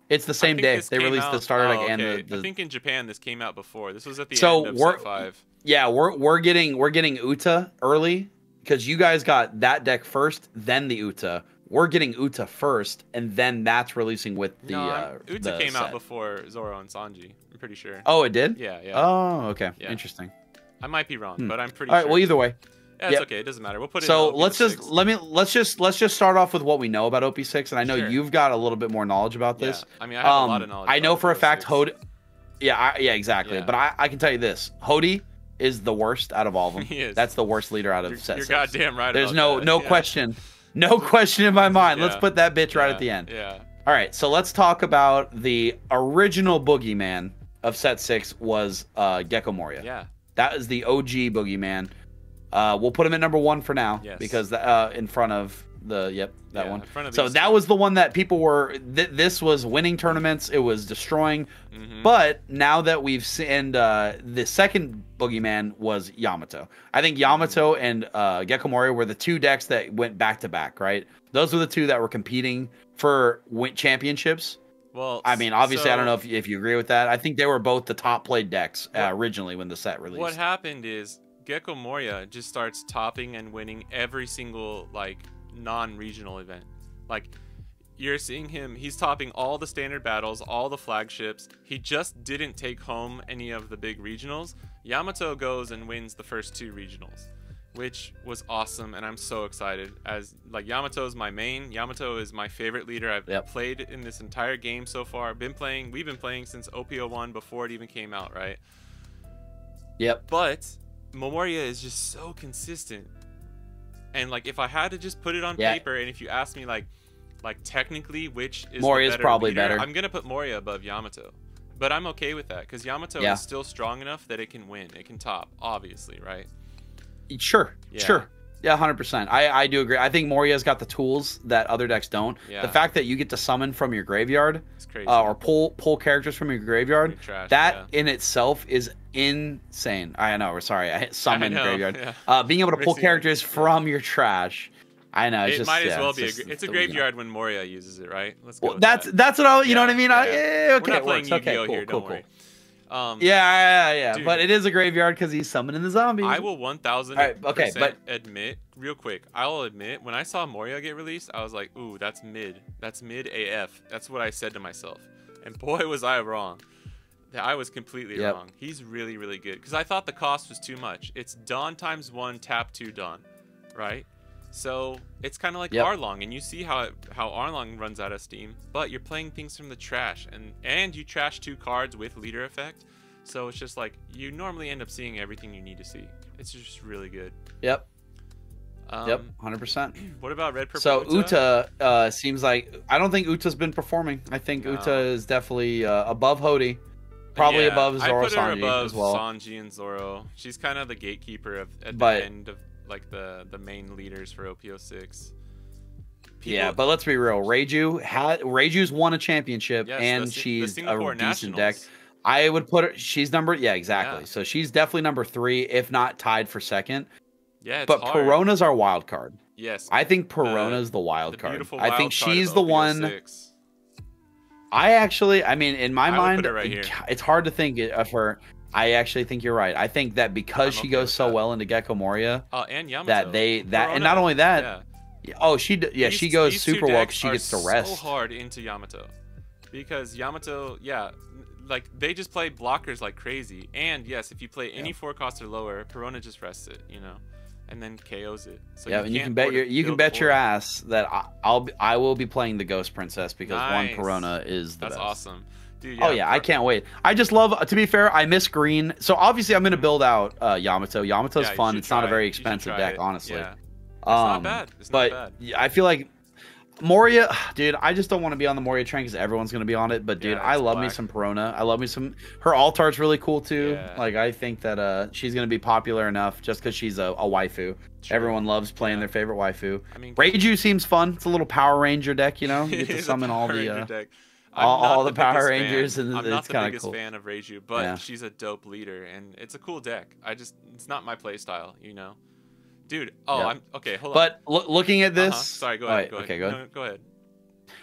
It's the same day they released the starter deck and the. I think in Japan this came out before. This was at the end of set 5. Yeah, we're getting Uta early, because you guys got that deck first, then the Uta. We're getting Uta first, and then that's releasing with the Uta came out before Zoro and Sanji. I'm pretty sure. Oh, it did? Yeah. Oh, okay. Yeah. Interesting. I might be wrong, but I'm pretty sure. All right, well, either way. Yeah, it's okay. It doesn't matter. We'll put it so in let's just start off with what we know about OP6, and I know you've got a little bit more knowledge about this. I mean, I have a lot of knowledge. I know for a fact Hody. Yeah, exactly. Yeah. But I can tell you this: Hody is the worst out of all of them. He is. That's the worst leader out of set 6. You're goddamn right. There's no question. No question in my mind. Let's put that bitch right at the end. Yeah. All right, so let's talk about the original boogeyman of set 6 was Gecko Moria. Yeah. That is the OG boogeyman. We'll put him at number 1 for now, because in front of the that one. So that was the one that people were. This was winning tournaments. It was destroying. But now that we've seen the second boogeyman was Yamato. I think Yamato and Gecko Moria were the 2 decks that went back to back. Right. Those were the 2 that were competing for championships. Well, I mean, obviously, I don't know if you agree with that. I think they were both the top played decks originally when the set released. What happened is Gecko Moria just starts topping and winning every single like non-regional event. Like, you're seeing him, he's topping all the standard battles, all the flagships. He just didn't take home any of the big regionals. Yamato goes and wins the first 2 regionals, which was awesome, and I'm so excited. As like, Yamato is my main. Yamato is my favorite leader I've played in this entire game so far. We've been playing since OP01 before it even came out, right? Yep. But Moria is just so consistent. And like, if I had to just put it on paper, and if you ask me like technically which is Moria's probably leader, better, I'm gonna put Moria above Yamato. But I'm okay with that, because Yamato is still strong enough that it can win. It can top, obviously, right? Sure. Yeah, 100%. I do agree. I think Moria's got the tools that other decks don't. Yeah. The fact that you get to summon from your graveyard, it's crazy. Or pull characters from your graveyard, in itself is insane. I know. Sorry, I hit summon graveyard. Yeah. Being able to pull characters from your trash. I know. It might as well be. It's a graveyard when Moria uses it, right? Let's go. Well, that's what I. You know what I mean? Okay. We're not playing Yu-Gi-Oh here. Don't worry. Yeah. Dude, but it is a graveyard because he's summoning the zombies. I will 1000% admit, real quick, I'll admit, when I saw Moria get released, I was like, ooh, that's mid. That's mid AF. That's what I said to myself. And boy, was I wrong. I was completely wrong. He's really, really good. Because I thought the cost was too much. It's Dawn ×1, tap 2 Dawn, right? So it's kind of like Arlong, and you see how Arlong runs out of steam, but you're playing things from the trash, and you trash 2 cards with leader effect, so it's just like you normally end up seeing everything you need to see. It's just really good. Yep. 100%. What about Red Purple? So Uta seems like, I don't think Uta's been performing. I think Uta is definitely above Hody, probably above Zoro, Sanji as well. Sanji and Zoro. She's kind of the gatekeeper at the end of like the main leaders for OP06. Yeah, but let's be real. Reiju's won a championship, yes, and she's a decent deck. Nationals. I would put her. She's number. Yeah, exactly. Yeah. So she's definitely number 3, if not tied for second. Yeah, but hard. Perona's our wild card. Yes, I think Perona's the wild card. I think she's the one. I mean, in my mind, it's hard to think of her. I actually think you're right. I think that because she goes so well into Gecko Moria, and Yamato, and not only that, she goes super well because she gets to rest. So hard into Yamato, because Yamato, like they just play blockers like crazy. And yes, if you play any 4-cost or lower, Perona just rests it, and then KOs it. So and you can bet your ass that I will be playing the Ghost Princess because one Perona is the best. That's awesome. Dude, I can't wait. I just love, to be fair, I miss green. So obviously I'm going to build out Yamato. Yamato's fun. It's not a very expensive deck, honestly. Yeah. It's not bad. It's not bad. I feel like Moria, dude, I just don't want to be on the Moria train because everyone's going to be on it. But dude, I love me some Perona. I love me some, her Altar's really cool too. Yeah. Like I think that she's going to be popular enough just because she's a waifu. True. Everyone loves playing their favorite waifu. I mean, Reiju seems fun. It's a little Power Ranger deck, You get to summon all the all the Power Rangers, and I'm it's kind of cool. I'm not the biggest fan of Reiju, but she's a dope leader, and it's a cool deck. It's not my play style, Dude, I'm okay. Hold on. But looking at this, sorry, go ahead. Okay, go ahead. No, go ahead.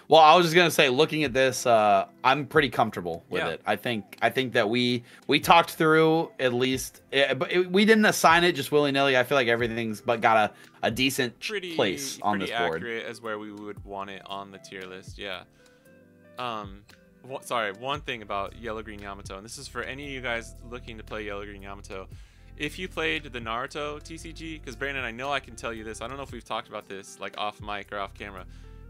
Well, I was just gonna say, looking at this, I'm pretty comfortable with it. I think that we talked through at least, but we didn't assign it just willy nilly. I feel like everything's got a decent place on this board. Pretty accurate as where we would want it on the tier list. Yeah. Sorry, one thing about Yellow Green Yamato, and this is for any of you guys looking to play Yellow Green Yamato. If you played the Naruto TCG, because Brandon, I know I can tell you this. I don't know if we've talked about this like off mic or off camera.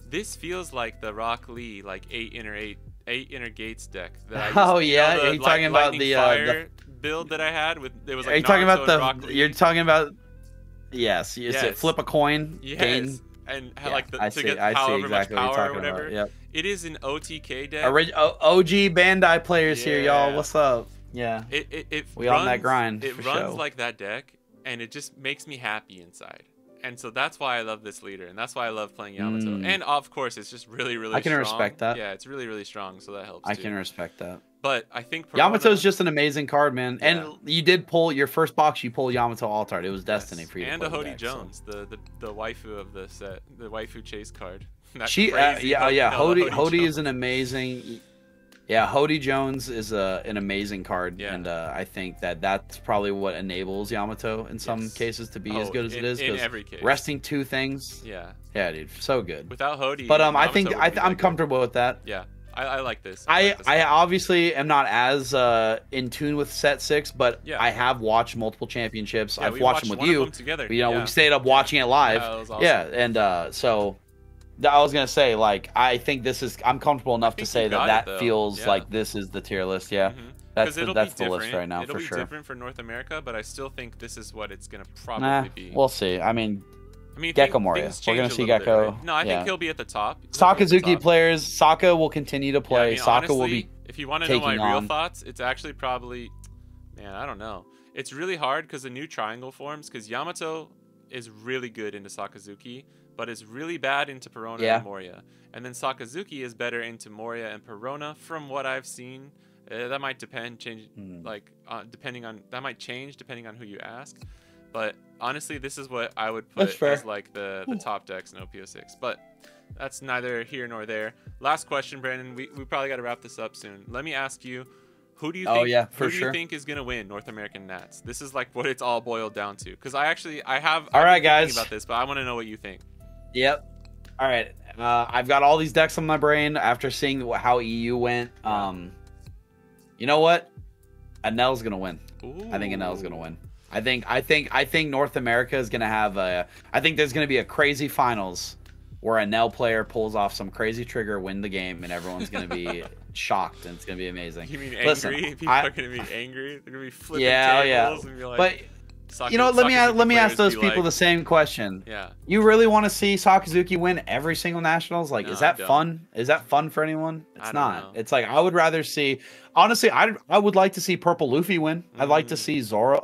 This feels like the Rock Lee like 8 inner gates deck. That I are you talking about the build that I had with it was like? Are you talking about the? You're talking about? Yes. It flip a coin? Yes. Gain? And like to get however much power or whatever. Yep. It is an OTK deck. OG Bandai players here, y'all. What's up? Yeah. We on that grind. It runs like that deck, and it just makes me happy inside. And so that's why I love this leader, and that's why I love playing Yamato. And of course, it's just really, really strong. I can respect that. Yeah, it's really, really strong, so that helps. I can respect that. But I think Yamato's just an amazing card, man. Yeah. And you did pull your first box. You pulled Yamato Altart. It was destiny for you. And a Hody Jones, the waifu of the set, the waifu chase card. Hody is an amazing. Yeah, Hody Jones is an amazing card, and I think that's probably what enables Yamato in some cases to be as good as it is. In every case, resting 2 things. Yeah, dude, so good. Without Hody, but I think I'm comfortable with that. Yeah. I like this. I obviously am not as in tune with set 6, but I have watched multiple championships. I've watched them with you. Together. We stayed up watching it live. Yeah, that was awesome. And so I was gonna say, like, I think I'm comfortable enough to say that feels like this is the tier list. Yeah, that's the list right now for sure. It'll be different for North America, but I still think this is what it's gonna probably be. We'll see. I mean, Gecko Moria. We're gonna see Gecko. Right? No, I think he'll be at the top. Sakazuki players. Saka will continue to play. Saka will be. If you want to know my real thoughts, it's actually probably, man, I don't know. It's really hard because the new triangle forms. Because Yamato is really good into Sakazuki, but is really bad into Perona and Moria. And then Sakazuki is better into Moria and Perona, from what I've seen. That might depending on that might change depending on who you ask. But honestly, this is what I would put as like the top decks in OP06. But that's neither here nor there. Last question, Brandon. We probably got to wrap this up soon. Let me ask you, who do you think? Who do you think is gonna win North American Nats? This is like what it's all boiled down to. Because I have. All right, guys. About this, but I want to know what you think. Yep. All right. I've got all these decks on my brain after seeing how EU went. You know what? Anel's gonna win. Ooh. I think Anel's gonna win. I think North America is gonna have I think there's gonna be a crazy finals where a Nell player pulls off some crazy trigger, win the game, and everyone's gonna be shocked, and it's gonna be amazing. You mean angry? Listen, people are gonna be angry. They're gonna be flipping tables and be like, but let me ask those people the same question. Yeah. You really want to see Sakazuki win every single nationals? Like, is that fun? Is that fun for anyone? It's not. It's like I would rather see. Honestly, I would like to see Purple Luffy win. I'd like to see Zoro.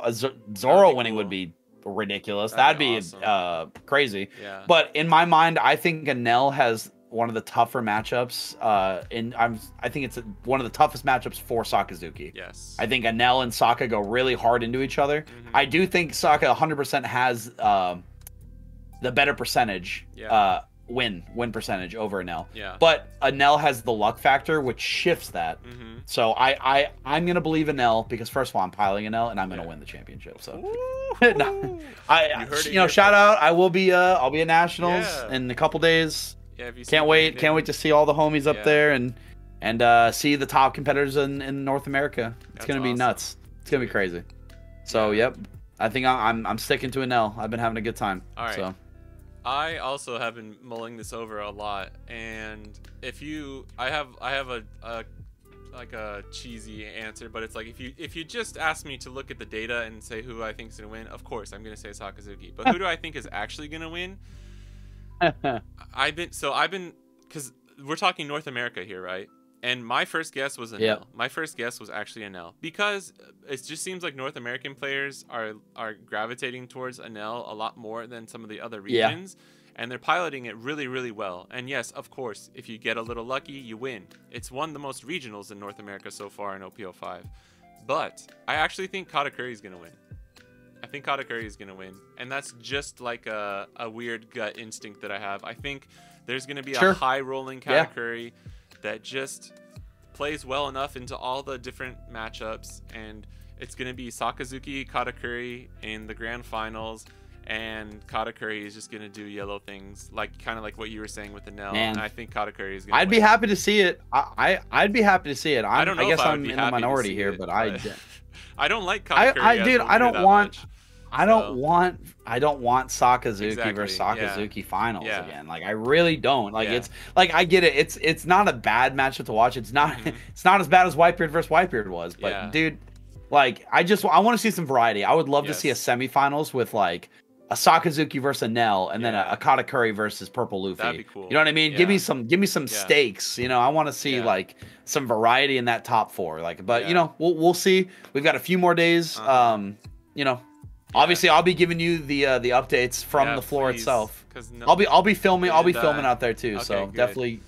Zoro winning would be ridiculous. That'd be awesome. Crazy. Yeah. But in my mind, I think Enel has one of the tougher matchups. I think it's one of the toughest matchups for Sakazuki. Yes. I think Enel and Sokka go really hard into each other. I do think Sokka 100% has the better percentage. Yeah. Win percentage over Enel. Yeah. But Enel has the luck factor, which shifts that. So I'm gonna believe Enel because first of all, I'm piling Enel and I'm gonna win the championship. So no, shout out. I'll be at Nationals in a couple days. Yeah, can't wait to see all the homies up there and see the top competitors in North America. It's gonna be nuts. It's gonna be crazy. So yep, I think I'm sticking to Enel. I've been having a good time. All right. So. I also have been mulling this over a lot, and I have a like a cheesy answer, but it's like if you just ask me to look at the data and say who I think is gonna win, of course I'm gonna say Sakazuki. But who do I think is actually gonna win? I've been because we're talking North America here, right? And my first guess was Enel. Yep. My first guess was actually Enel because it just seems like North American players are gravitating towards Enel a lot more than some of the other regions, and they're piloting it really, really well. And yes, of course, if you get a little lucky, you win. It's won the most regionals in North America so far in OP05. But I actually think Katakuri is gonna win. I think Katakuri is gonna win, and that's just like a weird gut instinct that I have. I think there's gonna be a high rolling Katakuri that just plays well enough into all the different matchups, and it's going to be Sakazuki Katakuri in the grand finals, and Katakuri is just going to do yellow things, kind of like what you were saying with the Enel. And I think Katakuri is going to I'd be happy to see it. I'd be happy to see it. I don't know. I guess I'm in the minority here, but I don't like Katakuri. Dude, I don't want Sakazuki versus Sakazuki finals again. Like I really don't. Like it's like I get it. It's not a bad matchup to watch. It's not it's not as bad as Whitebeard versus Whitebeard was. But dude, like I want to see some variety. I would love to see a semifinals with like a Sakazuki versus Enel and then a Katakuri versus Purple Luffy. That'd be cool. You know what I mean? Give me some stakes. You know, I want to see like some variety in that top four. Like, but you know, we'll see. We've got a few more days. You know. Obviously, I'll be giving you the updates from the floor itself. I'll be filming. I'll be filming out there too. Okay, so good. Definitely.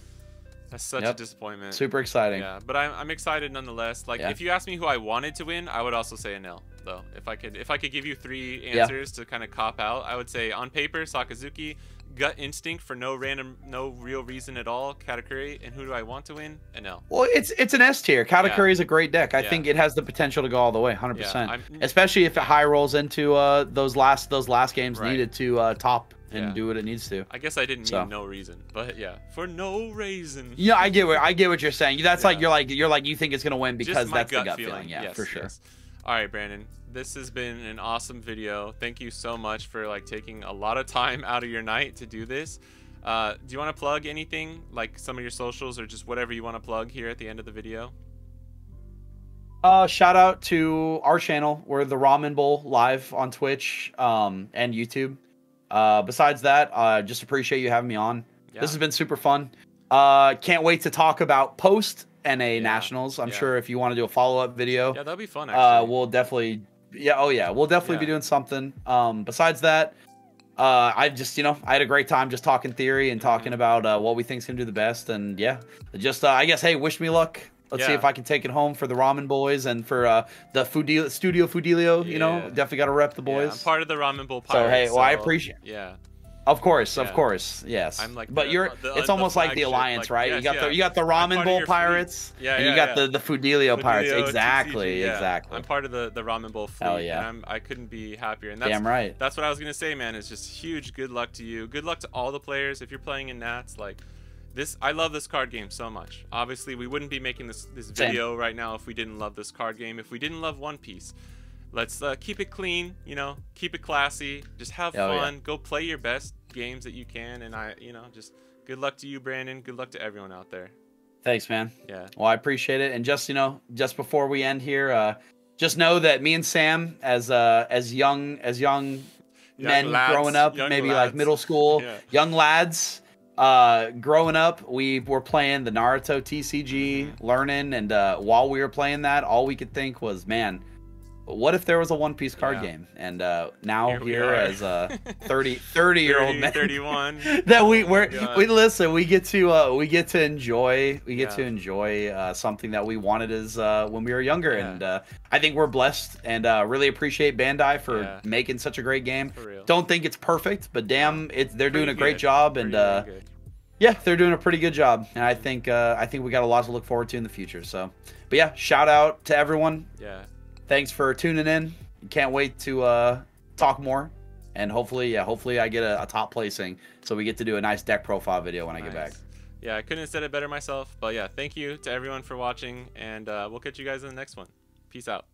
That's such a disappointment. Super exciting. Yeah, but I'm excited nonetheless. Like if you asked me who I wanted to win, I would also say Enel. Though if I could give you 3 answers to kind of cop out, I would say on paper Sakazuki, gut instinct for no real reason at all, Katakuri, and who do I want to win? Enel. Well, it's an S tier. Katakuri is a great deck. I think it has the potential to go all the way, 100%. Especially if it high rolls into those last games needed to top and do what it needs to. I guess I didn't mean no reason, but for no reason. Yeah, I get what you're saying. That's like you're like you think it's gonna win because that's the gut feeling. Yeah, for sure. Yes. All right, Brandon. This has been an awesome video. Thank you so much for taking a lot of time out of your night to do this. Do you want to plug anything, like some of your socials or just whatever you want to plug here at the end of the video? Shout out to our channel. We're the Ramen Bowl live on Twitch and YouTube. Besides that, just appreciate you having me on. This has been super fun. Can't wait to talk about post NA Nationals. I'm sure if you want to do a follow-up video, that'll be fun. Actually, we'll definitely, we'll definitely be doing something. Besides that, I just, I had a great time just talking theory and talking about what we think's gonna do the best, and just I guess, hey, wish me luck. Let's see if I can take it home for the Ramen Boys and for the Studio Foodilio. You know, definitely got to rep the boys. I'm part of the Ramen Bowl Pirates. So hey, I appreciate. Of course, yes. I'm like, it's almost like the alliance, right? You got the Ramen Bowl Pirates. And you got the Foodilio Pirates. Exactly. I'm part of the Ramen Bowl fleet. Hell yeah. And I couldn't be happier. And that's, damn right. That's what I was gonna say, man. It's just huge good luck to you. Good luck to all the players. If you're playing in Nats, I love this card game so much. Obviously, we wouldn't be making this video right now if we didn't love this card game. If we didn't love One Piece. Let's keep it clean, keep it classy. Just have fun. Go play your best games that you can, and just good luck to you, Brandon. Good luck to everyone out there. Thanks, man. Yeah. Well, I appreciate it. And just before we end here, just know that me and Sam, as young men lads, growing up, maybe like middle school, young lads. Growing up, we were playing the Naruto TCG, learning, and while we were playing that, all we could think was, man, what if there was a One Piece card game? And now here as a 30-year-old man, 31, that we listen, we get to enjoy something that we wanted as when we were younger, and I think we're blessed, and really appreciate Bandai for making such a great game. Don't think it's perfect, but damn, they're doing a great job, and yeah, they're doing a pretty good job, and I think we got a lot to look forward to in the future. So, but yeah, shout out to everyone. Yeah. Thanks for tuning in. Can't wait to talk more, and hopefully I get a top placing, so we get to do a nice deck profile video when I get back. Yeah, I couldn't have said it better myself, but yeah, thank you to everyone for watching, and we'll catch you guys in the next one. Peace out.